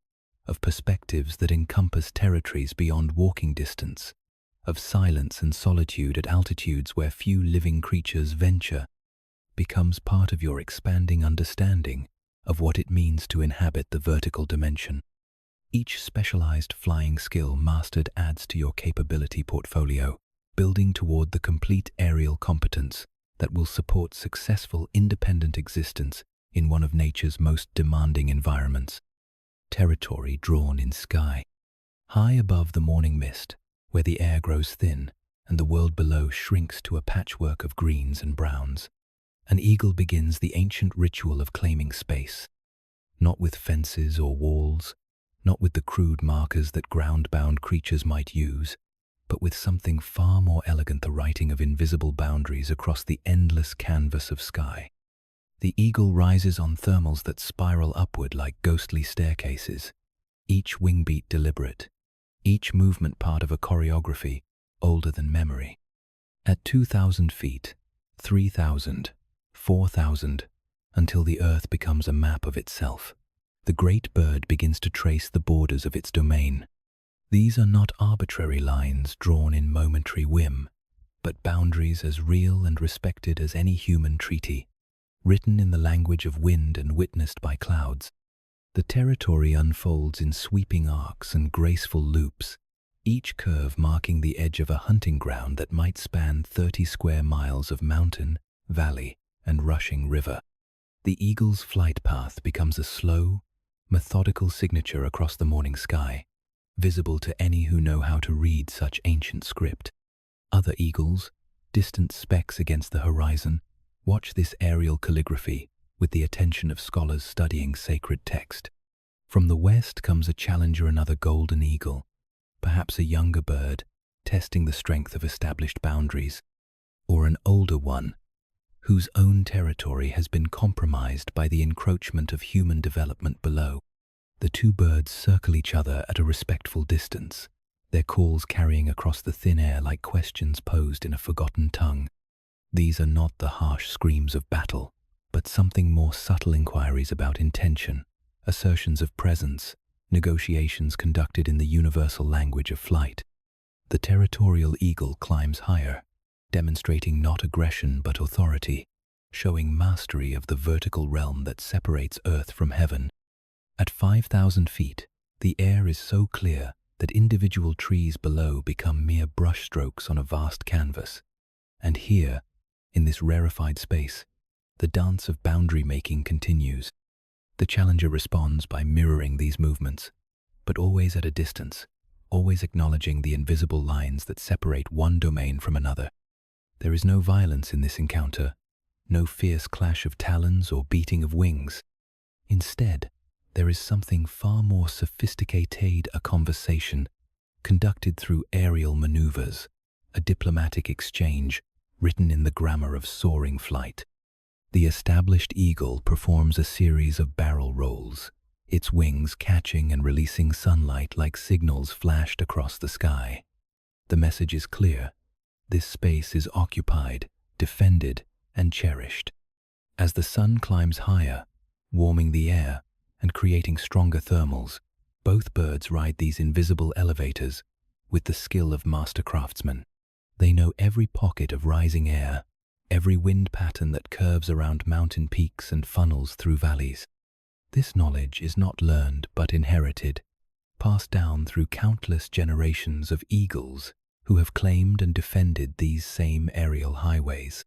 of perspectives that encompass territories beyond walking distance, of silence and solitude at altitudes where few living creatures venture, becomes part of your expanding understanding of what it means to inhabit the vertical dimension. Each specialized flying skill mastered adds to your capability portfolio, building toward the complete aerial competence that will support successful independent existence in one of nature's most demanding environments. Territory drawn in sky. High above the morning mist, where the air grows thin and the world below shrinks to a patchwork of greens and browns, an eagle begins the ancient ritual of claiming space. Not with fences or walls, not with the crude markers that ground-bound creatures might use, but with something far more elegant, the writing of invisible boundaries across the endless canvas of sky. The eagle rises on thermals that spiral upward like ghostly staircases, each wing beat deliberate, each movement part of a choreography older than memory. At 2,000 feet, 3,000, 4,000, until the earth becomes a map of itself, the great bird begins to trace the borders of its domain. These are not arbitrary lines drawn in momentary whim, but boundaries as real and respected as any human treaty, written in the language of wind and witnessed by clouds. The territory unfolds in sweeping arcs and graceful loops, each curve marking the edge of a hunting ground that might span 30 square miles of mountain, valley, and rushing river. The eagle's flight path becomes a slow, methodical signature across the morning sky, visible to any who know how to read such ancient script. Other eagles, distant specks against the horizon, watch this aerial calligraphy with the attention of scholars studying sacred text. From the west comes a challenger, another golden eagle, perhaps a younger bird, testing the strength of established boundaries, or an older one, whose own territory has been compromised by the encroachment of human development below. The two birds circle each other at a respectful distance, their calls carrying across the thin air like questions posed in a forgotten tongue. These are not the harsh screams of battle, but something more subtle inquiries about intention, assertions of presence, negotiations conducted in the universal language of flight. The territorial eagle climbs higher, demonstrating not aggression but authority, showing mastery of the vertical realm that separates earth from heaven. At 5,000 feet, the air is so clear that individual trees below become mere brushstrokes on a vast canvas. And here, in this rarefied space, the dance of boundary making continues. The challenger responds by mirroring these movements, but always at a distance, always acknowledging the invisible lines that separate one domain from another. There is no violence in this encounter, no fierce clash of talons or beating of wings. Instead, there is something far more sophisticated, a conversation conducted through aerial maneuvers, a diplomatic exchange written in the grammar of soaring flight. The established eagle performs a series of barrel rolls, its wings catching and releasing sunlight like signals flashed across the sky. The message is clear. This space is occupied, defended, and cherished. As the sun climbs higher, warming the air and creating stronger thermals, both birds ride these invisible elevators with the skill of master craftsmen. They know every pocket of rising air, every wind pattern that curves around mountain peaks and funnels through valleys. This knowledge is not learned but inherited, passed down through countless generations of eagles who have claimed and defended these same aerial highways.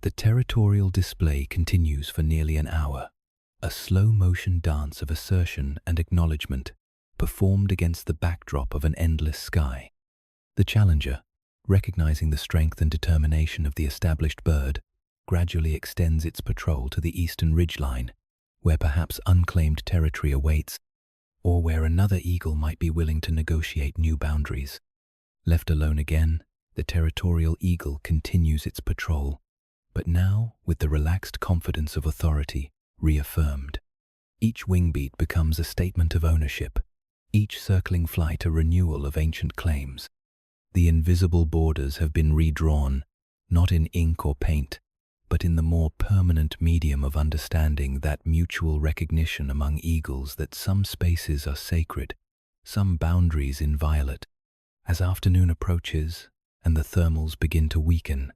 The territorial display continues for nearly an hour, a slow-motion dance of assertion and acknowledgement performed against the backdrop of an endless sky. The challenger, recognizing the strength and determination of the established bird, gradually extends its patrol to the eastern ridgeline, where perhaps unclaimed territory awaits, or where another eagle might be willing to negotiate new boundaries. Left alone again, the territorial eagle continues its patrol, but now with the relaxed confidence of authority reaffirmed. Each wing beat becomes a statement of ownership, each circling flight a renewal of ancient claims. The invisible borders have been redrawn, not in ink or paint, but in the more permanent medium of understanding, that mutual recognition among eagles that some spaces are sacred, some boundaries inviolate. As afternoon approaches and the thermals begin to weaken,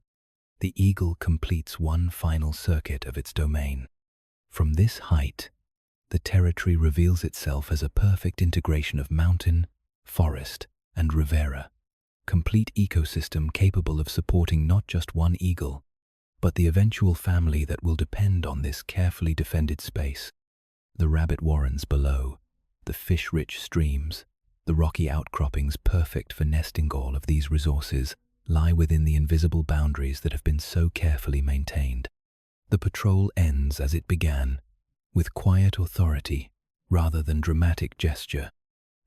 the eagle completes one final circuit of its domain. From this height, the territory reveals itself as a perfect integration of mountain, forest, and rivera, complete ecosystem capable of supporting not just one eagle, but the eventual family that will depend on this carefully defended space. The rabbit warrens below, the fish-rich streams, the rocky outcroppings perfect for nesting all of these resources lie within the invisible boundaries that have been so carefully maintained. The patrol ends as it began, with quiet authority rather than dramatic gesture.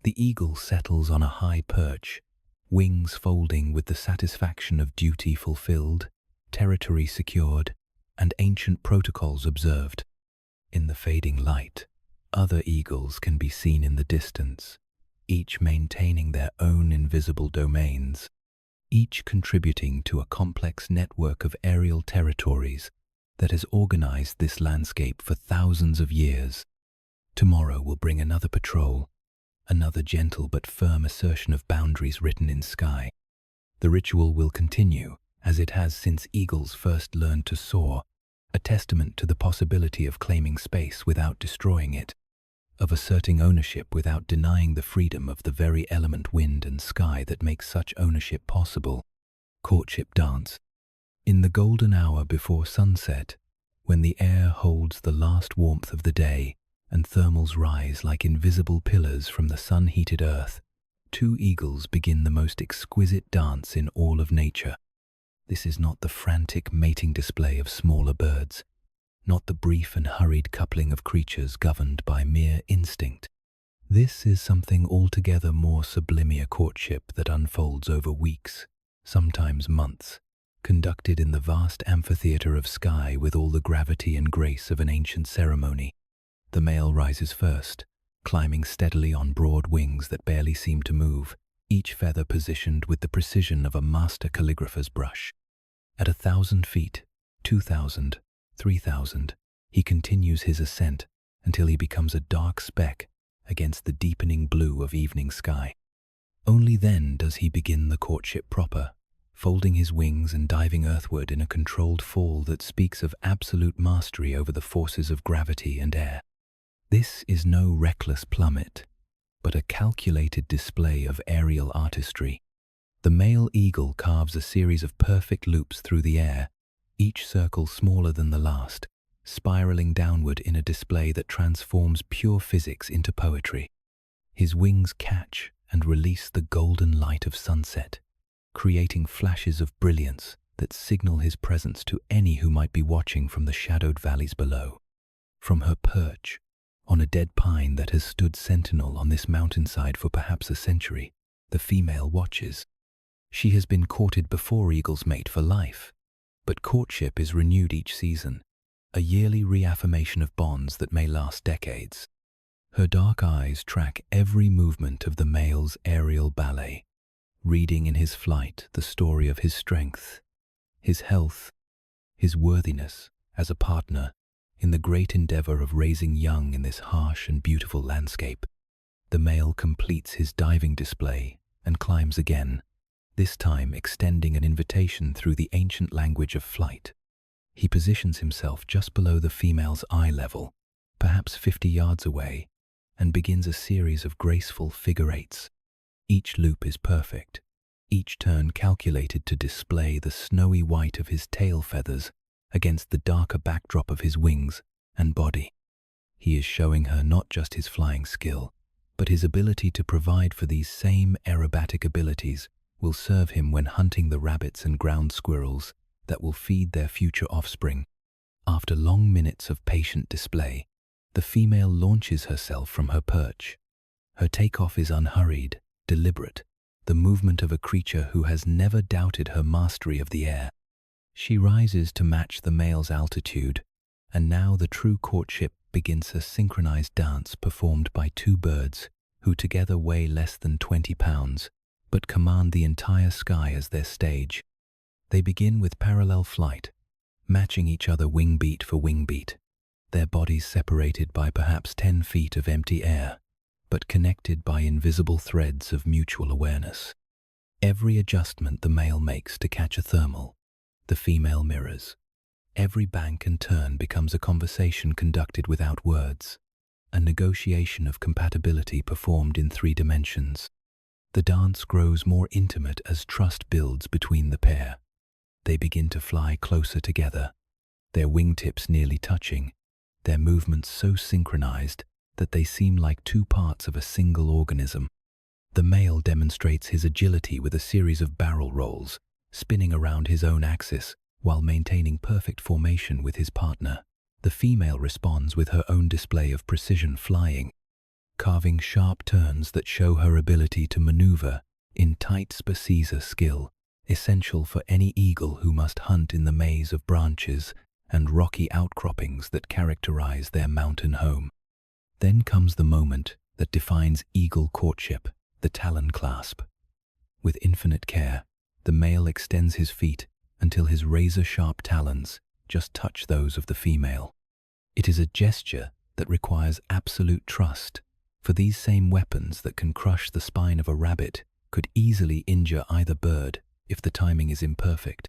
The eagle settles on a high perch, wings folding with the satisfaction of duty fulfilled, territory secured, and ancient protocols observed. In the fading light, other eagles can be seen in the distance, each maintaining their own invisible domains, each contributing to a complex network of aerial territories that has organized this landscape for thousands of years. Tomorrow will bring another patrol, another gentle but firm assertion of boundaries written in sky. The ritual will continue, as it has since eagles first learned to soar, a testament to the possibility of claiming space without destroying it, of asserting ownership without denying the freedom of the very element wind and sky that makes such ownership possible. Courtship dance. In the golden hour before sunset, when the air holds the last warmth of the day and thermals rise like invisible pillars from the sun-heated earth, two eagles begin the most exquisite dance in all of nature. This is not the frantic mating display of smaller birds, not the brief and hurried coupling of creatures governed by mere instinct. This is something altogether more sublime, a courtship that unfolds over weeks, sometimes months, conducted in the vast amphitheater of sky with all the gravity and grace of an ancient ceremony. The male rises first, climbing steadily on broad wings that barely seem to move, each feather positioned with the precision of a master calligrapher's brush. At 1,000 feet, 2,000, 3,000, he continues his ascent until he becomes a dark speck against the deepening blue of evening sky. Only then does he begin the courtship proper, folding his wings and diving earthward in a controlled fall that speaks of absolute mastery over the forces of gravity and air. This is no reckless plummet, but a calculated display of aerial artistry. The male eagle carves a series of perfect loops through the air, each circle smaller than the last, spiraling downward in a display that transforms pure physics into poetry. His wings catch and release the golden light of sunset, creating flashes of brilliance that signal his presence to any who might be watching from the shadowed valleys below. From her perch, on a dead pine that has stood sentinel on this mountainside for perhaps a century, the female watches. She has been courted before eagles mate for life, but courtship is renewed each season, a yearly reaffirmation of bonds that may last decades. Her dark eyes track every movement of the male's aerial ballet, reading in his flight the story of his strength, his health, his worthiness as a partner in the great endeavor of raising young in this harsh and beautiful landscape. The male completes his diving display and climbs again, this time extending an invitation through the ancient language of flight. He positions himself just below the female's eye level, perhaps 50 yards away, and begins a series of graceful figure eights. Each loop is perfect, each turn calculated to display the snowy white of his tail feathers against the darker backdrop of his wings and body. He is showing her not just his flying skill, but his ability to provide for these same aerobatic abilities will serve him when hunting the rabbits and ground squirrels that will feed their future offspring. After long minutes of patient display, the female launches herself from her perch. Her takeoff is unhurried, deliberate, the movement of a creature who has never doubted her mastery of the air. She rises to match the male's altitude, and now the true courtship begins a synchronized dance performed by two birds who together weigh less than 20 pounds, but command the entire sky as their stage. They begin with parallel flight, matching each other wing beat for wing beat, their bodies separated by perhaps 10 feet of empty air, but connected by invisible threads of mutual awareness. Every adjustment the male makes to catch a thermal, the female mirrors. Every bank and turn becomes a conversation conducted without words, a negotiation of compatibility performed in 3 dimensions. The dance grows more intimate as trust builds between the pair. They begin to fly closer together, their wingtips nearly touching, their movements so synchronized that they seem like 2 parts of a single organism. The male demonstrates his agility with a series of barrel rolls, spinning around his own axis while maintaining perfect formation with his partner. The female responds with her own display of precision flying, carving sharp turns that show her ability to maneuver in tight spaceser skill, essential for any eagle who must hunt in the maze of branches and rocky outcroppings that characterize their mountain home. Then comes the moment that defines eagle courtship, the talon clasp. With infinite care, the male extends his feet until his razor-sharp talons just touch those of the female. It is a gesture that requires absolute trust, for these same weapons that can crush the spine of a rabbit could easily injure either bird if the timing is imperfect.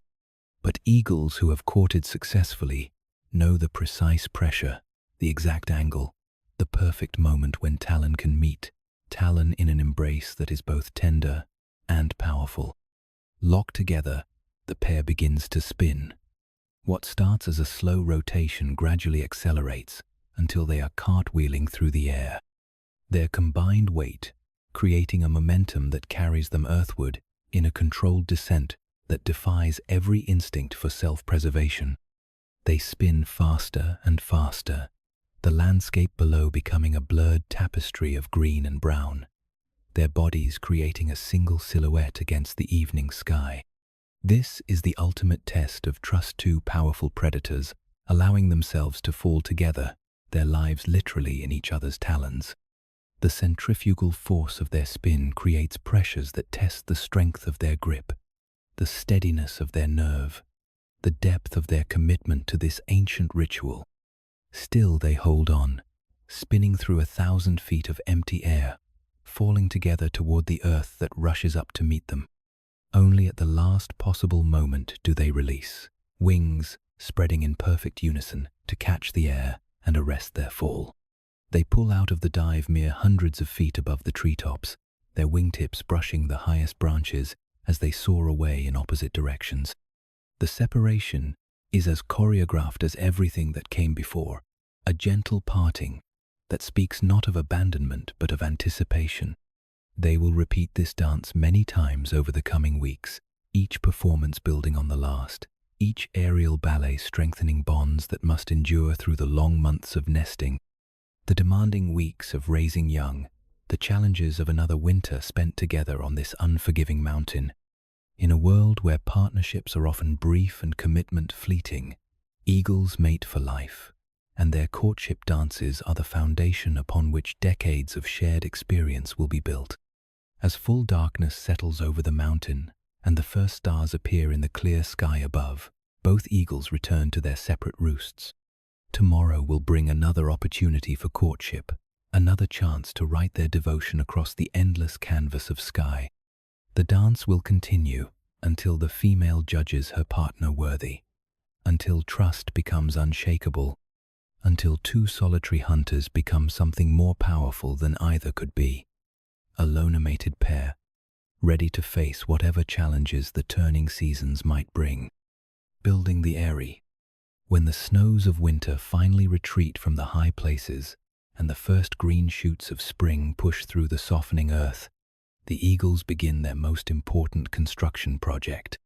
But eagles who have courted successfully know the precise pressure, the exact angle, the perfect moment when talon can meet, talon in an embrace that is both tender and powerful. Locked together, the pair begins to spin. What starts as a slow rotation gradually accelerates until they are cartwheeling through the air. Their combined weight, creating a momentum that carries them earthward in a controlled descent that defies every instinct for self-preservation. They spin faster and faster, the landscape below becoming a blurred tapestry of green and brown, their bodies creating a single silhouette against the evening sky. This is the ultimate test of two powerful predators, allowing themselves to fall together, their lives literally in each other's talons. The centrifugal force of their spin creates pressures that test the strength of their grip, the steadiness of their nerve, the depth of their commitment to this ancient ritual. Still they hold on, spinning through 1,000 feet of empty air, falling together toward the earth that rushes up to meet them. Only at the last possible moment do they release, wings spreading in perfect unison to catch the air and arrest their fall. They pull out of the dive mere hundreds of feet above the treetops, their wingtips brushing the highest branches as they soar away in opposite directions. The separation is as choreographed as everything that came before, a gentle parting that speaks not of abandonment but of anticipation. They will repeat this dance many times over the coming weeks, each performance building on the last, each aerial ballet strengthening bonds that must endure through the long months of nesting, the demanding weeks of raising young, the challenges of another winter spent together on this unforgiving mountain. In a world where partnerships are often brief and commitment fleeting, eagles mate for life, and their courtship dances are the foundation upon which decades of shared experience will be built. As full darkness settles over the mountain and the first stars appear in the clear sky above, both eagles return to their separate roosts. Tomorrow will bring another opportunity for courtship, another chance to write their devotion across the endless canvas of sky. The dance will continue until the female judges her partner worthy, until trust becomes unshakable, until two solitary hunters become something more powerful than either could be. A loner-mated pair, ready to face whatever challenges the turning seasons might bring. Building the eyrie. When the snows of winter finally retreat from the high places and the first green shoots of spring push through the softening earth, the eagles begin their most important construction project.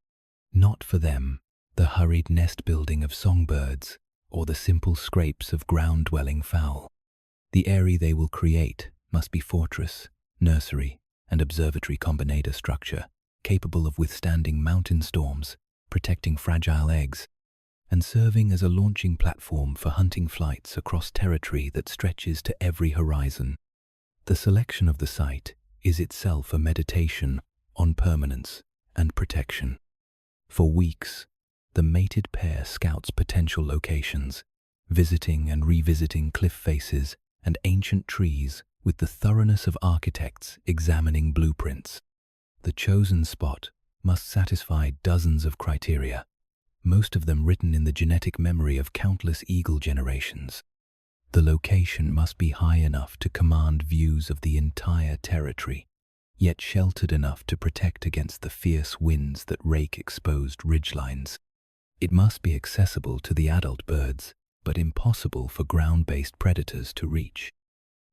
Not for them, the hurried nest building of songbirds or the simple scrapes of ground-dwelling fowl. The eyrie they will create must be fortress, nursery, and observatory combinator structure, capable of withstanding mountain storms, protecting fragile eggs, and serving as a launching platform for hunting flights across territory that stretches to every horizon. The selection of the site is itself a meditation on permanence and protection. For weeks, the mated pair scouts potential locations, visiting and revisiting cliff faces and ancient trees with the thoroughness of architects examining blueprints. The chosen spot must satisfy dozens of criteria, most of them written in the genetic memory of countless eagle generations. The location must be high enough to command views of the entire territory, yet sheltered enough to protect against the fierce winds that rake exposed ridgelines. It must be accessible to the adult birds, but impossible for ground-based predators to reach.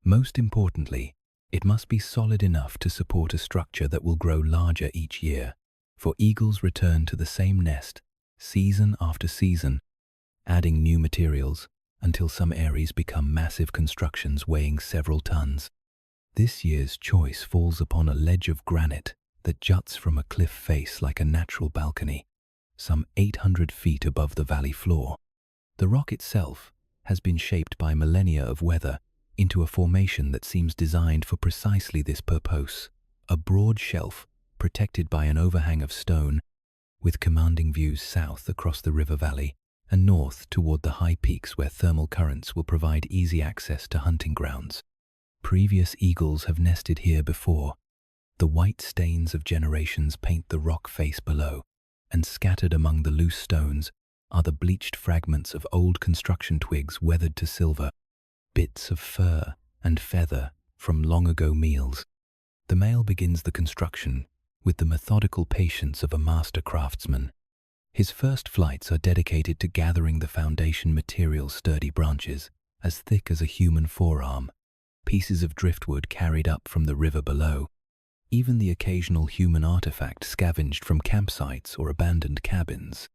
Most importantly, it must be solid enough to support a structure that will grow larger each year, for eagles return to the same nest, season after season, adding new materials until some eyries become massive constructions weighing several tons. This year's choice falls upon a ledge of granite that juts from a cliff face like a natural balcony, some 800 feet above the valley floor. The rock itself has been shaped by millennia of weather into a formation that seems designed for precisely this purpose, a broad shelf protected by an overhang of stone, with commanding views south across the river valley and north toward the high peaks where thermal currents will provide easy access to hunting grounds. Previous eagles have nested here before. The white stains of generations paint the rock face below, and scattered among the loose stones are the bleached fragments of old construction twigs weathered to silver, bits of fur and feather from long-ago meals. The male begins the construction with the methodical patience of a master craftsman. His first flights are dedicated to gathering the foundation material's sturdy branches, as thick as a human forearm, pieces of driftwood carried up from the river below, even the occasional human artifact scavenged from campsites or abandoned cabins.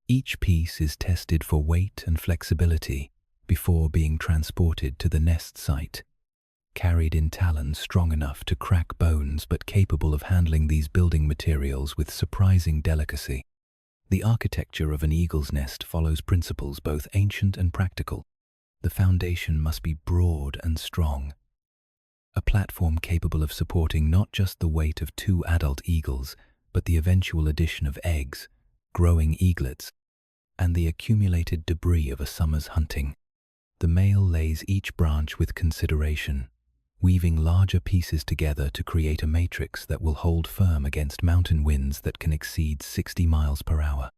Each piece is tested for weight and flexibility before being transported to the nest site. Carried in talons strong enough to crack bones but capable of handling these building materials with surprising delicacy. The architecture of an eagle's nest follows principles both ancient and practical. The foundation must be broad and strong, a platform capable of supporting not just the weight of 2 adult eagles, but the eventual addition of eggs, growing eaglets, and the accumulated debris of a summer's hunting. The male lays each branch with consideration, weaving larger pieces together to create a matrix that will hold firm against mountain winds that can exceed 60 miles per hour.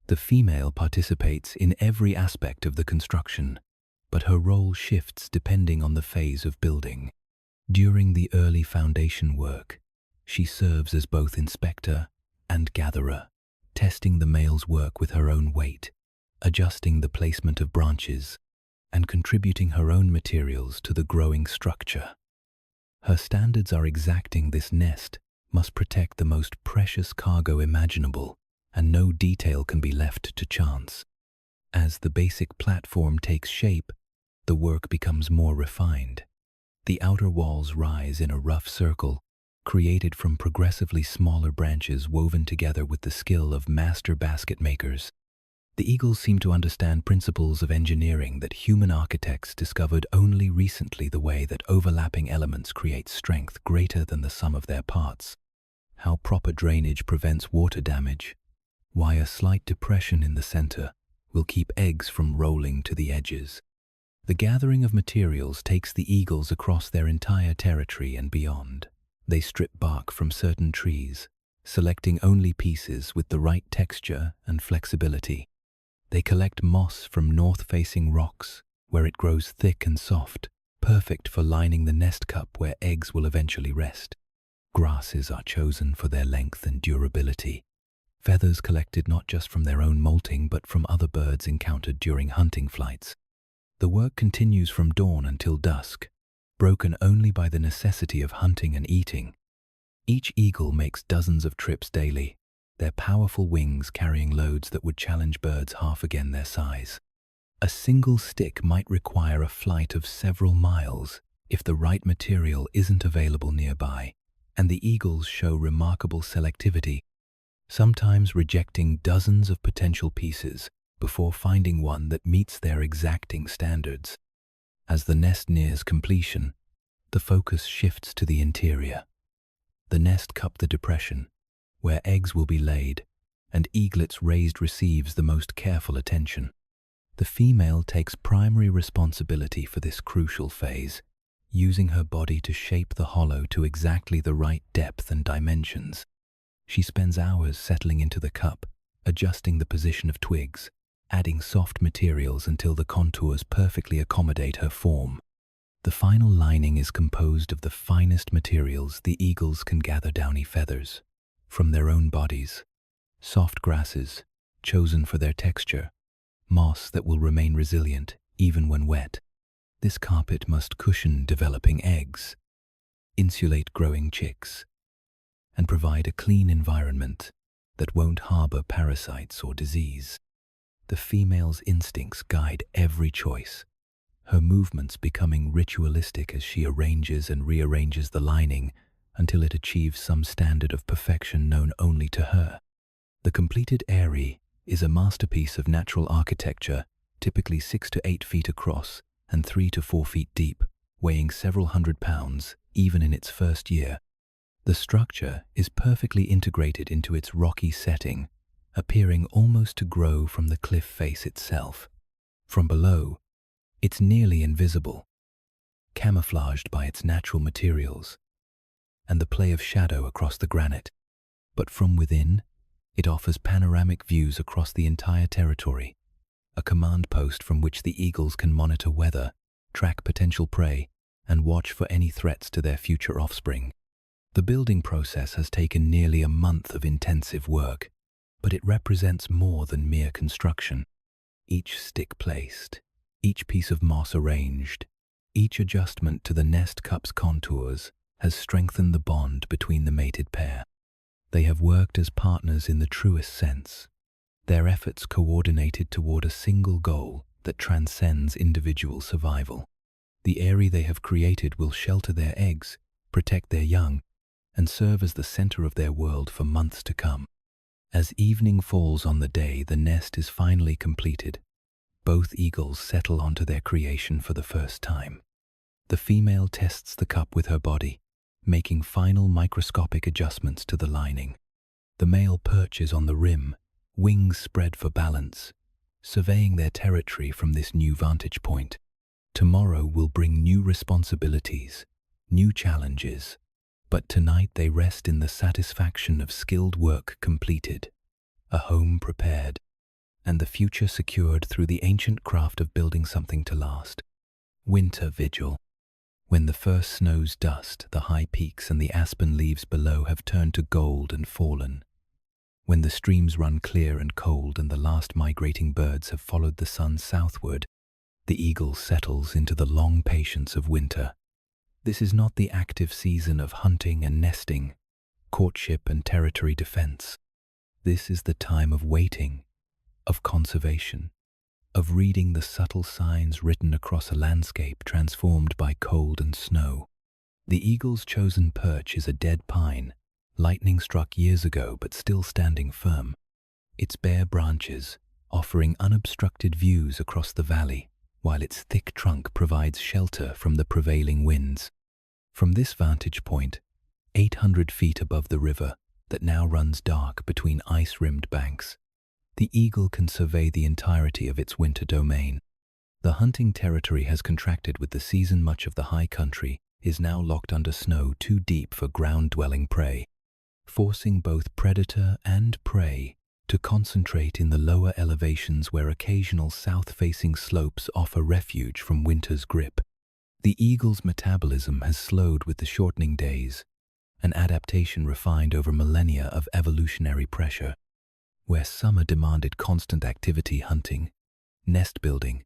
The female participates in every aspect of the construction, but her role shifts depending on the phase of building. During the early foundation work, she serves as both inspector and gatherer, testing the male's work with her own weight, adjusting the placement of branches, and contributing her own materials to the growing structure. Her standards are exacting. This nest must protect the most precious cargo imaginable, and no detail can be left to chance. As the basic platform takes shape, the work becomes more refined. The outer walls rise in a rough circle, created from progressively smaller branches woven together with the skill of master basket makers. The eagles seem to understand principles of engineering that human architects discovered only recently, the way that overlapping elements create strength greater than the sum of their parts, how proper drainage prevents water damage, why a slight depression in the center will keep eggs from rolling to the edges. The gathering of materials takes the eagles across their entire territory and beyond. They strip bark from certain trees, selecting only pieces with the right texture and flexibility. They collect moss from north-facing rocks, where it grows thick and soft, perfect for lining the nest cup where eggs will eventually rest. Grasses are chosen for their length and durability. Feathers collected not just from their own molting but from other birds encountered during hunting flights. The work continues from dawn until dusk, broken only by the necessity of hunting and eating. Each eagle makes dozens of trips daily, their powerful wings carrying loads that would challenge birds half again their size. A single stick might require a flight of several miles if the right material isn't available nearby, and the eagles show remarkable selectivity, sometimes rejecting dozens of potential pieces before finding one that meets their exacting standards. As the nest nears completion, the focus shifts to the interior. The nest cup, the depression, where eggs will be laid, and eaglets raised, receives the most careful attention. The female takes primary responsibility for this crucial phase, using her body to shape the hollow to exactly the right depth and dimensions. She spends hours settling into the cup, adjusting the position of twigs, adding soft materials until the contours perfectly accommodate her form. The final lining is composed of the finest materials the eagles can gather: downy feathers from their own bodies, soft grasses chosen for their texture, moss that will remain resilient even when wet. This carpet must cushion developing eggs, insulate growing chicks, and provide a clean environment that won't harbor parasites or disease. The female's instincts guide every choice, her movements becoming ritualistic as she arranges and rearranges the lining until it achieves some standard of perfection known only to her. The completed eyrie is a masterpiece of natural architecture, typically 6 to 8 feet across and 3 to 4 feet deep, weighing several hundred pounds even in its first year. The structure is perfectly integrated into its rocky setting, appearing almost to grow from the cliff face itself. From below, it's nearly invisible, camouflaged by its natural materials and the play of shadow across the granite. But from within, it offers panoramic views across the entire territory, a command post from which the eagles can monitor weather, track potential prey, and watch for any threats to their future offspring. The building process has taken nearly a month of intensive work, but it represents more than mere construction. Each stick placed, each piece of moss arranged, Each adjustment to the nest cup's contours has strengthened the bond between the mated pair. They have worked as partners in the truest sense, their efforts coordinated toward a single goal that transcends individual survival. The eyrie they have created will shelter their eggs, protect their young, and serve as the center of their world for months to come. As evening falls on the day the nest is finally completed, both eagles settle onto their creation for the first time. The female tests the cup with her body, making final microscopic adjustments to the lining. The male perches on the rim, wings spread for balance, surveying their territory from this new vantage point. Tomorrow will bring new responsibilities, new challenges, but tonight they rest in the satisfaction of skilled work completed, a home prepared, and the future secured through the ancient craft of building something to last. Winter vigil. When the first snows dust, the high peaks and the aspen leaves below have turned to gold and fallen. When the streams run clear and cold and the last migrating birds have followed the sun southward, the eagle settles into the long patience of winter. This is not the active season of hunting and nesting, courtship and territory defense. This is the time of waiting, of conservation, of reading the subtle signs written across a landscape transformed by cold and snow. The eagle's chosen perch is a dead pine, lightning struck years ago but still standing firm, its bare branches offering unobstructed views across the valley, while its thick trunk provides shelter from the prevailing winds. From this vantage point, 800 feet above the river that now runs dark between ice-rimmed banks, the eagle can survey the entirety of its winter domain. The hunting territory has contracted with the season. Much of the high country is now locked under snow too deep for ground-dwelling prey, forcing both predator and prey to concentrate in the lower elevations where occasional south-facing slopes offer refuge from winter's grip. The eagle's metabolism has slowed with the shortening days, an adaptation refined over millennia of evolutionary pressure. Where summer demanded constant activity, hunting, nest building,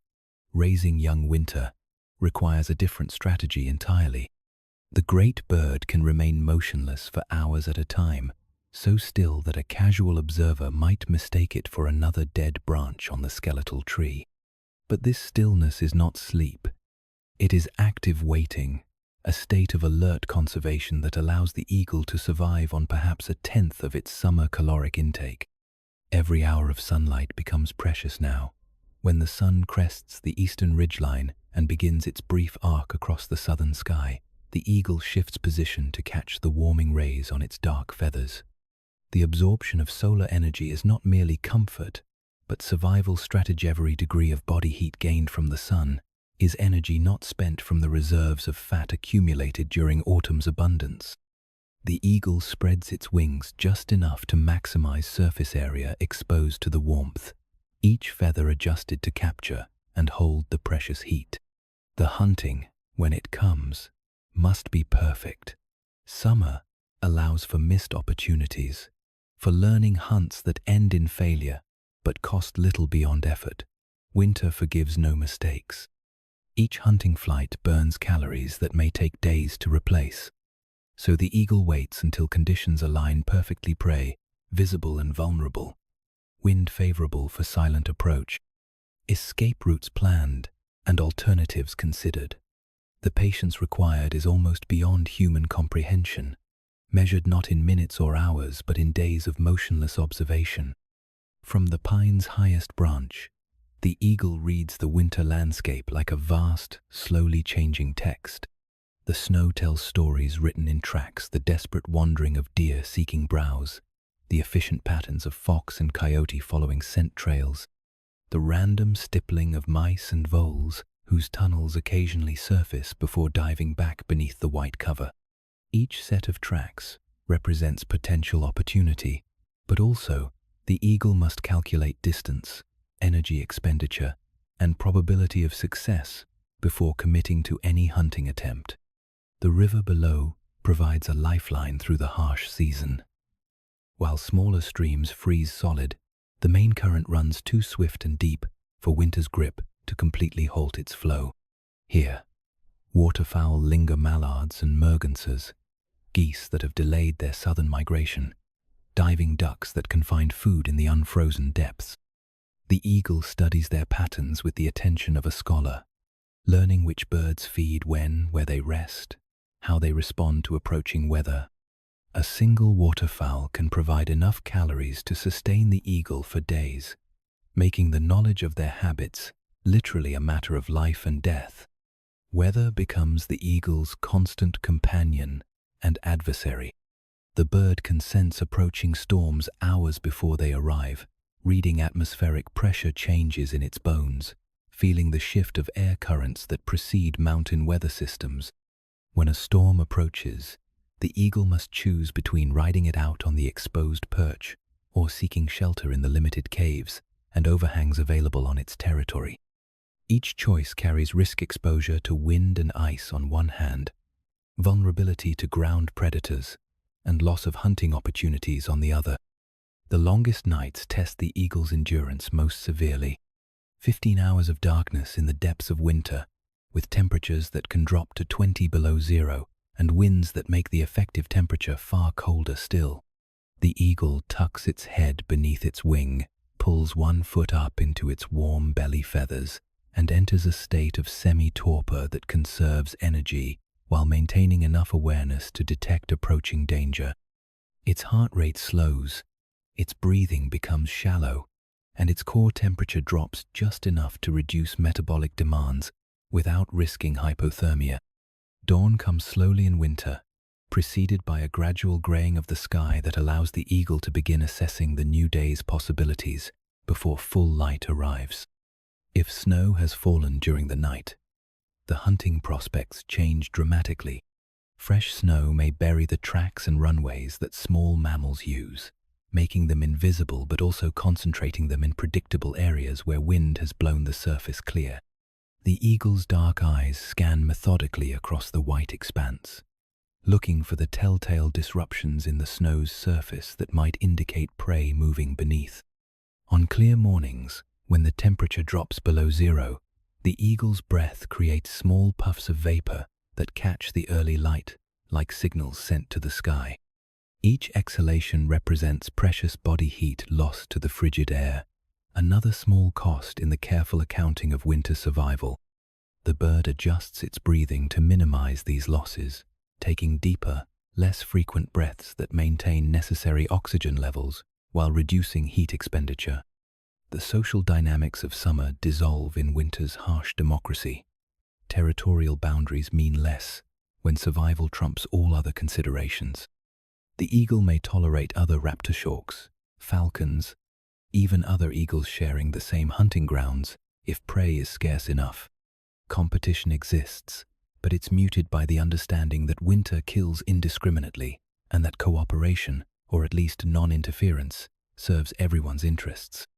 raising young, winter requires a different strategy entirely. The great bird can remain motionless for hours at a time, so still that a casual observer might mistake it for another dead branch on the skeletal tree. But this stillness is not sleep. It is active waiting, a state of alert conservation that allows the eagle to survive on perhaps a tenth of its summer caloric intake. Every hour of sunlight becomes precious now. When the sun crests the eastern ridgeline and begins its brief arc across the southern sky, the eagle shifts position to catch the warming rays on its dark feathers. The absorption of solar energy is not merely comfort, but survival strategy. Every degree of body heat gained from the sun is energy not spent from the reserves of fat accumulated during autumn's abundance. The eagle spreads its wings just enough to maximize surface area exposed to the warmth, each feather adjusted to capture and hold the precious heat. The hunting, when it comes, must be perfect. Summer allows for missed opportunities, for learning hunts that end in failure but cost little beyond effort. Winter forgives no mistakes. Each hunting flight burns calories that may take days to replace. So the eagle waits until conditions align perfectly: prey visible and vulnerable, wind favorable for silent approach, escape routes planned, and alternatives considered. The patience required is almost beyond human comprehension, measured not in minutes or hours but in days of motionless observation. From the pine's highest branch, the eagle reads the winter landscape like a vast, slowly changing text. The snow tells stories written in tracks: the desperate wandering of deer seeking browse, the efficient patterns of fox and coyote following scent trails, the random stippling of mice and voles whose tunnels occasionally surface before diving back beneath the white cover. Each set of tracks represents potential opportunity, but also the eagle must calculate distance, energy expenditure, and probability of success before committing to any hunting attempt. The river below provides a lifeline through the harsh season. While smaller streams freeze solid, the main current runs too swift and deep for winter's grip to completely halt its flow. Here, Waterfowl linger mallards and mergansers, geese that have delayed their southern migration, diving ducks that can find food in the unfrozen depths. The eagle studies their patterns with the attention of a scholar, learning which birds feed when, where they rest, how they respond to approaching weather. A single waterfowl can provide enough calories to sustain the eagle for days, making the knowledge of their habits literally a matter of life and death. Weather becomes the eagle's constant companion and adversary. The bird can sense approaching storms hours before they arrive, reading atmospheric pressure changes in its bones, feeling the shift of air currents that precede mountain weather systems. When a storm approaches, the eagle must choose between riding it out on the exposed perch or seeking shelter in the limited caves and overhangs available on its territory. Each choice carries risk exposure to wind and ice on one hand, vulnerability to ground predators, and loss of hunting opportunities on the other. The longest nights test the eagle's endurance most severely. 15 hours of darkness in the depths of winter, with temperatures that can drop to 20 below zero, and winds that make the effective temperature far colder still. The eagle tucks its head beneath its wing, pulls one foot up into its warm belly feathers, and enters a state of semi-torpor that conserves energy while maintaining enough awareness to detect approaching danger. Its heart rate slows, its breathing becomes shallow, and its core temperature drops just enough to reduce metabolic demands without risking hypothermia. Dawn comes slowly in winter, preceded by a gradual graying of the sky that allows the eagle to begin assessing the new day's possibilities before full light arrives. If snow has fallen during the night, the hunting prospects change dramatically. Fresh snow may bury the tracks and runways that small mammals use, making them invisible but also concentrating them in predictable areas where wind has blown the surface clear. The eagle's dark eyes scan methodically across the white expanse, looking for the telltale disruptions in the snow's surface that might indicate prey moving beneath. On clear mornings, when the temperature drops below zero, the eagle's breath creates small puffs of vapor that catch the early light, like signals sent to the sky. Each exhalation represents precious body heat lost to the frigid air, another small cost in the careful accounting of winter survival. The bird adjusts its breathing to minimize these losses, taking deeper, less frequent breaths that maintain necessary oxygen levels while reducing heat expenditure. The social dynamics of summer dissolve in winter's harsh democracy. Territorial boundaries mean less when survival trumps all other considerations. The eagle may tolerate other raptor storks, falcons, even other eagles sharing the same hunting grounds if prey is scarce enough. Competition exists, but it's muted by the understanding that winter kills indiscriminately and that cooperation, or at least non-interference, serves everyone's interests.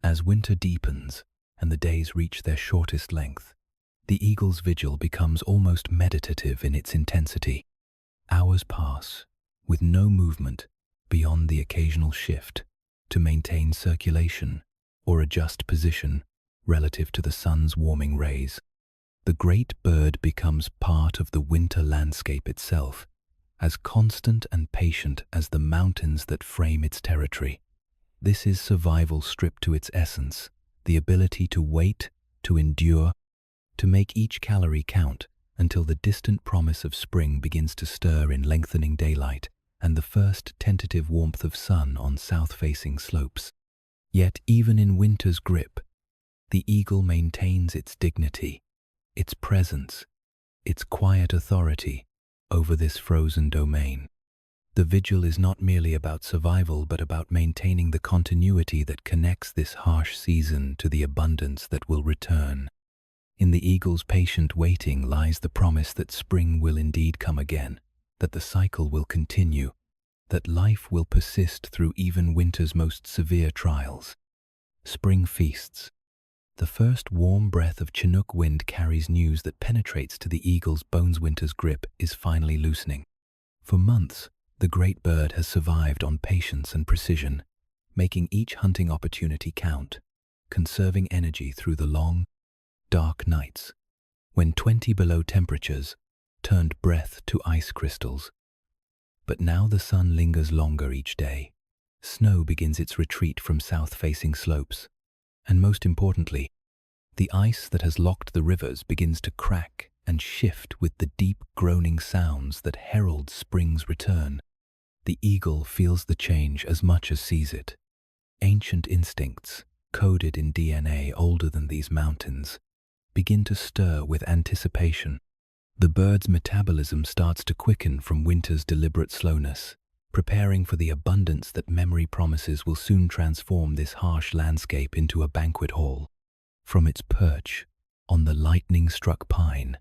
As winter deepens and the days reach their shortest length, the eagle's vigil becomes almost meditative in its intensity. Hours pass, with no movement beyond the occasional shift to maintain circulation or adjust position relative to the sun's warming rays. The great bird becomes part of the winter landscape itself, as constant and patient as the mountains that frame its territory. This is survival stripped to its essence, the ability to wait, to endure, to make each calorie count until the distant promise of spring begins to stir in lengthening daylight and the first tentative warmth of sun on south-facing slopes. Yet even in winter's grip, the eagle maintains its dignity, its presence, its quiet authority over this frozen domain. The vigil is not merely about survival, but about maintaining the continuity that connects this harsh season to the abundance that will return. In the eagle's patient waiting lies the promise that spring will indeed come again, that the cycle will continue, that life will persist through even winter's most severe trials. Spring feasts. The first warm breath of Chinook wind carries news that penetrates to the eagle's bones. Winter's grip is finally loosening. For months, the great bird has survived on patience and precision, making each hunting opportunity count, conserving energy through the long, dark nights. when 20 below temperatures turned breath to ice crystals. But now the sun lingers longer each day. Snow begins its retreat from south-facing slopes. And most importantly, the ice that has locked the rivers begins to crack and shift with the deep groaning sounds that herald spring's return. The eagle feels the change as much as sees it. Ancient instincts, coded in DNA older than these mountains, begin to stir with anticipation. The bird's metabolism starts to quicken from winter's deliberate slowness, preparing for the abundance that memory promises will soon transform this harsh landscape into a banquet hall. From its perch, on the lightning-struck pine,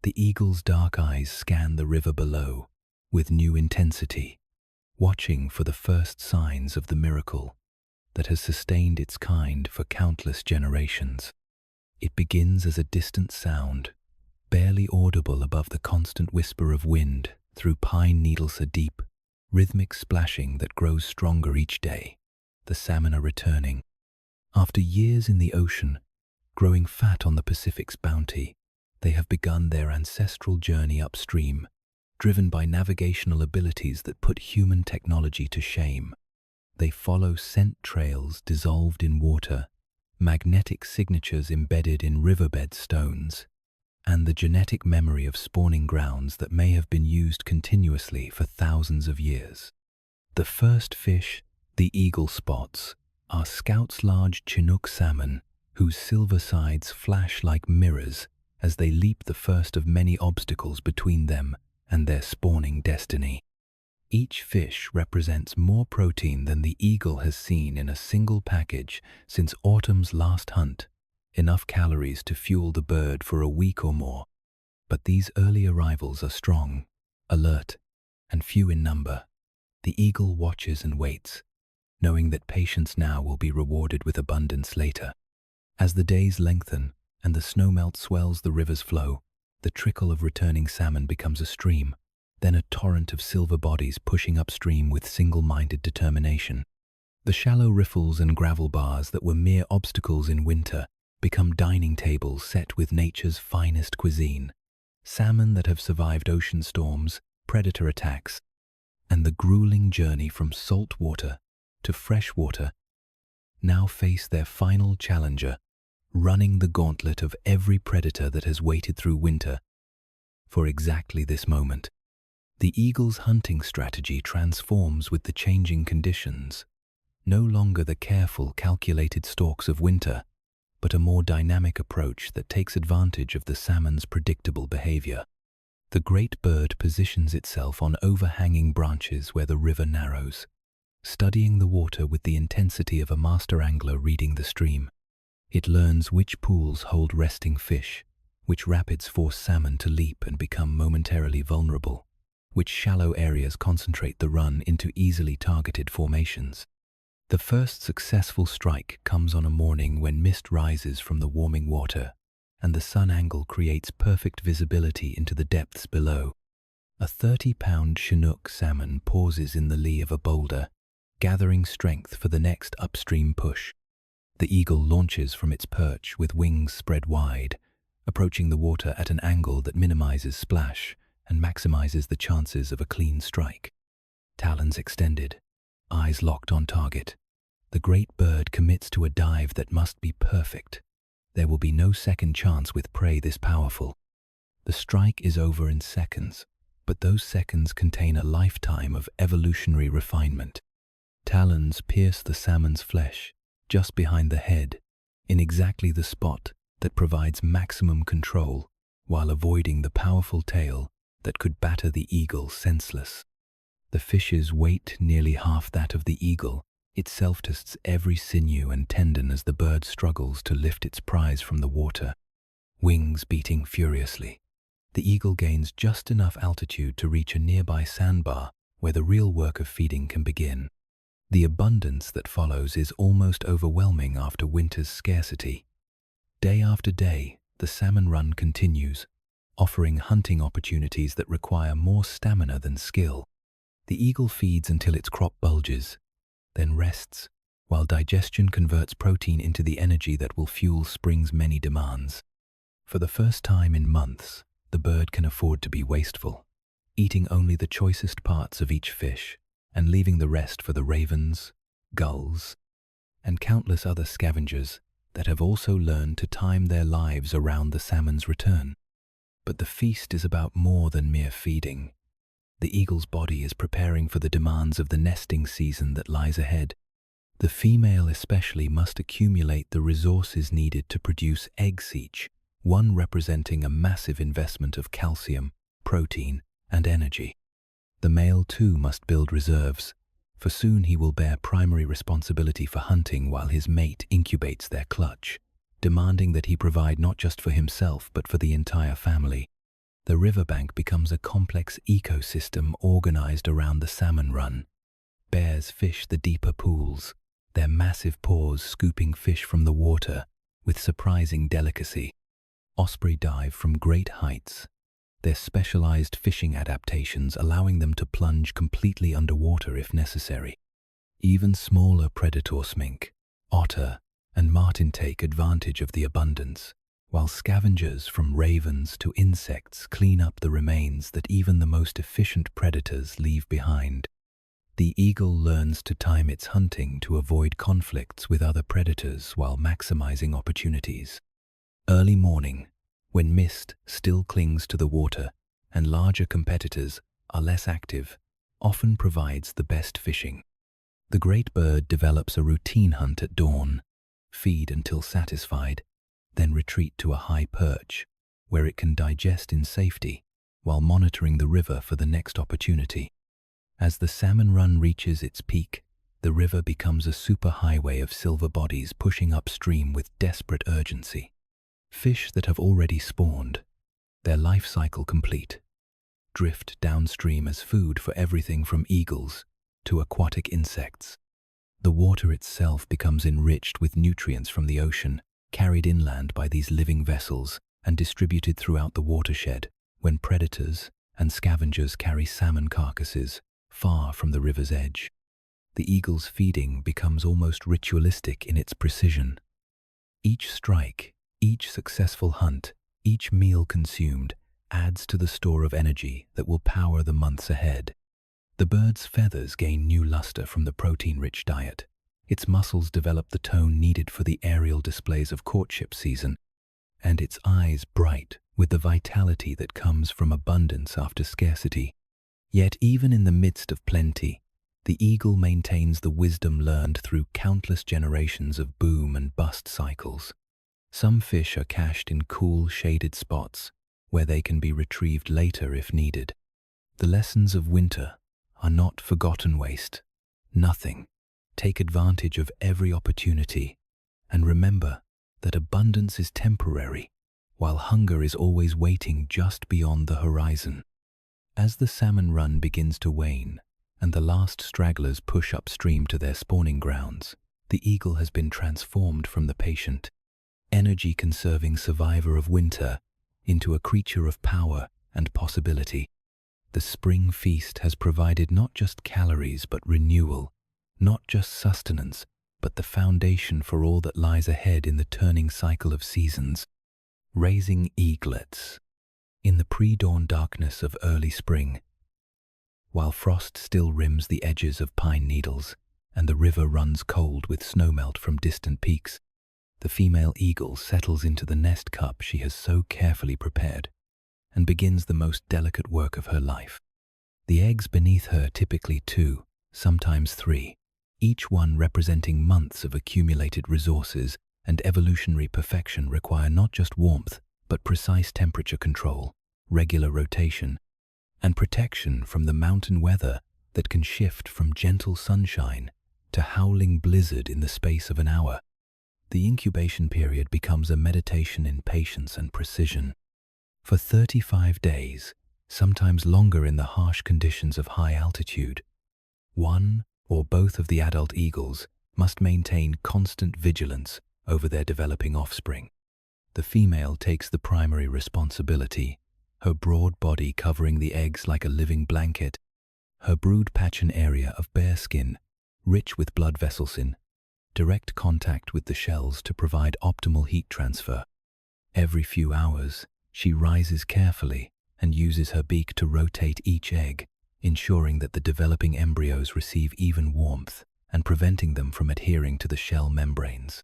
the eagle's dark eyes scan the river below with new intensity, watching for the first signs of the miracle that has sustained its kind for countless generations. It begins as a distant sound, barely audible above the constant whisper of wind through pine needles, a deep, rhythmic splashing that grows stronger each day. The salmon are returning. After years in the ocean, growing fat on the Pacific's bounty, they have begun their ancestral journey upstream, driven by navigational abilities that put human technology to shame. They follow scent trails dissolved in water, magnetic signatures embedded in riverbed stones, and the genetic memory of spawning grounds that may have been used continuously for thousands of years. The first fish the eagle spots are Scout's large Chinook salmon, whose silver sides flash like mirrors as they leap the first of many obstacles between them and their spawning destiny. Each fish represents more protein than the eagle has seen in a single package since autumn's last hunt, enough calories to fuel the bird for a week or more. But these early arrivals are strong, alert, and few in number. The eagle watches and waits, knowing that patience now will be rewarded with abundance later. As the days lengthen and the snowmelt swells the river's flow, the trickle of returning salmon becomes a stream, then a torrent of silver bodies pushing upstream with single-minded determination. The shallow riffles and gravel bars that were mere obstacles in winter become dining tables set with nature's finest cuisine. Salmon that have survived ocean storms, predator attacks, and the grueling journey from salt water to fresh water now face their final challenger, running the gauntlet of every predator that has waited through winter for exactly this moment. The eagle's hunting strategy transforms with the changing conditions. No longer the careful, calculated stalks of winter, but a more dynamic approach that takes advantage of the salmon's predictable behavior. The great bird positions itself on overhanging branches where the river narrows, studying the water with the intensity of a master angler reading the stream. It learns which pools hold resting fish, which rapids force salmon to leap and become momentarily vulnerable, which shallow areas concentrate the run into easily targeted formations. The first successful strike comes on a morning when mist rises from the warming water, and the sun angle creates perfect visibility into the depths below. A 30-pound Chinook salmon pauses in the lee of a boulder, gathering strength for the next upstream push. The eagle launches from its perch with wings spread wide, approaching the water at an angle that minimizes splash and maximizes the chances of a clean strike. Talons extended, eyes locked on target. The great bird commits to a dive that must be perfect. There will be no second chance with prey this powerful. The strike is over in seconds, but those seconds contain a lifetime of evolutionary refinement. Talons pierce the salmon's flesh, just behind the head, in exactly the spot that provides maximum control while avoiding the powerful tail that could batter the eagle senseless. The fish's weight nearly half that of the eagle. It self-tests every sinew and tendon as the bird struggles to lift its prize from the water. Wings beating furiously, the eagle gains just enough altitude to reach a nearby sandbar where the real work of feeding can begin. The abundance that follows is almost overwhelming after winter's scarcity. Day after day, the salmon run continues, offering hunting opportunities that require more stamina than skill. The eagle feeds until its crop bulges, then rests, while digestion converts protein into the energy that will fuel spring's many demands. For the first time in months, the bird can afford to be wasteful, eating only the choicest parts of each fish and leaving the rest for the ravens, gulls, and countless other scavengers that have also learned to time their lives around the salmon's return. But the feast is about more than mere feeding. The eagle's body is preparing for the demands of the nesting season that lies ahead. The female especially must accumulate the resources needed to produce eggs each, one representing a massive investment of calcium, protein, and energy. The male too must build reserves, for soon he will bear primary responsibility for hunting while his mate incubates their clutch, demanding that he provide not just for himself but for the entire family. The riverbank becomes a complex ecosystem organized around the salmon run. Bears fish the deeper pools, their massive paws scooping fish from the water with surprising delicacy. Osprey dive from great heights, their specialized fishing adaptations allowing them to plunge completely underwater if necessary. Even smaller predators, mink, otter, and marten take advantage of the abundance, while scavengers from ravens to insects clean up the remains that even the most efficient predators leave behind. The eagle learns to time its hunting to avoid conflicts with other predators while maximizing opportunities. Early morning, when mist still clings to the water and larger competitors are less active, often provides the best fishing. The great bird develops a routine hunt at dawn, feed until satisfied, then retreat to a high perch, where it can digest in safety while monitoring the river for the next opportunity. As the salmon run reaches its peak, the river becomes a superhighway of silver bodies pushing upstream with desperate urgency. Fish that have already spawned, their life cycle complete, drift downstream as food for everything from eagles to aquatic insects. The water itself becomes enriched with nutrients from the ocean, carried inland by these living vessels and distributed throughout the watershed when predators and scavengers carry salmon carcasses far from the river's edge. The eagle's feeding becomes almost ritualistic in its precision. Each strike, each successful hunt, each meal consumed adds to the store of energy that will power the months ahead. The bird's feathers gain new luster from the protein-rich diet. Its muscles develop the tone needed for the aerial displays of courtship season, and its eyes bright with the vitality that comes from abundance after scarcity. Yet even in the midst of plenty, the eagle maintains the wisdom learned through countless generations of boom and bust cycles. Some fish are cached in cool, shaded spots where they can be retrieved later if needed. The lessons of winter are not forgotten waste. Nothing. Take advantage of every opportunity and remember that abundance is temporary, while hunger is always waiting just beyond the horizon. As the salmon run begins to wane and the last stragglers push upstream to their spawning grounds, the eagle has been transformed from the patient, energy-conserving survivor of winter into a creature of power and possibility. The spring feast has provided not just calories but renewal, not just sustenance, but the foundation for all that lies ahead in the turning cycle of seasons. Raising eaglets. In the pre-dawn darkness of early spring, while frost still rims the edges of pine needles and the river runs cold with snowmelt from distant peaks, the female eagle settles into the nest cup she has so carefully prepared and begins the most delicate work of her life. The eggs beneath her, typically 2, sometimes 3, each one representing months of accumulated resources and evolutionary perfection, require not just warmth, but precise temperature control, regular rotation, and protection from the mountain weather that can shift from gentle sunshine to howling blizzard in the space of an hour. The incubation period becomes a meditation in patience and precision. For 35 days, sometimes longer in the harsh conditions of high altitude, one or both of the adult eagles must maintain constant vigilance over their developing offspring. The female takes the primary responsibility, her broad body covering the eggs like a living blanket, her brood patch an area of bare skin, rich with blood vessels in direct contact with the shells to provide optimal heat transfer. Every few hours, she rises carefully and uses her beak to rotate each egg, ensuring that the developing embryos receive even warmth and preventing them from adhering to the shell membranes.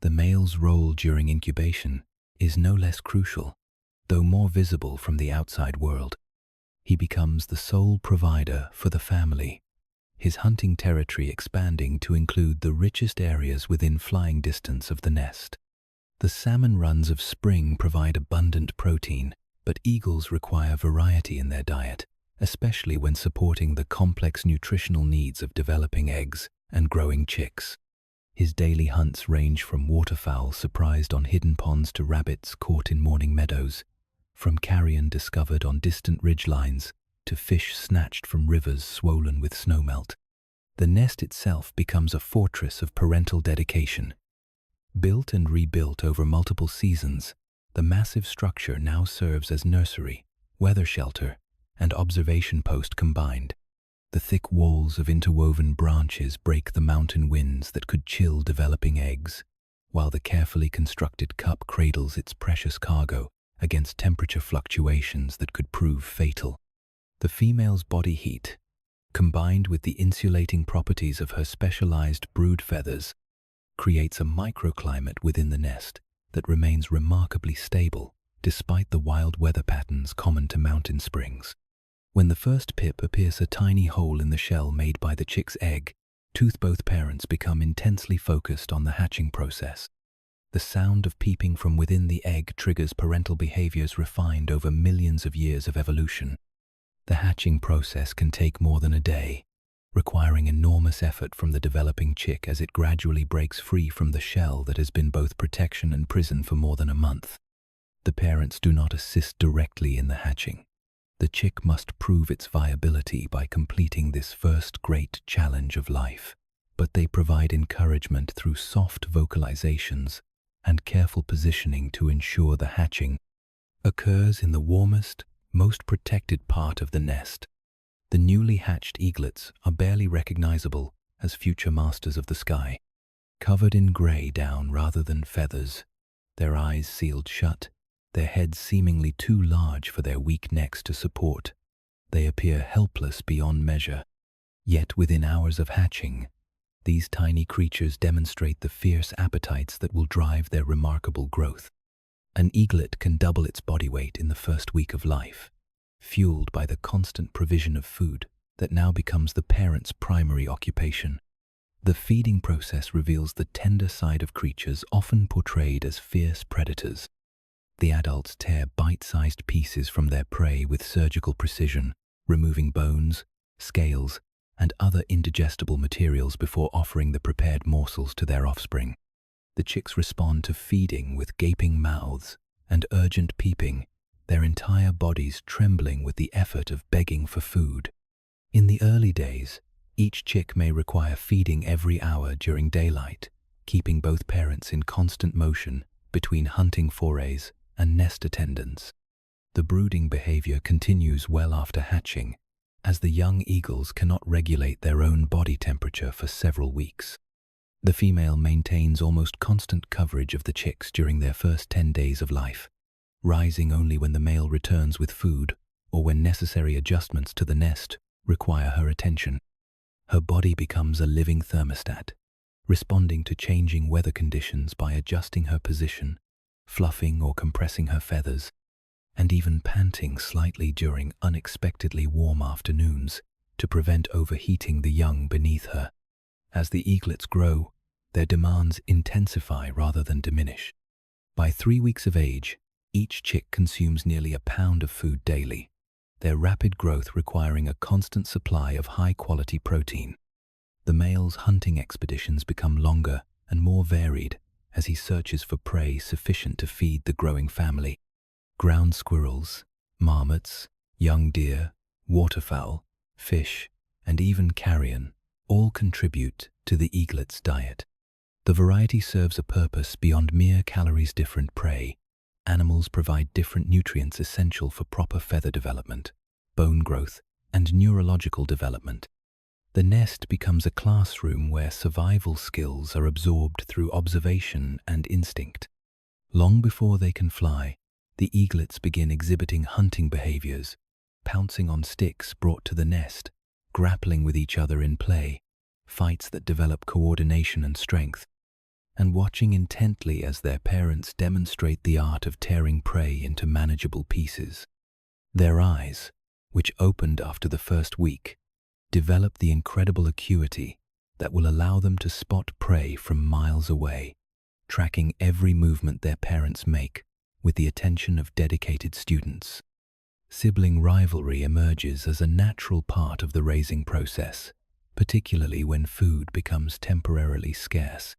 The male's role during incubation is no less crucial, though more visible from the outside world. He becomes the sole provider for the family, his hunting territory expanding to include the richest areas within flying distance of the nest. The salmon runs of spring provide abundant protein, but eagles require variety in their diet, especially when supporting the complex nutritional needs of developing eggs and growing chicks. His daily hunts range from waterfowl surprised on hidden ponds to rabbits caught in morning meadows, from carrion discovered on distant ridgelines to fish snatched from rivers swollen with snowmelt. The nest itself becomes a fortress of parental dedication. Built and rebuilt over multiple seasons, the massive structure now serves as nursery, weather shelter, and observation post combined. The thick walls of interwoven branches break the mountain winds that could chill developing eggs, while the carefully constructed cup cradles its precious cargo against temperature fluctuations that could prove fatal. The female's body heat, combined with the insulating properties of her specialized brood feathers, creates a microclimate within the nest that remains remarkably stable despite the wild weather patterns common to mountain springs. When the first pip appears a tiny hole in the shell made by the chick's egg, both parents become intensely focused on the hatching process. The sound of peeping from within the egg triggers parental behaviors refined over millions of years of evolution. The hatching process can take more than a day, requiring enormous effort from the developing chick as it gradually breaks free from the shell that has been both protection and prison for more than a month. The parents do not assist directly in the hatching. The chick must prove its viability by completing this first great challenge of life, but they provide encouragement through soft vocalizations and careful positioning to ensure the hatching occurs in the warmest, most protected part of the nest. The newly hatched eaglets are barely recognizable as future masters of the sky. Covered in gray down rather than feathers, their eyes sealed shut, their heads seemingly too large for their weak necks to support, they appear helpless beyond measure. Yet within hours of hatching, these tiny creatures demonstrate the fierce appetites that will drive their remarkable growth. An eaglet can double its body weight in the first week of life, fueled by the constant provision of food that now becomes the parent's primary occupation. The feeding process reveals the tender side of creatures often portrayed as fierce predators. The adults tear bite-sized pieces from their prey with surgical precision, removing bones, scales, and other indigestible materials before offering the prepared morsels to their offspring. The chicks respond to feeding with gaping mouths and urgent peeping, their entire bodies trembling with the effort of begging for food. In the early days, each chick may require feeding every hour during daylight, keeping both parents in constant motion between hunting forays and nest attendance. The brooding behavior continues well after hatching, as the young eagles cannot regulate their own body temperature for several weeks. The female maintains almost constant coverage of the chicks during their first 10 days of life, rising only when the male returns with food or when necessary adjustments to the nest require her attention. Her body becomes a living thermostat, responding to changing weather conditions by adjusting her position, fluffing or compressing her feathers, and even panting slightly during unexpectedly warm afternoons to prevent overheating the young beneath her. As the eaglets grow, their demands intensify rather than diminish. By 3 weeks of age, each chick consumes nearly a pound of food daily, their rapid growth requiring a constant supply of high-quality protein. The male's hunting expeditions become longer and more varied as he searches for prey sufficient to feed the growing family. Ground squirrels, marmots, young deer, waterfowl, fish, and even carrion all contribute to the eaglet's diet. The variety serves a purpose beyond mere calories-different prey. Animals provide different nutrients essential for proper feather development, bone growth, and neurological development. The nest becomes a classroom where survival skills are absorbed through observation and instinct. Long before they can fly, the eaglets begin exhibiting hunting behaviors, pouncing on sticks brought to the nest, grappling with each other in play, fights that develop coordination and strength, and watching intently as their parents demonstrate the art of tearing prey into manageable pieces. Their eyes, which opened after the first week, develop the incredible acuity that will allow them to spot prey from miles away, tracking every movement their parents make with the attention of dedicated students. Sibling rivalry emerges as a natural part of the raising process, particularly when food becomes temporarily scarce.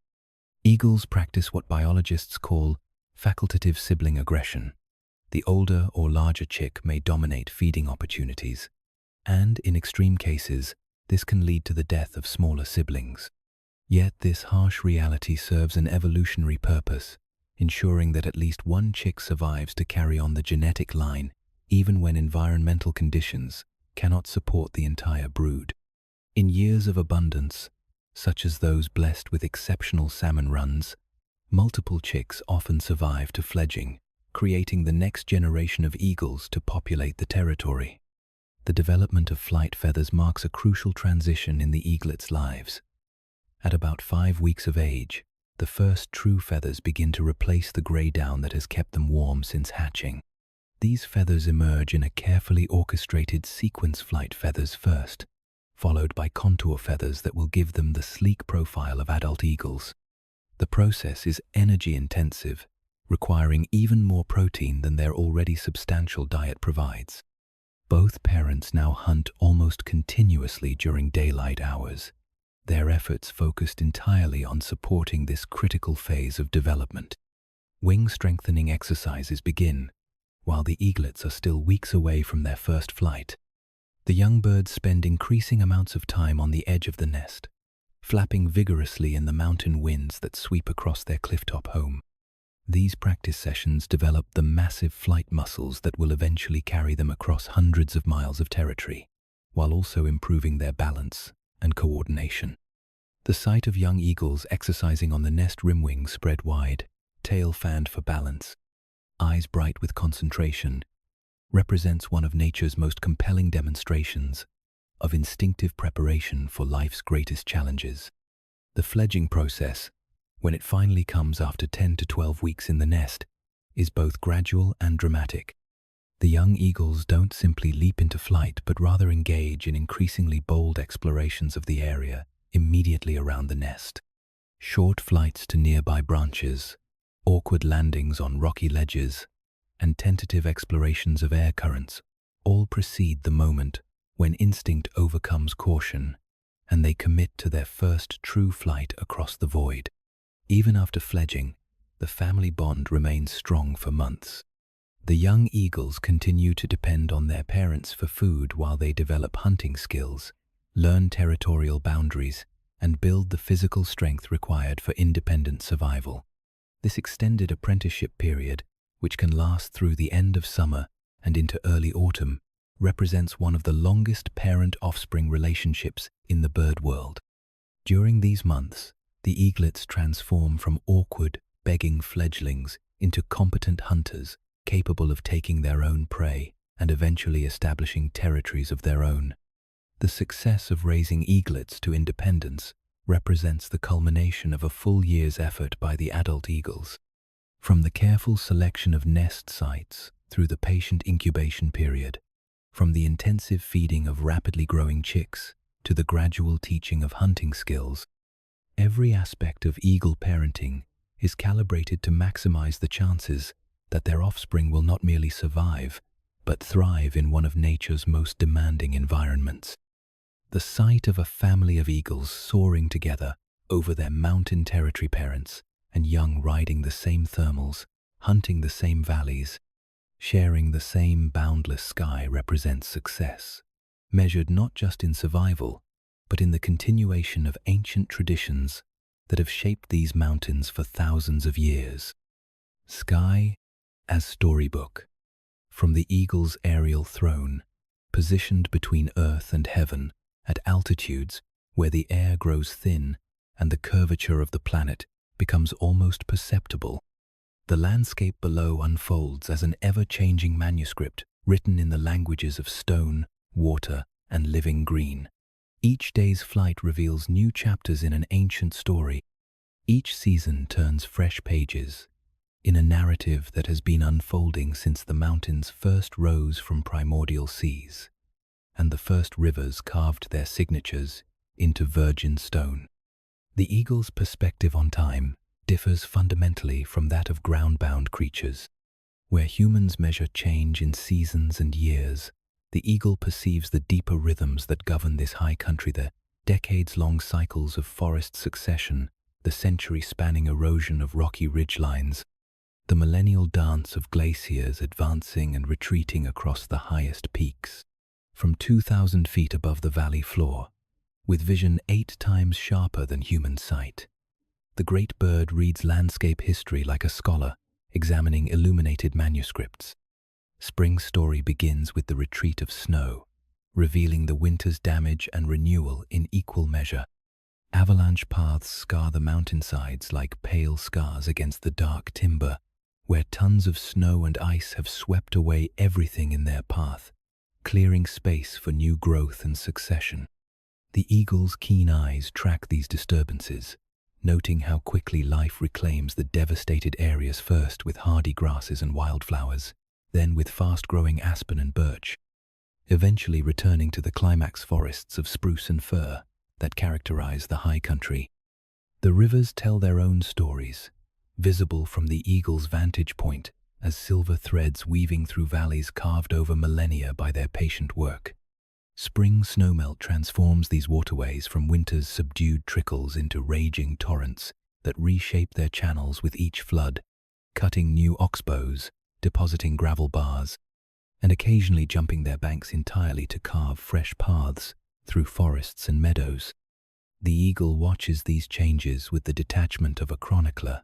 Eagles practice what biologists call facultative sibling aggression. The older or larger chick may dominate feeding opportunities, and in extreme cases, this can lead to the death of smaller siblings. Yet this harsh reality serves an evolutionary purpose, ensuring that at least one chick survives to carry on the genetic line, even when environmental conditions cannot support the entire brood. In years of abundance, such as those blessed with exceptional salmon runs, multiple chicks often survive to fledging, creating the next generation of eagles to populate the territory. The development of flight feathers marks a crucial transition in the eaglets' lives. At about 5 weeks of age, the first true feathers begin to replace the grey down that has kept them warm since hatching. These feathers emerge in a carefully orchestrated sequence flight feathers first, followed by contour feathers that will give them the sleek profile of adult eagles. The process is energy-intensive, requiring even more protein than their already substantial diet provides. Both parents now hunt almost continuously during daylight hours, their efforts focused entirely on supporting this critical phase of development. Wing strengthening exercises begin, while the eaglets are still weeks away from their first flight. The young birds spend increasing amounts of time on the edge of the nest, flapping vigorously in the mountain winds that sweep across their clifftop home. These practice sessions develop the massive flight muscles that will eventually carry them across hundreds of miles of territory, while also improving their balance and coordination. The sight of young eagles exercising on the nest rim wings spread wide, tail fanned for balance, eyes bright with concentration, represents one of nature's most compelling demonstrations of instinctive preparation for life's greatest challenges. The fledging process, when it finally comes after 10 to 12 weeks in the nest, is both gradual and dramatic. The young eagles don't simply leap into flight, but rather engage in increasingly bold explorations of the area immediately around the nest. Short flights to nearby branches, awkward landings on rocky ledges, and tentative explorations of air currents all precede the moment when instinct overcomes caution and they commit to their first true flight across the void. Even after fledging, the family bond remains strong for months. The young eagles continue to depend on their parents for food while they develop hunting skills, learn territorial boundaries, and build the physical strength required for independent survival. This extended apprenticeship period, which can last through the end of summer and into early autumn, represents one of the longest parent-offspring relationships in the bird world. During these months, the eaglets transform from awkward, begging fledglings into competent hunters capable of taking their own prey and eventually establishing territories of their own. The success of raising eaglets to independence represents the culmination of a full year's effort by the adult eagles. From the careful selection of nest sites through the patient incubation period, from the intensive feeding of rapidly growing chicks to the gradual teaching of hunting skills, every aspect of eagle parenting is calibrated to maximize the chances that their offspring will not merely survive, but thrive in one of nature's most demanding environments. The sight of a family of eagles soaring together over their mountain territory parents and young riding the same thermals, hunting the same valleys, sharing the same boundless sky represents success, measured not just in survival, but in the continuation of ancient traditions that have shaped these mountains for thousands of years. Sky as storybook. From the eagle's aerial throne, positioned between earth and heaven at altitudes where the air grows thin and the curvature of the planet becomes almost perceptible, The landscape below unfolds as an ever-changing manuscript written in the languages of stone, water, and living green. Each day's flight reveals new chapters in an ancient story. Each season turns fresh pages in a narrative that has been unfolding since the mountains first rose from primordial seas, and the first rivers carved their signatures into virgin stone. The eagle's perspective on time differs fundamentally from that of ground-bound creatures. Where humans measure change in seasons and years, the eagle perceives the deeper rhythms that govern this high country, the decades-long cycles of forest succession, the century-spanning erosion of rocky ridgelines, the millennial dance of glaciers advancing and retreating across the highest peaks. From 2,000 feet above the valley floor, with vision 8 times sharper than human sight, the great bird reads landscape history like a scholar, examining illuminated manuscripts. Spring's story begins with the retreat of snow, revealing the winter's damage and renewal in equal measure. Avalanche paths scar the mountainsides like pale scars against the dark timber, where tons of snow and ice have swept away everything in their path, clearing space for new growth and succession. The eagle's keen eyes track these disturbances, noting how quickly life reclaims the devastated areas, first with hardy grasses and wildflowers, then with fast-growing aspen and birch, eventually returning to the climax forests of spruce and fir that characterize the high country. The rivers tell their own stories, visible from the eagle's vantage point as silver threads weaving through valleys carved over millennia by their patient work. Spring snowmelt transforms these waterways from winter's subdued trickles into raging torrents that reshape their channels with each flood, cutting new oxbows, depositing gravel bars, and occasionally jumping their banks entirely to carve fresh paths through forests and meadows. The eagle watches these changes with the detachment of a chronicler,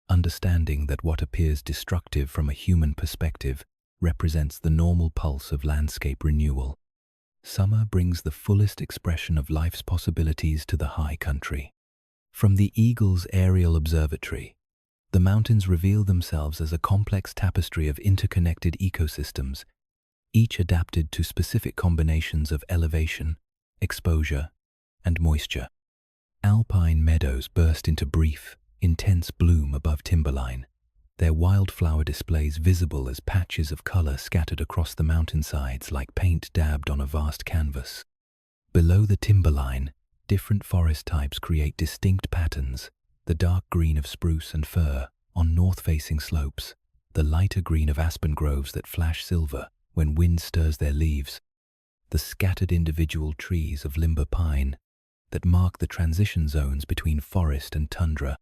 understanding that what appears destructive from a human perspective represents the normal pulse of landscape renewal. Summer brings the fullest expression of life's possibilities to the high country. From the eagle's aerial observatory, the mountains reveal themselves as a complex tapestry of interconnected ecosystems, each adapted to specific combinations of elevation, exposure, and moisture. Alpine meadows burst into brief, intense bloom above timberline, their wildflower displays visible as patches of color scattered across the mountainsides like paint dabbed on a vast canvas. Below the timberline, different forest types create distinct patterns: the dark green of spruce and fir on north-facing slopes, the lighter green of aspen groves that flash silver when wind stirs their leaves, the scattered individual trees of limber pine that mark the transition zones between forest and tundra.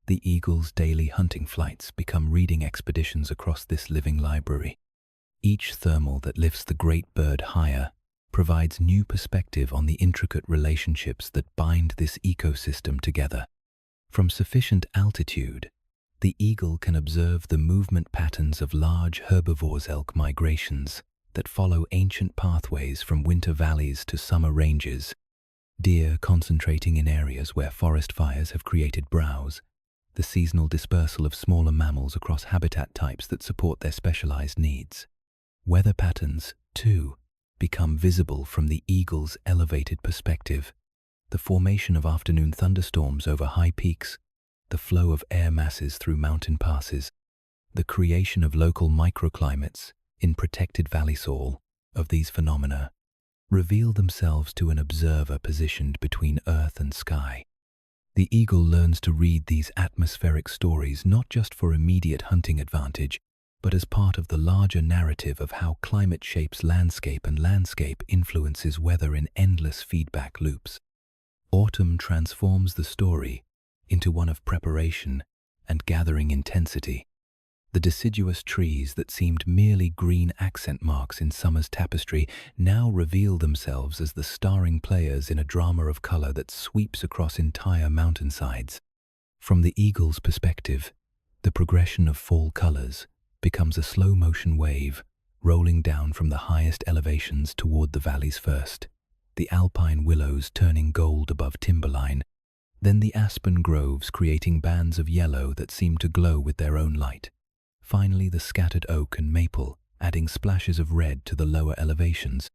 The eagle's daily hunting flights become reading expeditions across this living library. Each thermal that lifts the great bird higher provides new perspective on the intricate relationships that bind this ecosystem together. From sufficient altitude, the eagle can observe the movement patterns of large herbivores, elk migrations that follow ancient pathways from winter valleys to summer ranges, deer concentrating in areas where forest fires have created browse, the seasonal dispersal of smaller mammals across habitat types that support their specialized needs. Weather patterns, too, become visible from the eagle's elevated perspective. The formation of afternoon thunderstorms over high peaks, the flow of air masses through mountain passes, the creation of local microclimates in protected valley soil of these phenomena reveal themselves to an observer positioned between earth and sky. The eagle learns to read these atmospheric stories not just for immediate hunting advantage, but as part of the larger narrative of how climate shapes landscape and landscape influences weather in endless feedback loops. Autumn transforms the story into one of preparation and gathering intensity. The deciduous trees that seemed merely green accent marks in summer's tapestry now reveal themselves as the starring players in a drama of color that sweeps across entire mountainsides. From the eagle's perspective, the progression of fall colors becomes a slow-motion wave rolling down from the highest elevations toward the valleys first, the alpine willows turning gold above timberline, Then the aspen groves creating bands of yellow that seem to glow with their own light. Finally, the scattered oak and maple, adding splashes of red to the lower elevations.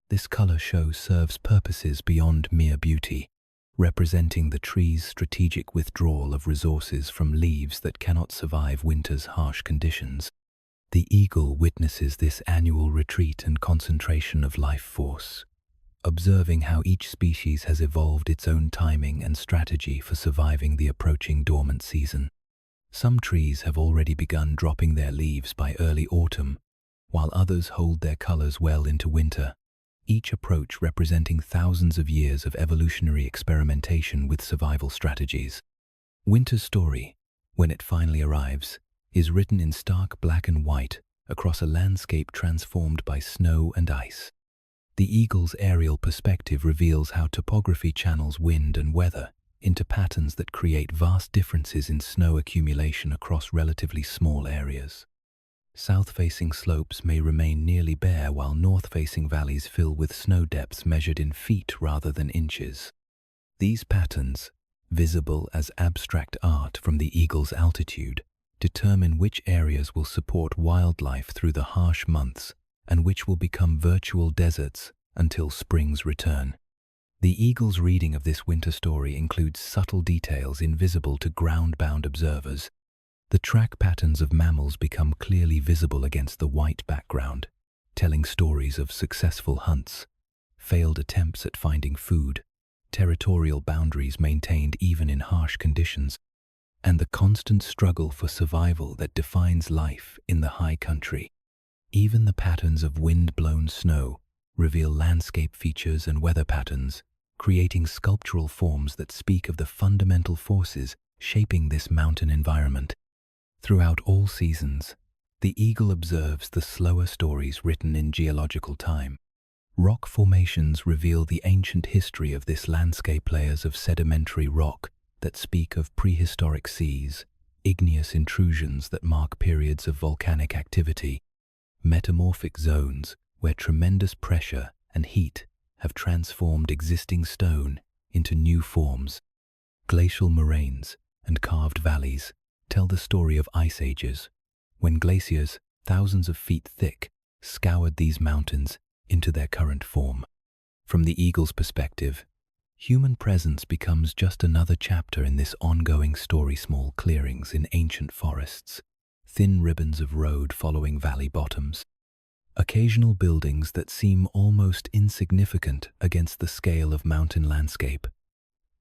This color show serves purposes beyond mere beauty, representing the tree's strategic withdrawal of resources from leaves that cannot survive winter's harsh conditions. The eagle witnesses this annual retreat and concentration of life force, observing how each species has evolved its own timing and strategy for surviving the approaching dormant season. Some trees have already begun dropping their leaves by early autumn, while others hold their colors well into winter, each approach representing thousands of years of evolutionary experimentation with survival strategies. Winter's story, when it finally arrives, is written in stark black and white across a landscape transformed by snow and ice. The eagle's aerial perspective reveals how topography channels wind and weather into patterns that create vast differences in snow accumulation across relatively small areas. South-facing slopes may remain nearly bare while north-facing valleys fill with snow depths measured in feet rather than inches. These patterns, visible as abstract art from the eagle's altitude, determine which areas will support wildlife through the harsh months and which will become virtual deserts until spring's return. The eagle's reading of this winter story includes subtle details invisible to ground-bound observers. The track patterns of mammals become clearly visible against the white background, telling stories of successful hunts, failed attempts at finding food, territorial boundaries maintained even in harsh conditions, and the constant struggle for survival that defines life in the high country. Even the patterns of wind-blown snow reveal landscape features and weather patterns, creating sculptural forms that speak of the fundamental forces shaping this mountain environment. Throughout all seasons, the eagle observes the slower stories written in geological time. Rock formations reveal the ancient history of this landscape, layers of sedimentary rock that speak of prehistoric seas, igneous intrusions that mark periods of volcanic activity, metamorphic zones where tremendous pressure and heat have transformed existing stone into new forms. Glacial moraines and carved valleys tell the story of ice ages, when glaciers, thousands of feet thick, scoured these mountains into their current form. From the eagle's perspective, human presence becomes just another chapter in this ongoing story. Small clearings in ancient forests, thin ribbons of road following valley bottoms, occasional buildings that seem almost insignificant against the scale of mountain landscape.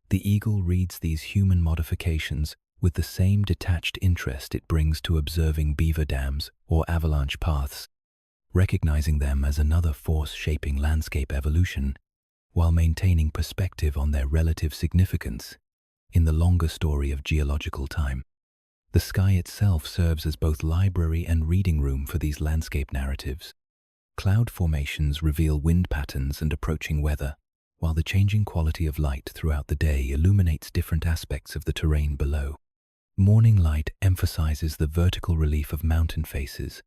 The eagle reads these human modifications with the same detached interest it brings to observing beaver dams or avalanche paths, recognizing them as another force shaping landscape evolution, while maintaining perspective on their relative significance in the longer story of geological time. The sky itself serves as both library and reading room for these landscape narratives. Cloud formations reveal wind patterns and approaching weather, while the changing quality of light throughout the day illuminates different aspects of the terrain below. Morning light emphasizes the vertical relief of mountain faces,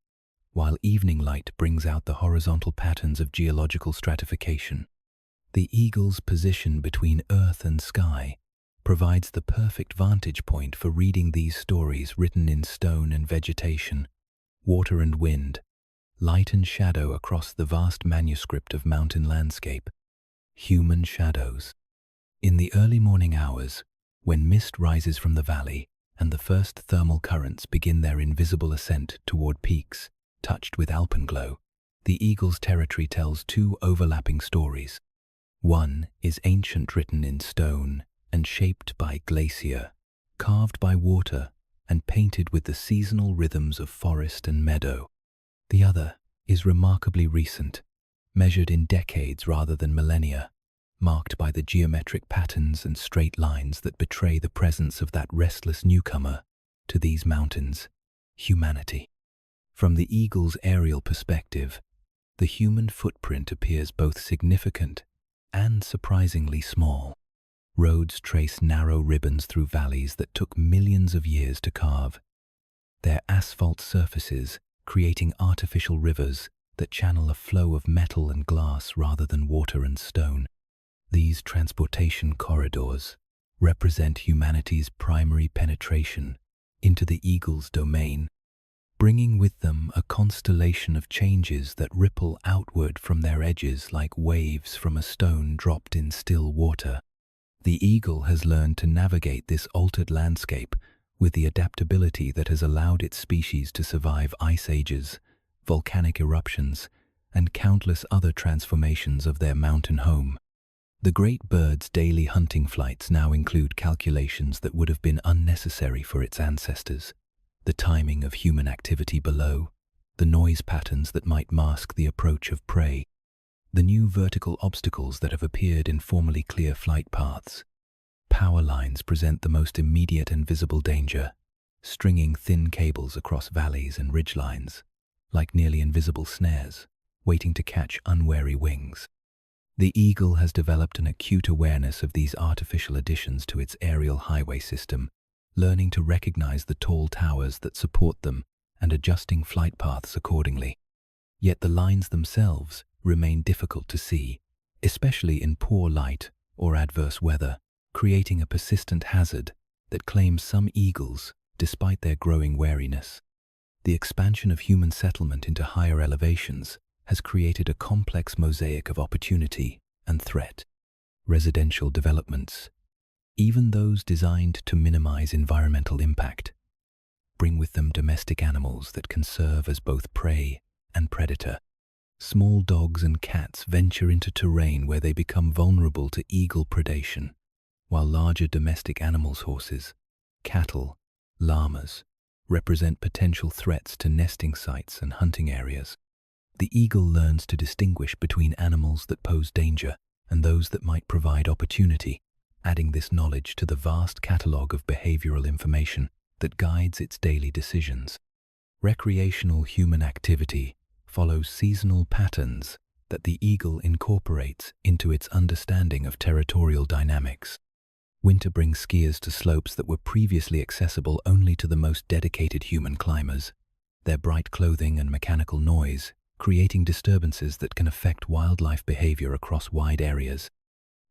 while evening light brings out the horizontal patterns of geological stratification. The eagle's position between earth and sky provides the perfect vantage point for reading these stories written in stone and vegetation, water and wind, light and shadow across the vast manuscript of mountain landscape. Human shadows. In the early morning hours, when mist rises from the valley and the first thermal currents begin their invisible ascent toward peaks touched with alpenglow, the eagle's territory tells two overlapping stories. One is ancient, written in stone and shaped by glacier, carved by water and painted with the seasonal rhythms of forest and meadow. The other is remarkably recent, measured in decades rather than millennia, marked by the geometric patterns and straight lines that betray the presence of that restless newcomer to these mountains, humanity. From the eagle's aerial perspective, the human footprint appears both significant and surprisingly small. Roads trace narrow ribbons through valleys that took millions of years to carve, their asphalt surfaces creating artificial rivers that channel a flow of metal and glass rather than water and stone. These transportation corridors, represent humanity's primary penetration into the eagle's domain, bringing with them a constellation of changes that ripple outward from their edges like waves from a stone dropped in still water. The eagle has learned to navigate this altered landscape with the adaptability that has allowed its species to survive ice ages, volcanic eruptions, and countless other transformations of their mountain home. The great bird's daily hunting flights now include calculations that would have been unnecessary for its ancestors: the timing of human activity below, the noise patterns that might mask the approach of prey, the new vertical obstacles that have appeared in formerly clear flight paths. Power lines present the most immediate and visible danger, stringing thin cables across valleys and ridgelines, like nearly invisible snares, waiting to catch unwary wings. The eagle has developed an acute awareness of these artificial additions to its aerial highway system, learning to recognize the tall towers that support them and adjusting flight paths accordingly. Yet the lines themselves remain difficult to see, especially in poor light or adverse weather, creating a persistent hazard that claims some eagles despite their growing wariness. The expansion of human settlement into higher elevations has created a complex mosaic of opportunity and threat. Residential developments, even those designed to minimize environmental impact, bring with them domestic animals that can serve as both prey and predator. Small dogs and cats venture into terrain where they become vulnerable to eagle predation, while larger domestic animals, horses, cattle, llamas, represent potential threats to nesting sites and hunting areas. The eagle learns to distinguish between animals that pose danger and those that might provide opportunity, adding this knowledge to the vast catalogue of behavioral information that guides its daily decisions. Recreational human activity follows seasonal patterns that the eagle incorporates into its understanding of territorial dynamics. Winter brings skiers to slopes that were previously accessible only to the most dedicated human climbers, their bright clothing and mechanical noise creating disturbances that can affect wildlife behavior across wide areas.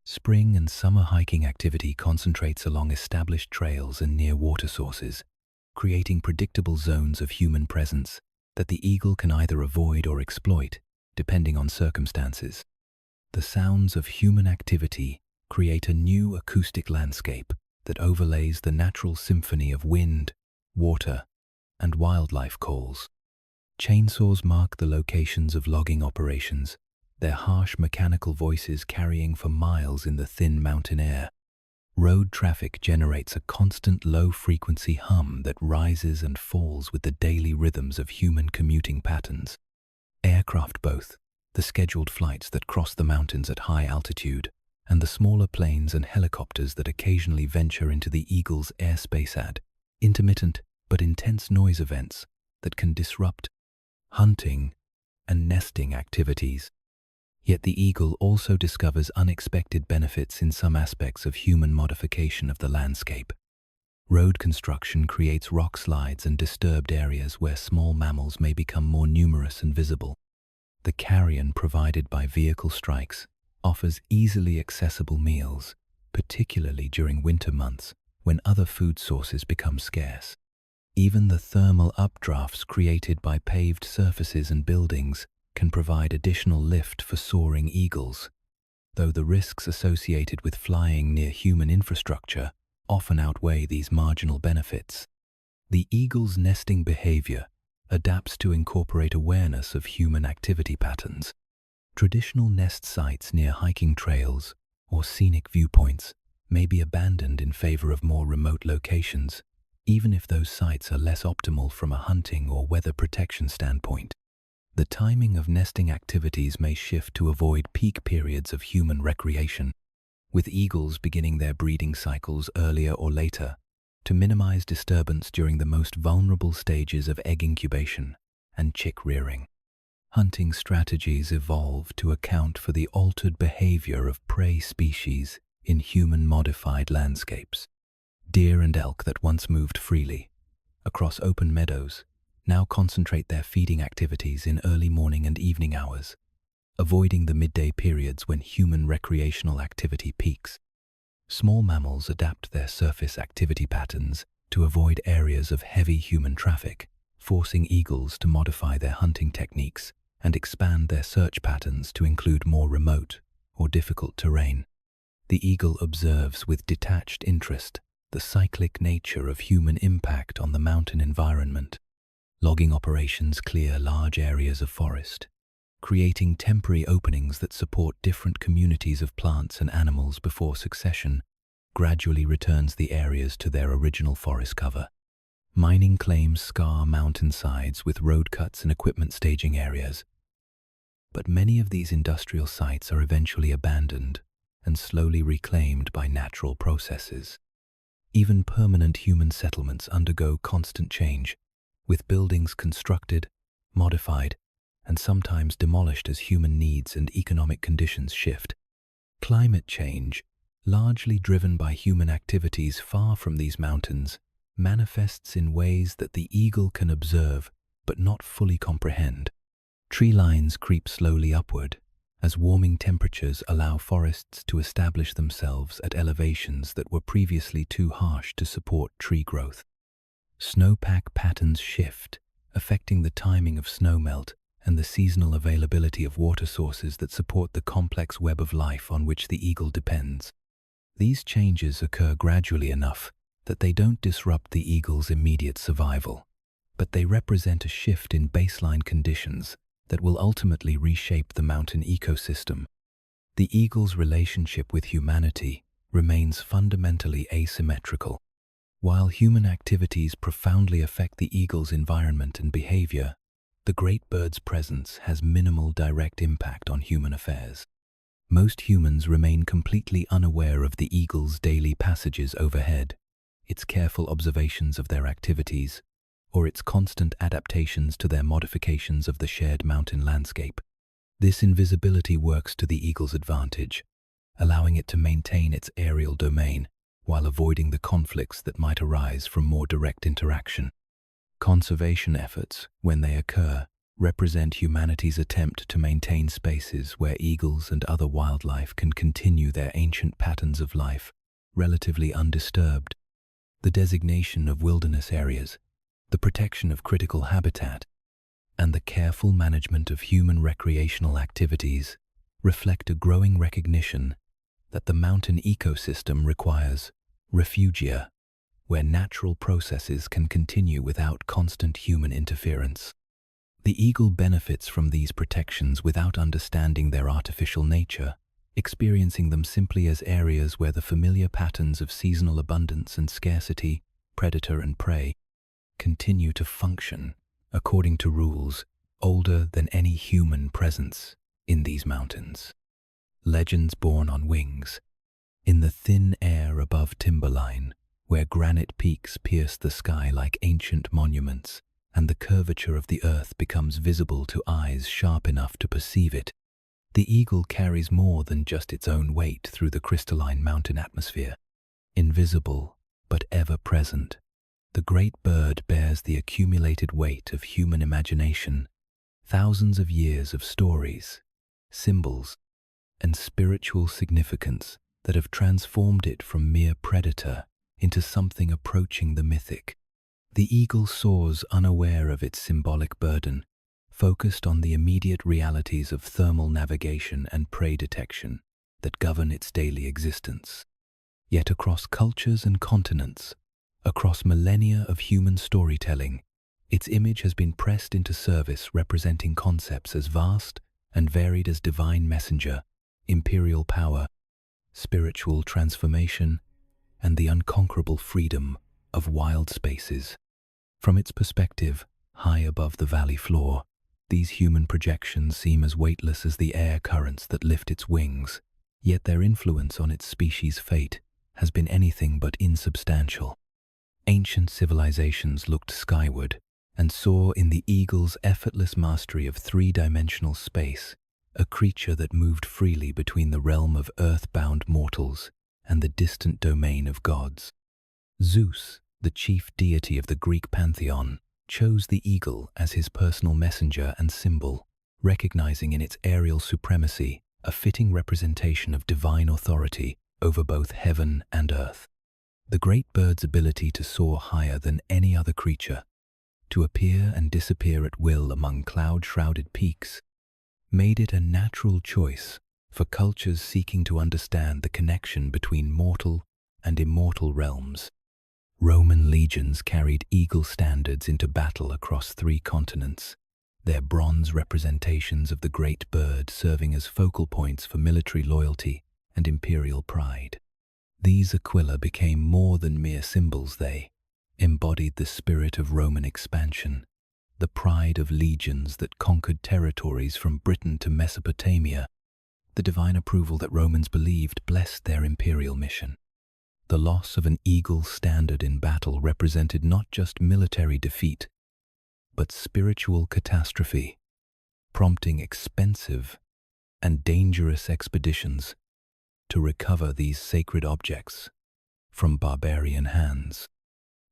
Spring and summer hiking activity concentrates along established trails and near water sources, creating predictable zones of human presence that the eagle can either avoid or exploit, depending on circumstances. The sounds of human activity create a new acoustic landscape that overlays the natural symphony of wind, water, and wildlife calls. Chainsaws mark the locations of logging operations, their harsh mechanical voices carrying for miles in the thin mountain air. Road traffic generates a constant low-frequency hum that rises and falls with the daily rhythms of human commuting patterns. Aircraft both, the scheduled flights that cross the mountains at high altitude, and the smaller planes and helicopters that occasionally venture into the eagle's airspace add intermittent but intense noise events that can disrupt hunting and nesting activities. Yet the eagle also discovers unexpected benefits in some aspects of human modification of the landscape. Road construction creates rock slides and disturbed areas where small mammals may become more numerous and visible. The carrion provided by vehicle strikes offers easily accessible meals, particularly during winter months when other food sources become scarce. Even the thermal updrafts created by paved surfaces and buildings can provide additional lift for soaring eagles, though the risks associated with flying near human infrastructure often outweigh these marginal benefits. The eagle's nesting behavior adapts to incorporate awareness of human activity patterns. Traditional nest sites near hiking trails or scenic viewpoints may be abandoned in favor of more remote locations, even if those sites are less optimal from a hunting or weather protection standpoint. The timing of nesting activities may shift to avoid peak periods of human recreation, with eagles beginning their breeding cycles earlier or later to minimize disturbance during the most vulnerable stages of egg incubation and chick rearing. Hunting strategies evolve to account for the altered behavior of prey species in human-modified landscapes. Deer and elk that once moved freely across open meadows now concentrate their feeding activities in early morning and evening hours, avoiding the midday periods when human recreational activity peaks. Small mammals adapt their surface activity patterns to avoid areas of heavy human traffic, forcing eagles to modify their hunting techniques and expand their search patterns to include more remote or difficult terrain. The eagle observes with detached interest the cyclic nature of human impact on the mountain environment. Logging operations clear large areas of forest, creating temporary openings that support different communities of plants and animals before succession gradually returns the areas to their original forest cover. Mining claims scar mountainsides with road cuts and equipment staging areas. But many of these industrial sites are eventually abandoned and slowly reclaimed by natural processes. Even permanent human settlements undergo constant change, with buildings constructed, modified, and sometimes demolished as human needs and economic conditions shift. Climate change, largely driven by human activities far from these mountains, manifests in ways that the eagle can observe but not fully comprehend. Tree lines creep slowly upward, as warming temperatures allow forests to establish themselves at elevations that were previously too harsh to support tree growth. Snowpack patterns shift, affecting the timing of snowmelt and the seasonal availability of water sources that support the complex web of life on which the eagle depends. These changes occur gradually enough that they don't disrupt the eagle's immediate survival, but they represent a shift in baseline conditions that will ultimately reshape the mountain ecosystem. The eagle's relationship with humanity remains fundamentally asymmetrical. While human activities profoundly affect the eagle's environment and behavior, the great bird's presence has minimal direct impact on human affairs. Most humans remain completely unaware of the eagle's daily passages overhead, its careful observations of their activities, or its constant adaptations to their modifications of the shared mountain landscape. This invisibility works to the eagle's advantage, allowing it to maintain its aerial domain while avoiding the conflicts that might arise from more direct interaction. Conservation efforts, when they occur, represent humanity's attempt to maintain spaces where eagles and other wildlife can continue their ancient patterns of life, relatively undisturbed. The designation of wilderness areas, the protection of critical habitat, and the careful management of human recreational activities reflect a growing recognition that the mountain ecosystem requires refugia, where natural processes can continue without constant human interference. The eagle benefits from these protections without understanding their artificial nature, experiencing them simply as areas where the familiar patterns of seasonal abundance and scarcity, predator and prey, continue to function according to rules older than any human presence in these mountains. Legends born on wings. In the thin air above timberline, where granite peaks pierce the sky like ancient monuments, and the curvature of the earth becomes visible to eyes sharp enough to perceive it, the eagle carries more than just its own weight through the crystalline mountain atmosphere. Invisible, but ever present, the great bird bears the accumulated weight of human imagination, thousands of years of stories, symbols, and spiritual significance that have transformed it from mere predator into something approaching the mythic. The eagle soars unaware of its symbolic burden, focused on the immediate realities of thermal navigation and prey detection that govern its daily existence. Yet across cultures and continents, across millennia of human storytelling, its image has been pressed into service, representing concepts as vast and varied as divine messenger, imperial power, spiritual transformation, and the unconquerable freedom of wild spaces. From its perspective, high above the valley floor, these human projections seem as weightless as the air currents that lift its wings, yet their influence on its species' fate has been anything but insubstantial. Ancient civilizations looked skyward and saw in the eagle's effortless mastery of three-dimensional space a creature that moved freely between the realm of earth-bound mortals and the distant domain of gods. Zeus, the chief deity of the Greek pantheon, chose the eagle as his personal messenger and symbol, recognizing in its aerial supremacy a fitting representation of divine authority over both heaven and earth. The great bird's ability to soar higher than any other creature, to appear and disappear at will among cloud-shrouded peaks, made it a natural choice for cultures seeking to understand the connection between mortal and immortal realms. Roman legions carried eagle standards into battle across 3 continents, their bronze representations of the great bird serving as focal points for military loyalty and imperial pride. These aquila became more than mere symbols. They embodied the spirit of Roman expansion, the pride of legions that conquered territories from Britain to Mesopotamia, the divine approval that Romans believed blessed their imperial mission. The loss of an eagle standard in battle represented not just military defeat, but spiritual catastrophe, prompting expensive and dangerous expeditions to recover these sacred objects from barbarian hands.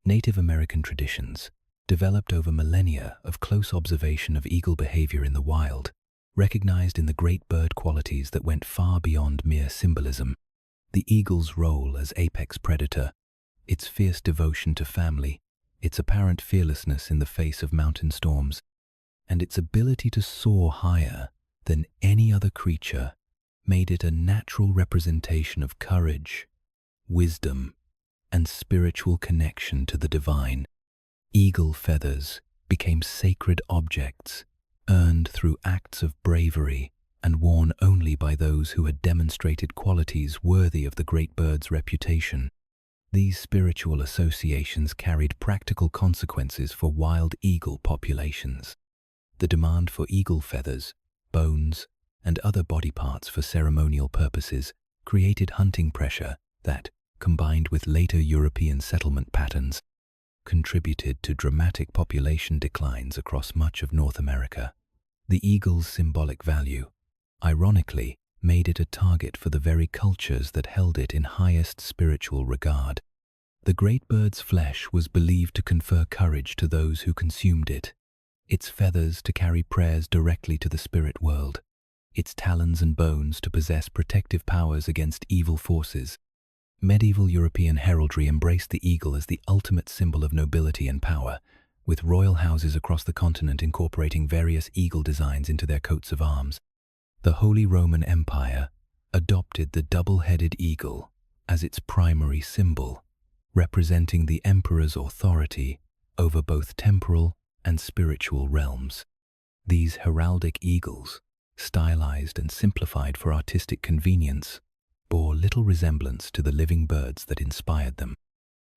Native American traditions, developed over millennia of close observation of eagle behavior in the wild, recognized in the great bird qualities that went far beyond mere symbolism. The eagle's role as apex predator, its fierce devotion to family, its apparent fearlessness in the face of mountain storms, and its ability to soar higher than any other creature made it a natural representation of courage, wisdom, and spiritual connection to the divine. Eagle feathers became sacred objects, earned through acts of bravery and worn only by those who had demonstrated qualities worthy of the great bird's reputation. These spiritual associations carried practical consequences for wild eagle populations. The demand for eagle feathers, bones, and other body parts for ceremonial purposes created hunting pressure that, combined with later European settlement patterns, contributed to dramatic population declines across much of North America. The eagle's symbolic value, ironically, made it a target for the very cultures that held it in highest spiritual regard. The great bird's flesh was believed to confer courage to those who consumed it, its feathers to carry prayers directly to the spirit world, its talons and bones to possess protective powers against evil forces. Medieval European heraldry embraced the eagle as the ultimate symbol of nobility and power, with royal houses across the continent incorporating various eagle designs into their coats of arms. The Holy Roman Empire adopted the double-headed eagle as its primary symbol, representing the emperor's authority over both temporal and spiritual realms. These heraldic eagles, stylized and simplified for artistic convenience, bore little resemblance to the living birds that inspired them.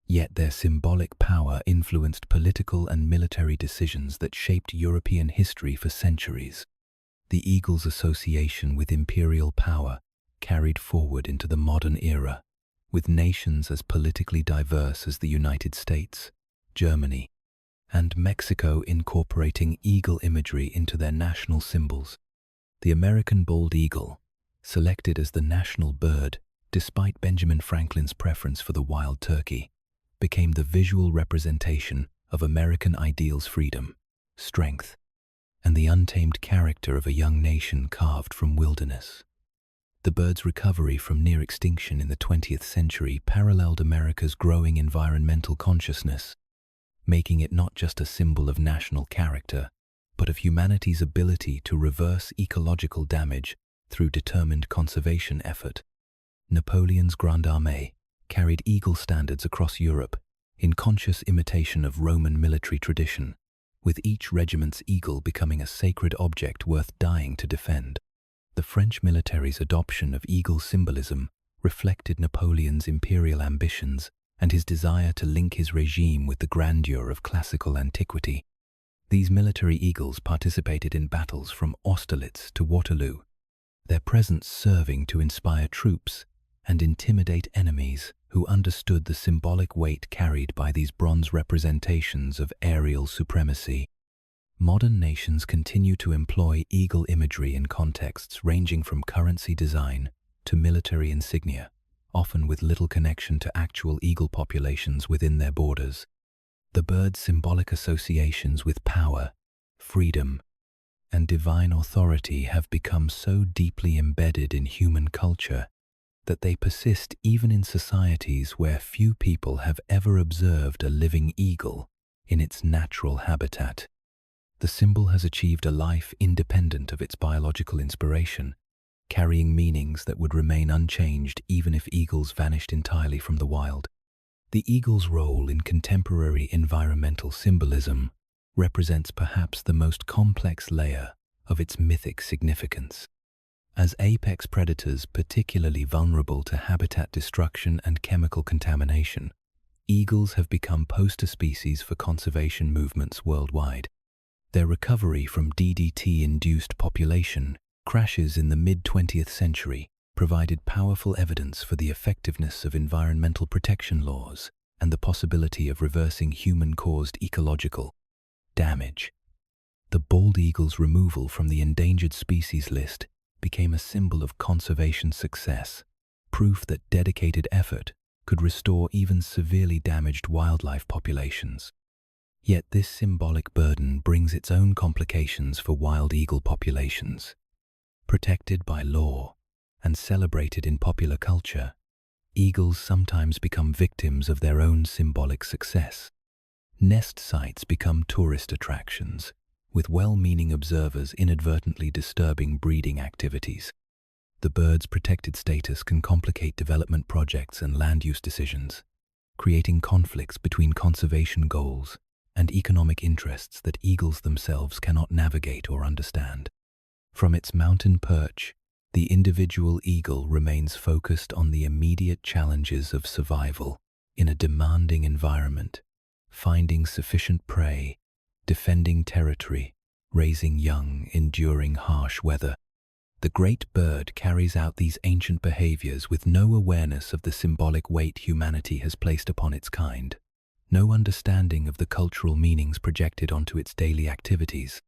Yet their symbolic power influenced political and military decisions that shaped European history for centuries. The eagle's association with imperial power carried forward into the modern era, with nations as politically diverse as the United States, Germany, and Mexico incorporating eagle imagery into their national symbols. The American bald eagle, selected as the national bird despite Benjamin Franklin's preference for the wild turkey, became the visual representation of American ideals: freedom, strength, and the untamed character of a young nation carved from wilderness. The bird's recovery from near extinction in the 20th century paralleled America's growing environmental consciousness, making it not just a symbol of national character, but of humanity's ability to reverse ecological damage through determined conservation effort. Napoleon's Grande Armée carried eagle standards across Europe in conscious imitation of Roman military tradition, with each regiment's eagle becoming a sacred object worth dying to defend. The French military's adoption of eagle symbolism reflected Napoleon's imperial ambitions and his desire to link his regime with the grandeur of classical antiquity. These military eagles participated in battles from Austerlitz to Waterloo, their presence serving to inspire troops and intimidate enemies who understood the symbolic weight carried by these bronze representations of aerial supremacy. Modern nations continue to employ eagle imagery in contexts ranging from currency design to military insignia, often with little connection to actual eagle populations within their borders. The bird's symbolic associations with power, freedom, and divine authority have become so deeply embedded in human culture that they persist even in societies where few people have ever observed a living eagle in its natural habitat. The symbol has achieved a life independent of its biological inspiration, carrying meanings that would remain unchanged even if eagles vanished entirely from the wild. The eagle's role in contemporary environmental symbolism represents perhaps the most complex layer of its mythic significance. As apex predators particularly vulnerable to habitat destruction and chemical contamination, eagles have become poster species for conservation movements worldwide. Their recovery from DDT-induced population crashes in the mid-20th century provided powerful evidence for the effectiveness of environmental protection laws and the possibility of reversing human-caused ecological damage. The bald eagle's removal from the endangered species list became a symbol of conservation success, proof that dedicated effort could restore even severely damaged wildlife populations. Yet this symbolic burden brings its own complications for wild eagle populations. Protected by law and celebrated in popular culture, eagles sometimes become victims of their own symbolic success. Nest sites become tourist attractions, with well-meaning observers inadvertently disturbing breeding activities. The bird's protected status can complicate development projects and land use decisions, creating conflicts between conservation goals and economic interests that eagles themselves cannot navigate or understand. From its mountain perch, the individual eagle remains focused on the immediate challenges of survival in a demanding environment, finding sufficient prey, defending territory, raising young, enduring harsh weather. The great bird carries out these ancient behaviors with no awareness of the symbolic weight humanity has placed upon its kind, no understanding of the cultural meanings projected onto its daily activities.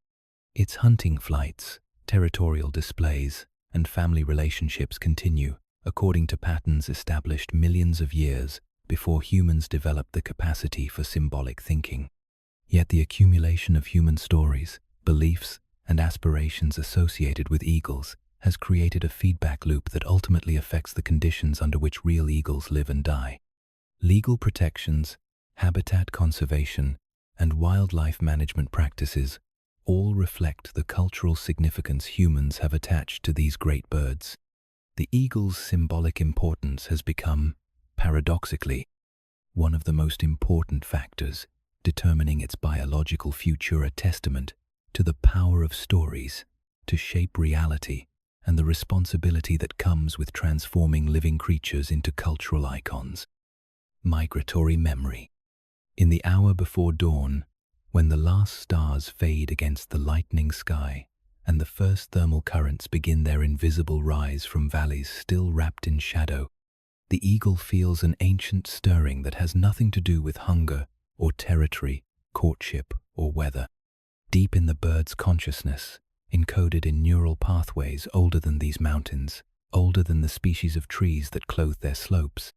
Its hunting flights, territorial displays, and family relationships continue according to patterns established millions of years before humans developed the capacity for symbolic thinking. Yet the accumulation of human stories, beliefs, and aspirations associated with eagles has created a feedback loop that ultimately affects the conditions under which real eagles live and die. Legal protections, habitat conservation, and wildlife management practices all reflect the cultural significance humans have attached to these great birds. The eagle's symbolic importance has become, paradoxically, one of the most important factors determining its biological future, a testament to the power of stories to shape reality and the responsibility that comes with transforming living creatures into cultural icons. Migratory memory. In the hour before dawn, when the last stars fade against the lightening sky and the first thermal currents begin their invisible rise from valleys still wrapped in shadow, the eagle feels an ancient stirring that has nothing to do with hunger or territory, courtship or weather. Deep in the bird's consciousness, encoded in neural pathways older than these mountains, older than the species of trees that clothe their slopes,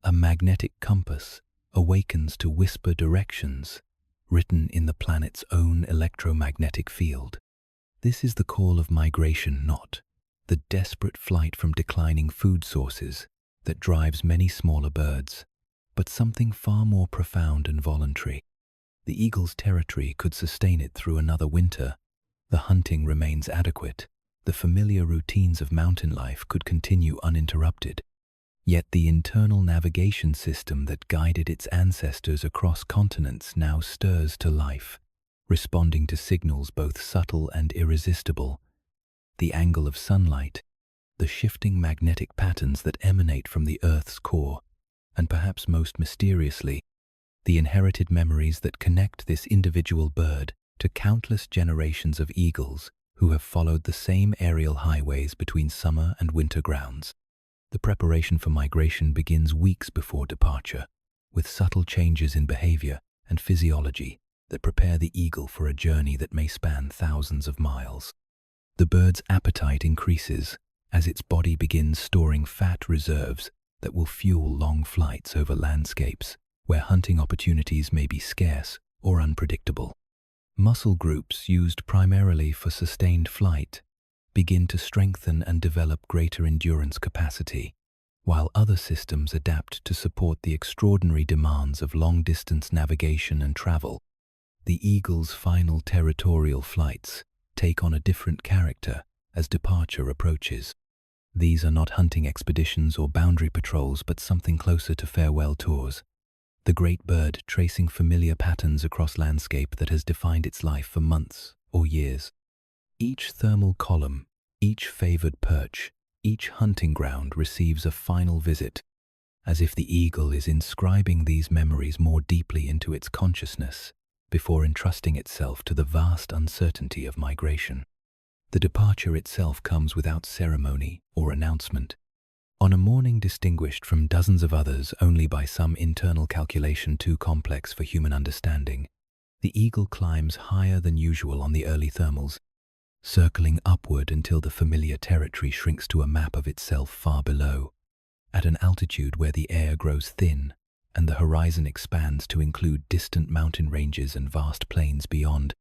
a magnetic compass awakens to whisper directions written in the planet's own electromagnetic field. This is the call of migration, not the desperate flight from declining food sources that drives many smaller birds, but something far more profound and voluntary. The eagle's territory could sustain it through another winter. The hunting remains adequate. The familiar routines of mountain life could continue uninterrupted. Yet the internal navigation system that guided its ancestors across continents now stirs to life, responding to signals both subtle and irresistible. The angle of sunlight, the shifting magnetic patterns that emanate from the Earth's core, and perhaps most mysteriously, the inherited memories that connect this individual bird to countless generations of eagles who have followed the same aerial highways between summer and winter grounds. The preparation for migration begins weeks before departure, with subtle changes in behavior and physiology that prepare the eagle for a journey that may span thousands of miles. The bird's appetite increases as its body begins storing fat reserves that will fuel long flights over landscapes where hunting opportunities may be scarce or unpredictable. Muscle groups used primarily for sustained flight begin to strengthen and develop greater endurance capacity, while other systems adapt to support the extraordinary demands of long-distance navigation and travel. The Eagle's final territorial flights take on a different character as departure approaches. These are not hunting expeditions or boundary patrols, but something closer to farewell tours. The great bird tracing familiar patterns across landscape that has defined its life for months or years. Each thermal column, each favored perch, each hunting ground receives a final visit, as if the eagle is inscribing these memories more deeply into its consciousness before entrusting itself to the vast uncertainty of migration. The departure itself comes without ceremony or announcement. On a morning distinguished from dozens of others only by some internal calculation too complex for human understanding, the eagle climbs higher than usual on the early thermals, circling upward until the familiar territory shrinks to a map of itself far below. At an altitude where the air grows thin and the horizon expands to include distant mountain ranges and vast plains beyond,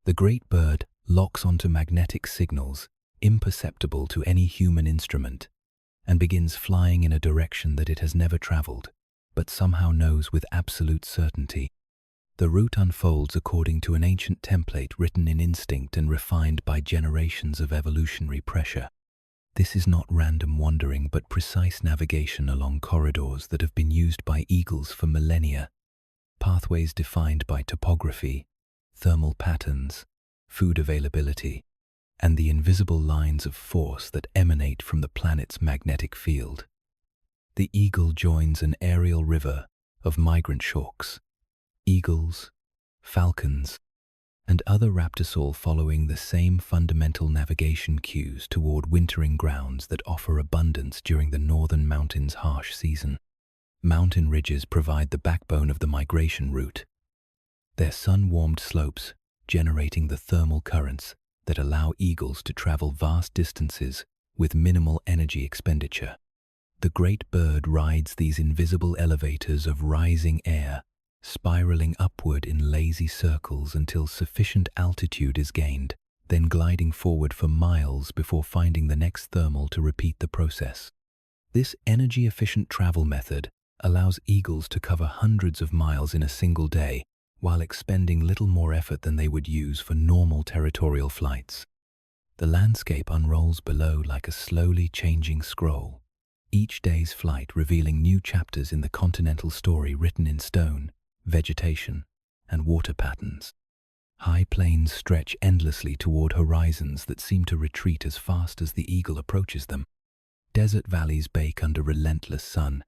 the great bird locks onto magnetic signals imperceptible to any human instrument and begins flying in a direction that it has never traveled, but somehow knows with absolute certainty. The route unfolds according to an ancient template written in instinct and refined by generations of evolutionary pressure. This is not random wandering, but precise navigation along corridors that have been used by eagles for millennia. Pathways defined by topography, thermal patterns, food availability, and the invisible lines of force that emanate from the planet's magnetic field. The eagle joins an aerial river of migrant storks, eagles, falcons, and other raptors, all following the same fundamental navigation cues toward wintering grounds that offer abundance during the northern mountains' harsh season. Mountain ridges provide the backbone of the migration route, their sun-warmed slopes generating the thermal currents that allow eagles to travel vast distances with minimal energy expenditure. The great bird rides these invisible elevators of rising air, spiraling upward in lazy circles until sufficient altitude is gained, then gliding forward for miles before finding the next thermal to repeat the process. This energy-efficient travel method allows eagles to cover hundreds of miles in a single day, while expending little more effort than they would use for normal territorial flights. The landscape unrolls below like a slowly changing scroll, each day's flight revealing new chapters in the continental story written in stone, vegetation, and water patterns. High plains stretch endlessly toward horizons that seem to retreat as fast as the eagle approaches them. Desert valleys bake under relentless sun,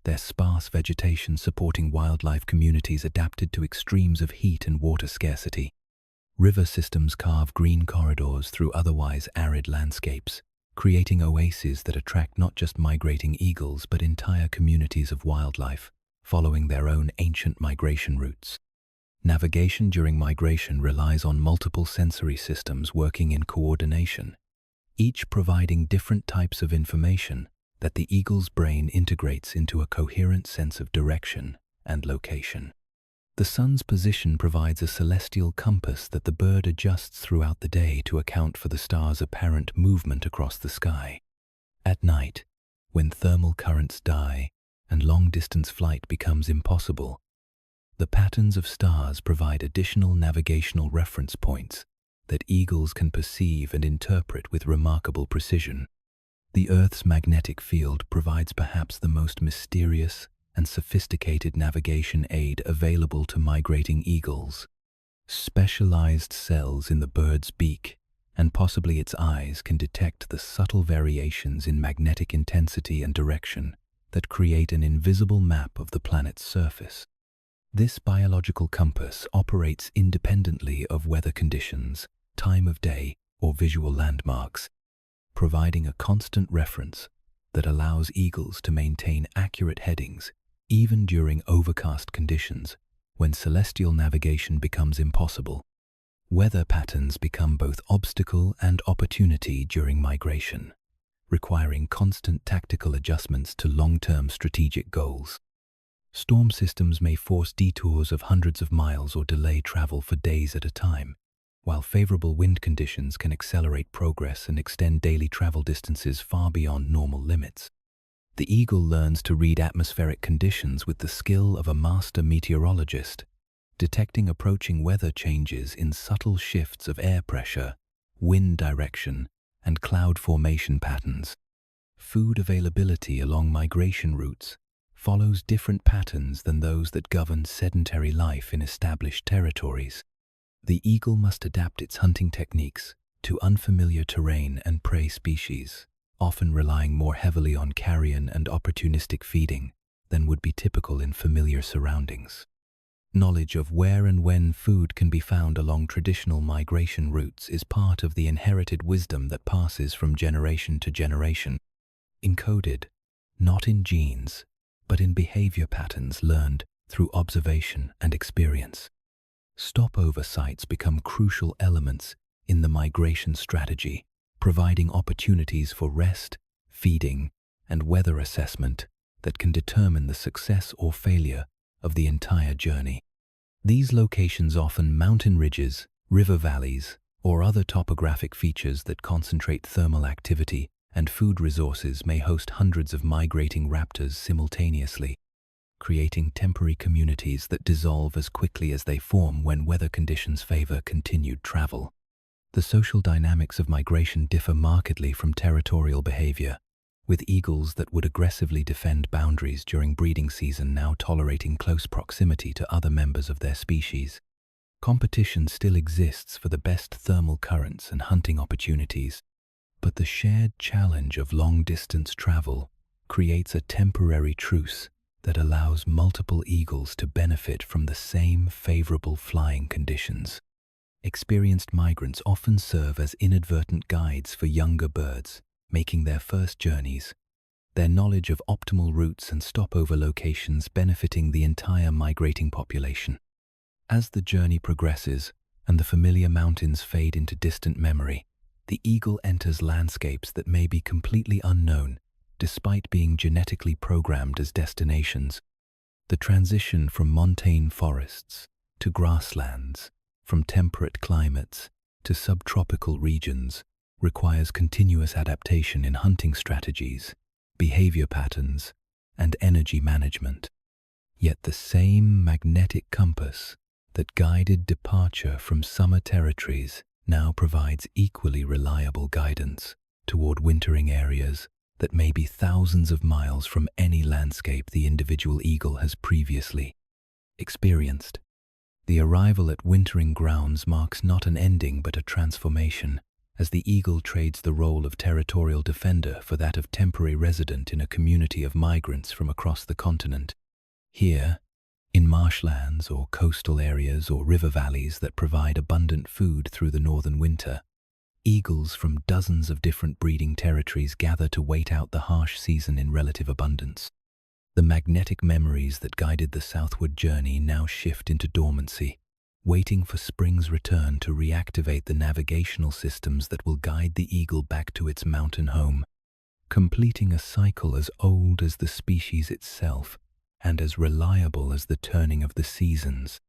their sparse vegetation supporting wildlife communities adapted to extremes of heat and water scarcity. River systems carve green corridors through otherwise arid landscapes, creating oases that attract not just migrating eagles but entire communities of wildlife, following their own ancient migration routes. Navigation during migration relies on multiple sensory systems working in coordination, each providing different types of information that the eagle's brain integrates into a coherent sense of direction and location. The sun's position provides a celestial compass that the bird adjusts throughout the day to account for the star's apparent movement across the sky. At night, when thermal currents die and long-distance flight becomes impossible, the patterns of stars provide additional navigational reference points that eagles can perceive and interpret with remarkable precision. The Earth's magnetic field provides perhaps the most mysterious and sophisticated navigation aid available to migrating eagles. Specialized cells in the bird's beak and possibly its eyes can detect the subtle variations in magnetic intensity and direction that create an invisible map of the planet's surface. This biological compass operates independently of weather conditions, time of day, or visual landmarks, providing a constant reference that allows eagles to maintain accurate headings even during overcast conditions when celestial navigation becomes impossible. Weather patterns become both obstacle and opportunity during migration, requiring constant tactical adjustments to long-term strategic goals. Storm systems may force detours of hundreds of miles or delay travel for days at a time, while favorable wind conditions can accelerate progress and extend daily travel distances far beyond normal limits. The eagle learns to read atmospheric conditions with the skill of a master meteorologist, detecting approaching weather changes in subtle shifts of air pressure, wind direction, and cloud formation patterns. Food availability along migration routes follows different patterns than those that govern sedentary life in established territories. The eagle must adapt its hunting techniques to unfamiliar terrain and prey species, often relying more heavily on carrion and opportunistic feeding than would be typical in familiar surroundings. Knowledge of where and when food can be found along traditional migration routes is part of the inherited wisdom that passes from generation to generation, encoded not in genes, but in behavior patterns learned through observation and experience. Stopover sites become crucial elements in the migration strategy, providing opportunities for rest, feeding, and weather assessment that can determine the success or failure of the entire journey. These locations often mountain ridges, river valleys, or other topographic features that concentrate thermal activity and food resources may host hundreds of migrating raptors simultaneously, creating temporary communities that dissolve as quickly as they form when weather conditions favor continued travel. The social dynamics of migration differ markedly from territorial behavior, with eagles that would aggressively defend boundaries during breeding season now tolerating close proximity to other members of their species. Competition still exists for the best thermal currents and hunting opportunities, but the shared challenge of long-distance travel creates a temporary truce that allows multiple eagles to benefit from the same favorable flying conditions. Experienced migrants often serve as inadvertent guides for younger birds, making their first journeys, their knowledge of optimal routes and stopover locations benefiting the entire migrating population. As the journey progresses and the familiar mountains fade into distant memory, the eagle enters landscapes that may be completely unknown, despite being genetically programmed as destinations. The transition from montane forests to grasslands, from temperate climates to subtropical regions, requires continuous adaptation in hunting strategies, behavior patterns, and energy management. Yet the same magnetic compass that guided departure from summer territories now provides equally reliable guidance toward wintering areas that may be thousands of miles from any landscape the individual eagle has previously experienced. The arrival at wintering grounds marks not an ending but a transformation, as the eagle trades the role of territorial defender for that of temporary resident in a community of migrants from across the continent. Here, in marshlands or coastal areas or river valleys that provide abundant food through the northern winter, eagles from dozens of different breeding territories gather to wait out the harsh season in relative abundance. The magnetic memories that guided the southward journey now shift into dormancy, waiting for spring's return to reactivate the navigational systems that will guide the eagle back to its mountain home, completing a cycle as old as the species itself and as reliable as the turning of the seasons.